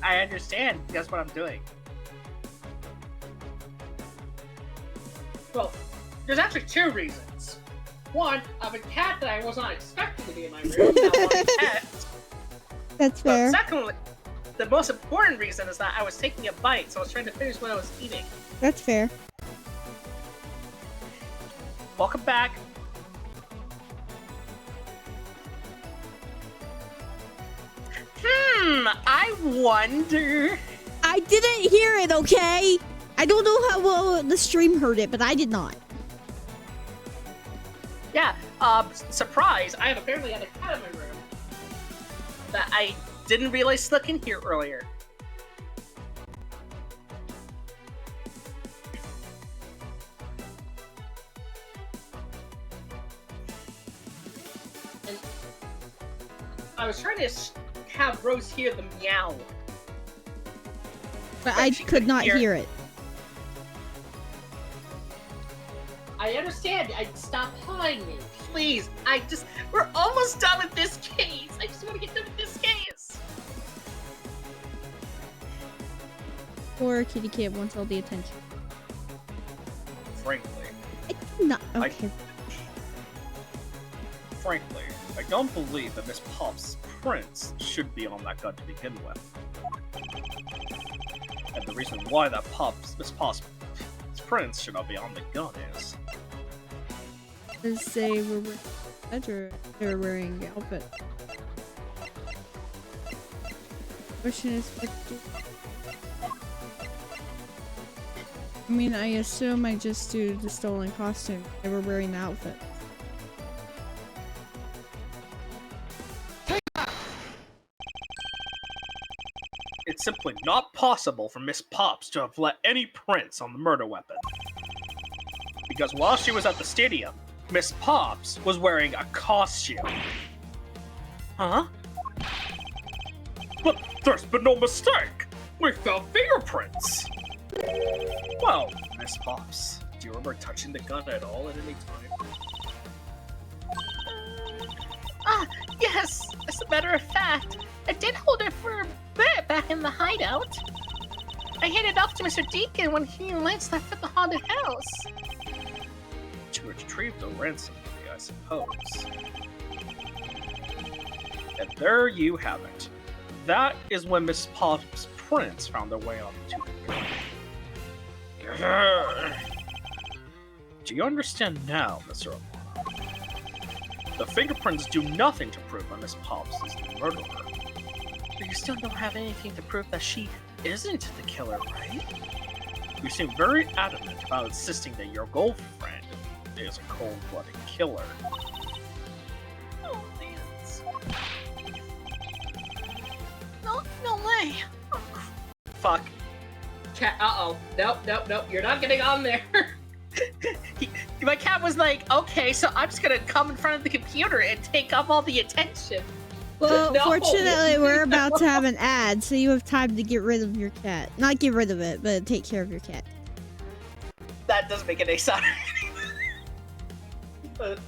I understand. That's what I'm doing. Well, there's actually two reasons. One, I have a cat that I was not expecting to be in my room. Now I'm a cat. That's But fair. secondly, the most important reason is that I was taking a bite, so I was trying to finish what I was eating. That's fair. Welcome back. I wonder. I didn't hear it, okay? I don't know how well the stream heard it, but I did not. Yeah, surprise! I have apparently had a cat in my room that I didn't realize snuck in here earlier. And I was trying to have Rose hear the meow. But I She could couldn't not hear. hear it. I understand. Stop pawing me, please. We're almost done with this case. I just want to get done with this case. Poor kitty cat wants all the attention. Frankly, I did not. I- Okay. Frankly, I don't believe that Miss Pop's prints should be on that gun to begin with. And the reason why that Miss Pop's prints should not be on the gun is... Because they were they're wearing the outfit. Question is, what do... I mean, I assume I just do the stolen costume. They were wearing the outfit. It's simply not possible for Miss Pops to have let any prints on the murder weapon. Because while she was at the stadium, Miss Pops was wearing a costume. Huh? But there's been no mistake! We found fingerprints! Well, Miss Pops, do you remember touching the gun at all at any time? Yes, as a matter of fact, I did hold it for a bit back in the hideout. I handed it off to Mr. Deacon when he and Lance left for the haunted house. To retrieve the ransom money, I suppose. And there you have it. That is when Miss Pop's prints found their way onto the gun. Grrr. Do you understand now, Mr. O'Mara? The fingerprints do nothing to prove that Miss Pops is the murderer. But you still don't have anything to prove that she isn't the killer, right? You seem very adamant about insisting that your girlfriend is a cold-blooded killer. Oh, Lance. No way. Fuck. Cat. Uh-oh. Nope. You're not getting on there. My cat was like, okay, so I'm just gonna come in front of the computer and take up all the attention. Well, No. fortunately, we're about to have an ad, so you have time to get rid of your cat. Not get rid of it, but take care of your cat. That doesn't make any sense. But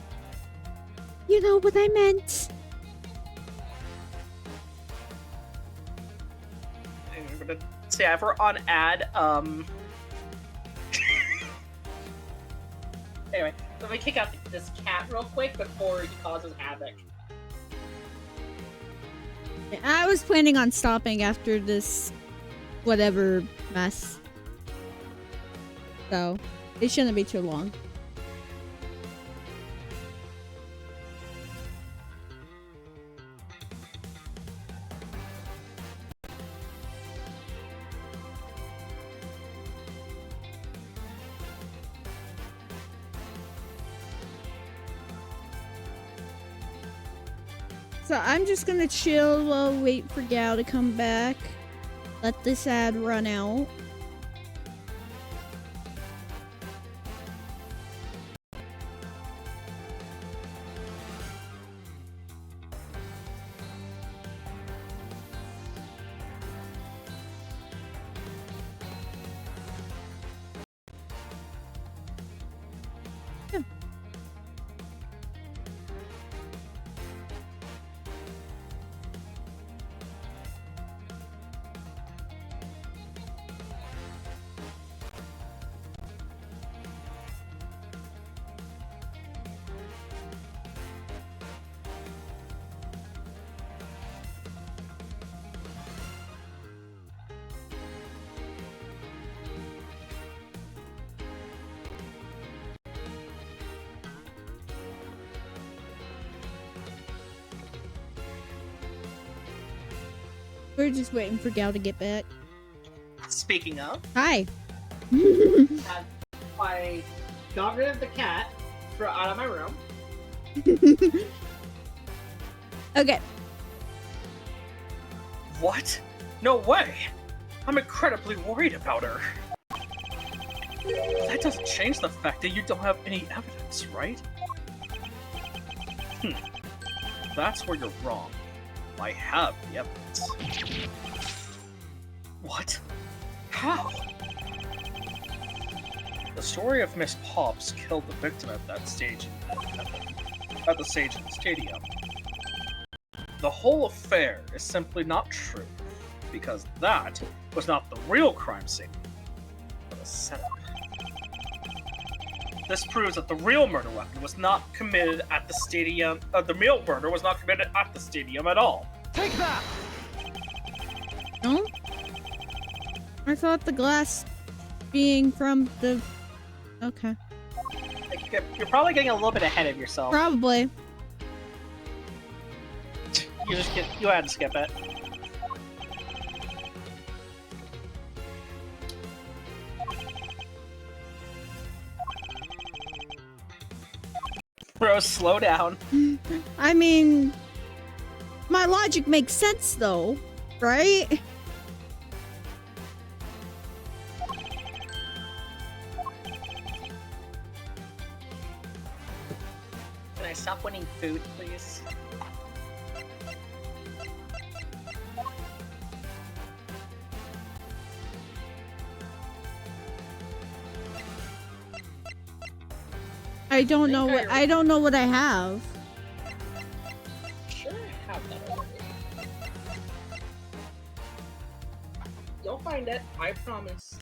You know what I meant. I'm gonna say if we're on ad, Anyway, let me kick out this cat real quick before he causes havoc. I was planning on stopping after this whatever mess. So, it shouldn't be too long. So I'm just gonna chill while wait for Gao to come back. Let this ad run out. We're just waiting for Gao to get back. speaking of, Hi. I got rid of the cat out of my room. Okay. what? No way! I'm incredibly worried about her. That doesn't change the fact that you don't have any evidence, right? That's where you're wrong. I have the evidence. What? How? The story of Miss Pops killed the victim at that stage at the stage in the stadium. The whole affair is simply not true, because that was not the real crime scene, but a setup. This proves that the real murder weapon was not committed at the stadium. The real murder was not committed at the stadium at all. Take that! No? I thought the glass being from the... Okay. You're probably getting a little bit ahead of yourself. Probably. You had to skip it. Bro, slow down. I mean... My logic makes sense, though. Right? Can I stop winning food, please? I don't know what I have. Sure, I have that already. You'll find it, I promise.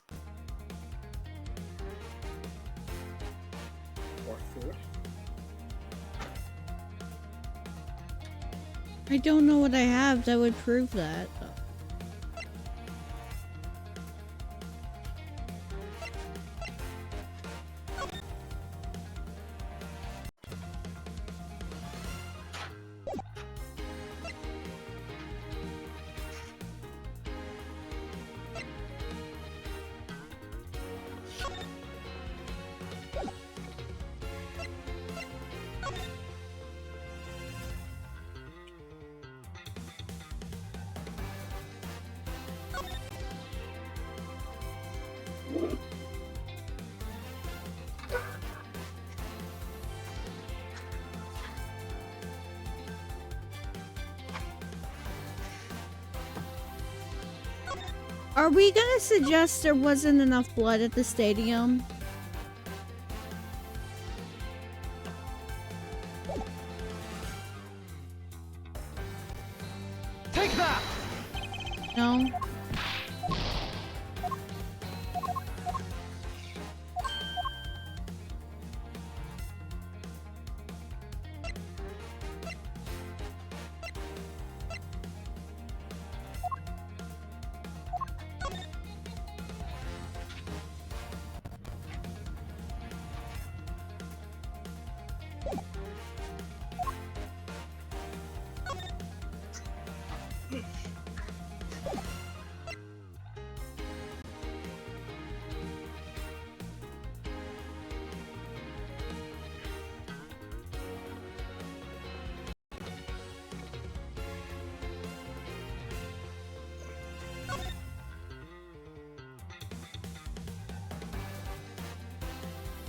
More food. I don't know what I have that would prove that. Are we gonna suggest there wasn't enough blood at the stadium? Take that! No?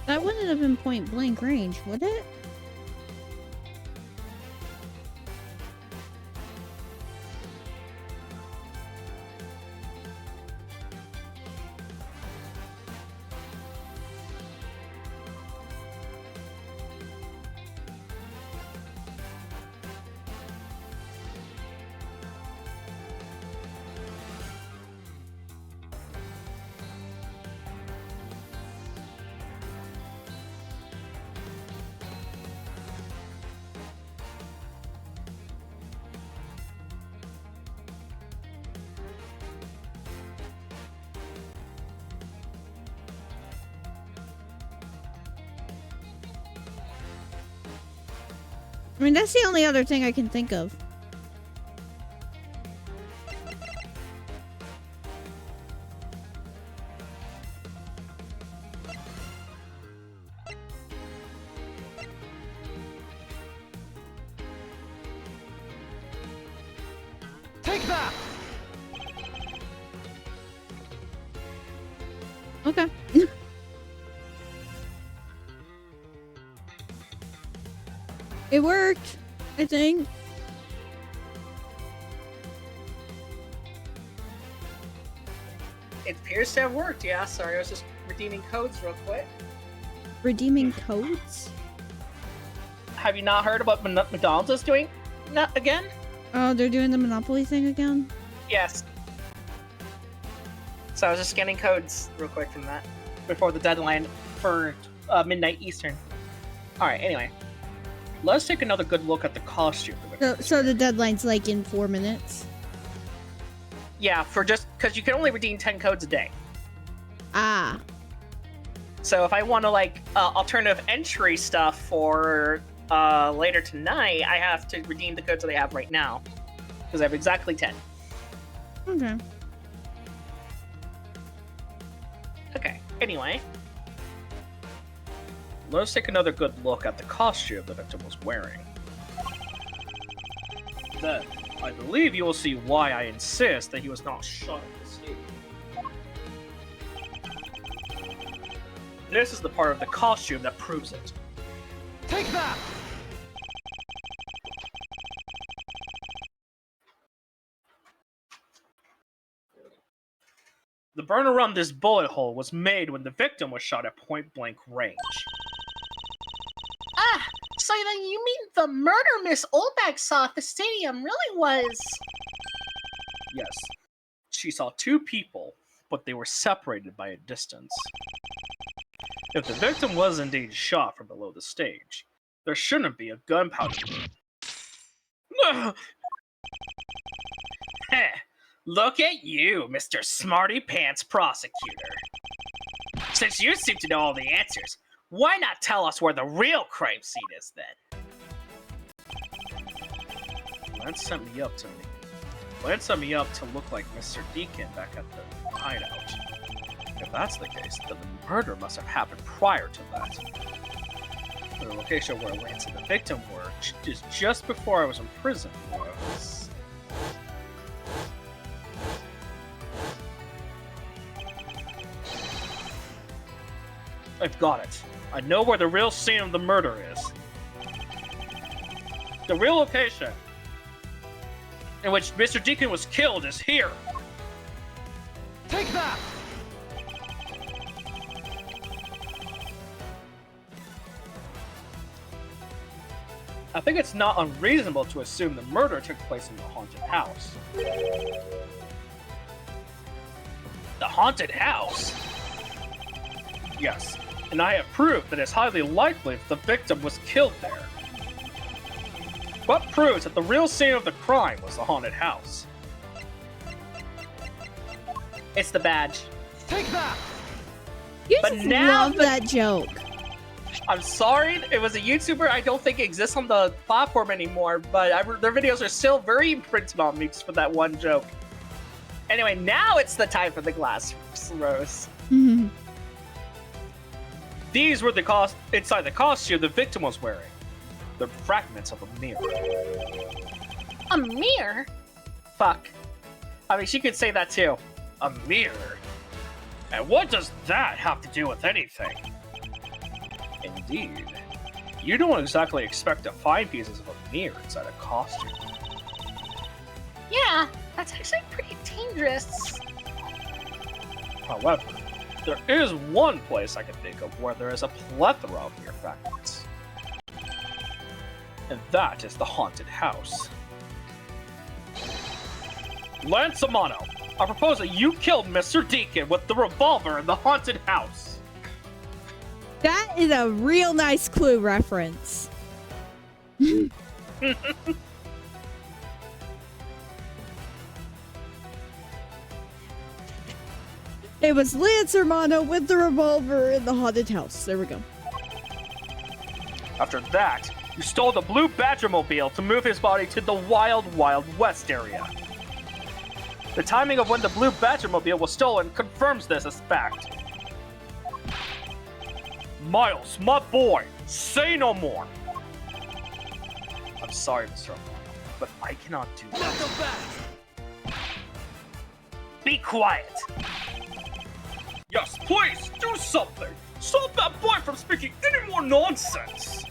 That wouldn't have been point blank range, would it? I mean, that's the only other thing I can think of. Take that! Okay. It worked, I think. It appears to have worked, yeah. Sorry, I was just redeeming codes real quick. Redeeming codes? Have you not heard about McDonald's is doing that again? Oh, they're doing the Monopoly thing again? Yes. So I was just scanning codes real quick from that before the deadline for midnight Eastern. Alright, anyway. Let's take another good look at the costume. So the deadline's like in 4 minutes? Yeah, for just because you can only redeem 10 codes a day. Ah. So if I want to like alternative entry stuff for later tonight, I have to redeem the codes that I have right now because I have exactly 10. Okay. Okay. Anyway, Let's take another good look at the costume the victim was wearing. Then, I believe you will see why I insist that he was not shot at the stadium. This is the part of the costume that proves it. Take that! The burn around this bullet hole was made when the victim was shot at point-blank range. Ah, so then you mean the murder Miss Oldbag saw at the stadium really was... Yes. She saw two people, but they were separated by a distance. If the victim was indeed shot from below the stage, there shouldn't be a gunpowder. Heh, look at you, Mr. Smarty Pants Prosecutor. Since you seem to know all the answers, why not tell us where the real crime scene is then? Lance sent me up to look like Mr. Deacon back at the hideout. If that's the case, then the murder must have happened prior to that. The location where Lance and the victim were is just before I was in prison was... I've got it. I know where the real scene of the murder is. The real location in which Mr. Deacon was killed is here. that! I think it's not unreasonable to assume the murder took place in the haunted house. The haunted house? Yes, and I have proved that it's highly likely that the victim was killed there. What proves that the real scene of the crime was the haunted house? It's the badge. Take that! You But just now love the- that joke. I'm sorry, it was a YouTuber I don't think exists on the platform anymore, but their videos are still very imprinted on me just for that one joke. Anyway, now it's the time for the glass rose. These were the inside the costume the victim was wearing. They're fragments of a mirror. A mirror? Fuck. I mean, she could say that too. A mirror? And what does that have to do with anything? Indeed. You don't exactly expect to find pieces of a mirror inside a costume. Yeah, that's actually pretty dangerous. However, there is one place I can think of where there is a plethora of mirror fragments. And that is the haunted house. Lance Amano, I propose that you killed Mr. Deacon with the revolver in the haunted house. That is a real nice Clue reference. It was Lance Romano with the revolver in the haunted house. There we go. After that, you stole the blue Badgermobile to move his body to the Wild Wild West area. The timing of when the blue Badgermobile was stolen confirms this as fact. Miles, my boy, say no more. I'm sorry, Mr. Romano, but I cannot do Knock that. them back! Be quiet. Yes, please, do something. Stop that boy from speaking any more nonsense.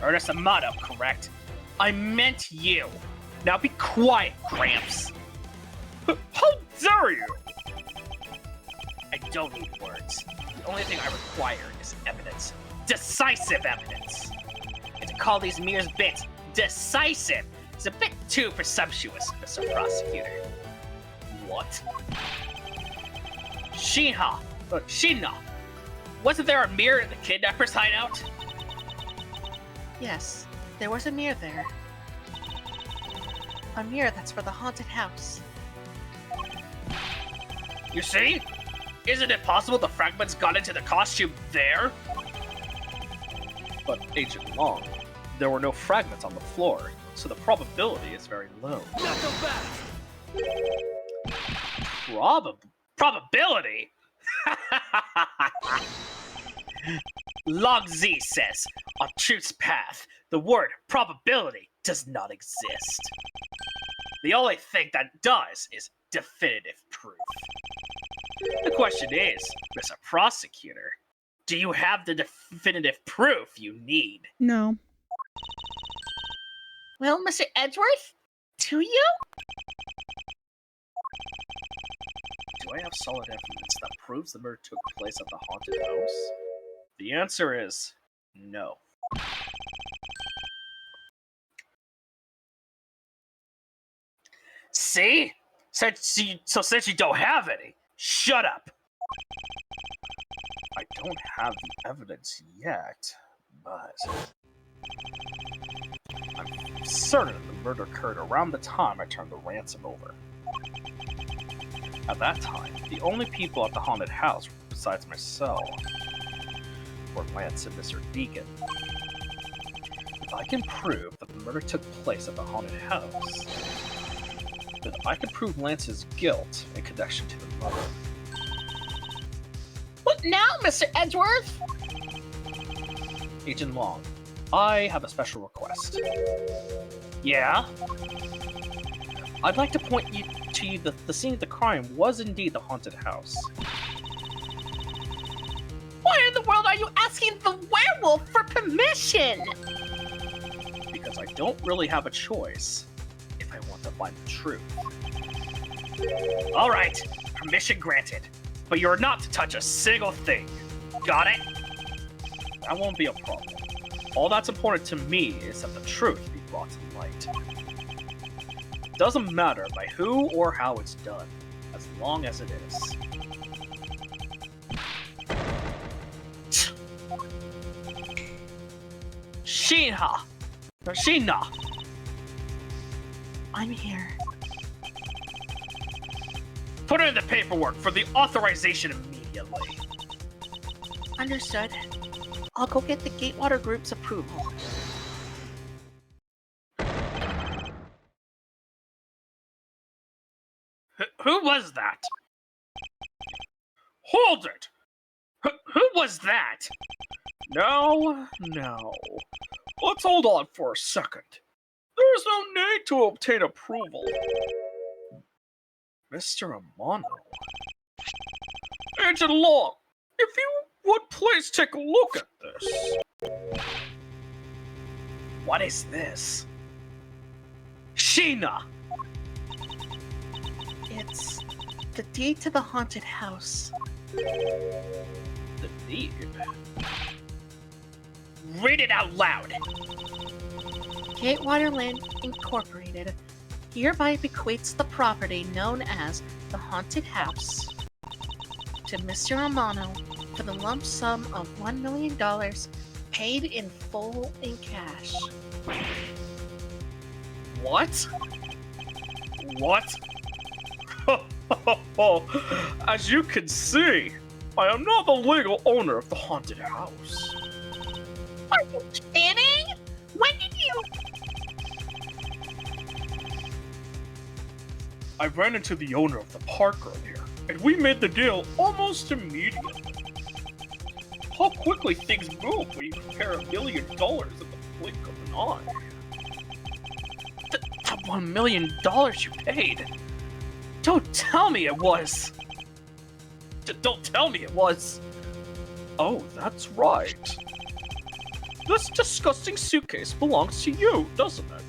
Ernest Amato, correct? I meant you. Now be quiet, Gramps. How dare you? I don't need words. The only thing I require is evidence. Decisive evidence. And to call these mirrors bits decisive is a bit too presumptuous, Mr. Prosecutor. What? Shina, wasn't there a mirror in the kidnapper's hideout? Yes, there was a mirror there. A mirror that's for the haunted house. You see? Isn't it possible the fragments got into the costume there? But Agent Long, there were no fragments on the floor, so the probability is very low. Knock them back! Probability? Log Z says, on truth's path, the word probability does not exist. The only thing that does is definitive proof. The question is, Mr. Prosecutor, do you have the definitive proof you need? No. Well, Mr. Edgeworth, do you? Do I have solid evidence that proves the murder took place at the haunted house? The answer is no. See? Since you don't have any, shut up! I don't have the evidence yet, but I'm certain the murder occurred around the time I turned the ransom over. At that time, the only people at the haunted house, besides myself, were Lance and Mr. Deacon. If I can prove that the murder took place at the haunted house, then I can prove Lance's guilt in connection to the murder. What now, Mr. Edgeworth? Agent Long, I have a special request. Yeah? I'd like to point you to that the scene of the crime was indeed the haunted house. Why in the world are you asking the werewolf for permission? Because I don't really have a choice if I want to find the truth. Alright, permission granted, but you're not to touch a single thing. Got it? That won't be a problem. All that's important to me is that the truth be brought to light. Doesn't matter by who or how it's done, as long as it is. Sheena! I'm here. Put in the paperwork for the authorization immediately. Understood. I'll go get the Gatewater Group's approval. Who was that? Hold it! Who was that? No. Let's hold on for a second. There is no need to obtain approval. Mr. Amano. Agent Long, if you would please take a look at this. What is this? Sheena! It's the deed to the haunted house. The deed? Read it out loud! Gatewater Land Incorporated hereby bequeaths the property known as the Haunted House to Mr. Amano for the lump sum of $1 million paid in full in cash. What? What? As you can see, I am not the legal owner of the haunted house. Are you kidding? When did you? I ran into the owner of the park earlier, and we made the deal almost immediately. How quickly things move when you compare $1 million in the blink of an eye. The $1 million you paid? Don't tell me it was! Don't tell me it was! Oh, that's right. This disgusting suitcase belongs to you, doesn't it?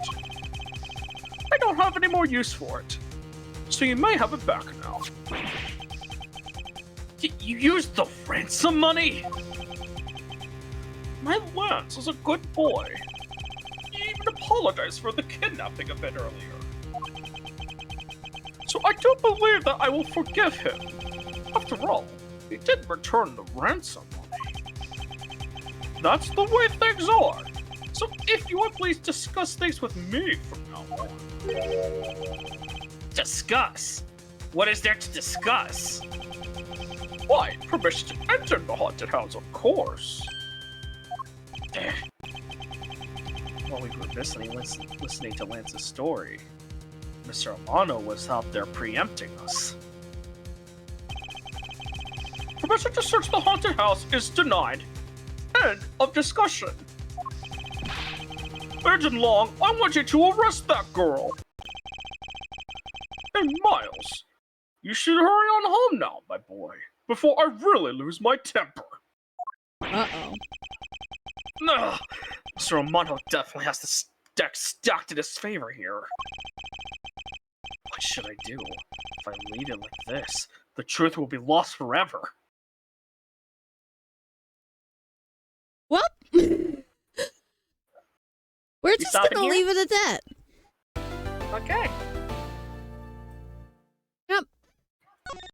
I don't have any more use for it, so you may have it back now. You used the ransom money? My Lance is a good boy. He even apologized for the kidnapping a bit earlier. So I do believe that I will forgive him. After all, he did return the ransom money. That's the way things are. So if you would please discuss things with me from now on. Discuss? What is there to discuss? Why, permission to enter the haunted house, of course. While we were listening to Lance's story, Mr. Amano was out there preempting us. Permission to search the haunted house is denied. End of discussion. Agent Long, I want you to arrest that girl. And Miles, you should hurry on home now, my boy, before I really lose my temper. Uh-oh. Ugh, Mr. Amano definitely has the deck stacked in his favor here. What should I do? If I leave it like this, the truth will be lost forever. Well, we're just stopping gonna here? leave it at that. Okay. Yep.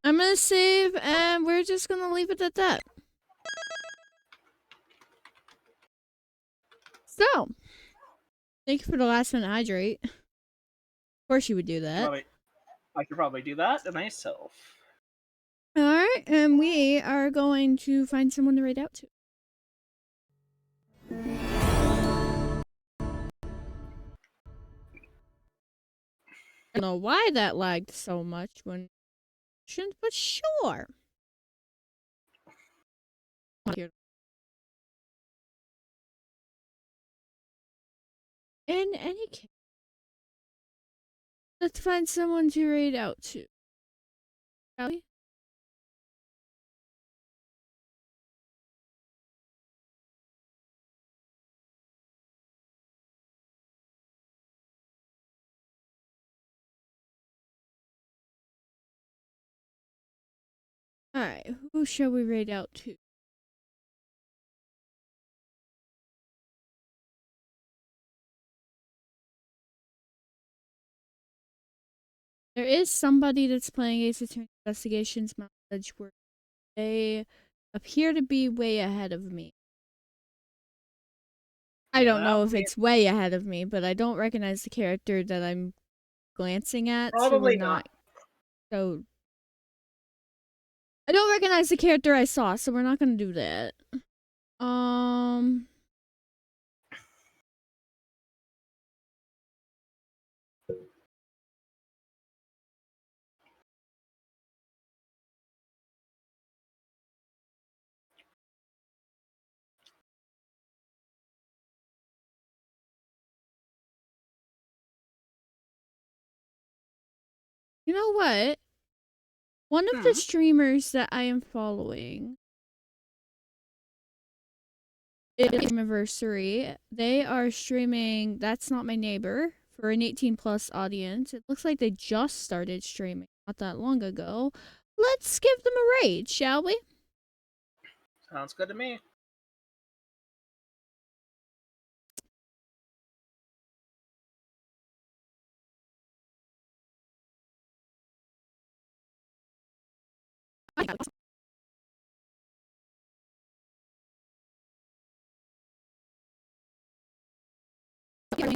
I'm gonna save, and we're just gonna leave it at that. So, thank you for the last minute hydrate. Of course you would do that. I could probably do that myself. Alright, and we are going to find someone to raid out to. I don't know why that lagged so much when shouldn't, but sure. In any case, let's find someone to raid out to. Shall we? Alright, who shall we raid out to? There is somebody that's playing Ace Attorney Investigations Mount Edgeworth. They appear to be way ahead of me. I don't know if it's way ahead of me, but I don't recognize the character that I'm glancing at. Probably not. So I don't recognize the character I saw, so we're not gonna do that. You know what? One of the streamers that I am following is Anniversary. They are streaming That's Not My Neighbor for an 18+ audience. It looks like they just started streaming not that long ago. Let's give them a raid, shall we? Sounds good to me.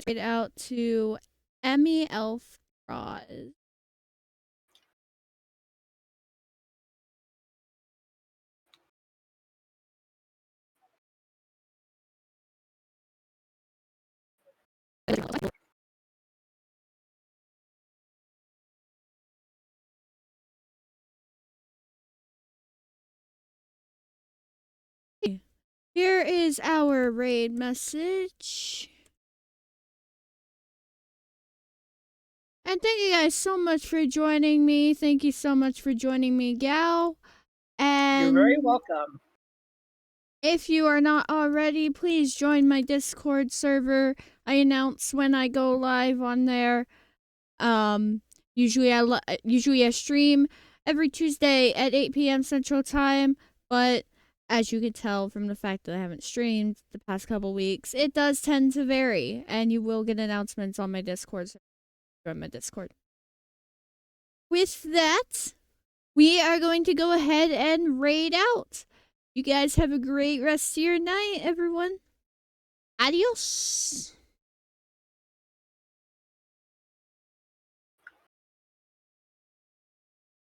Raid out to Emmy Elf Roz. Here is our raid message. And thank you guys so much for joining me. Thank you so much for joining me, Gao. And You're very welcome. if you are not already, please join my Discord server. I announce when I go live on there. Usually I stream every Tuesday at 8 p.m. Central Time, but as you can tell from the fact that I haven't streamed the past couple weeks, it does tend to vary, and you will get announcements on my Discord server. Join my Discord. With that, we are going to go ahead and raid out. You guys have a great rest of your night, everyone. Adios.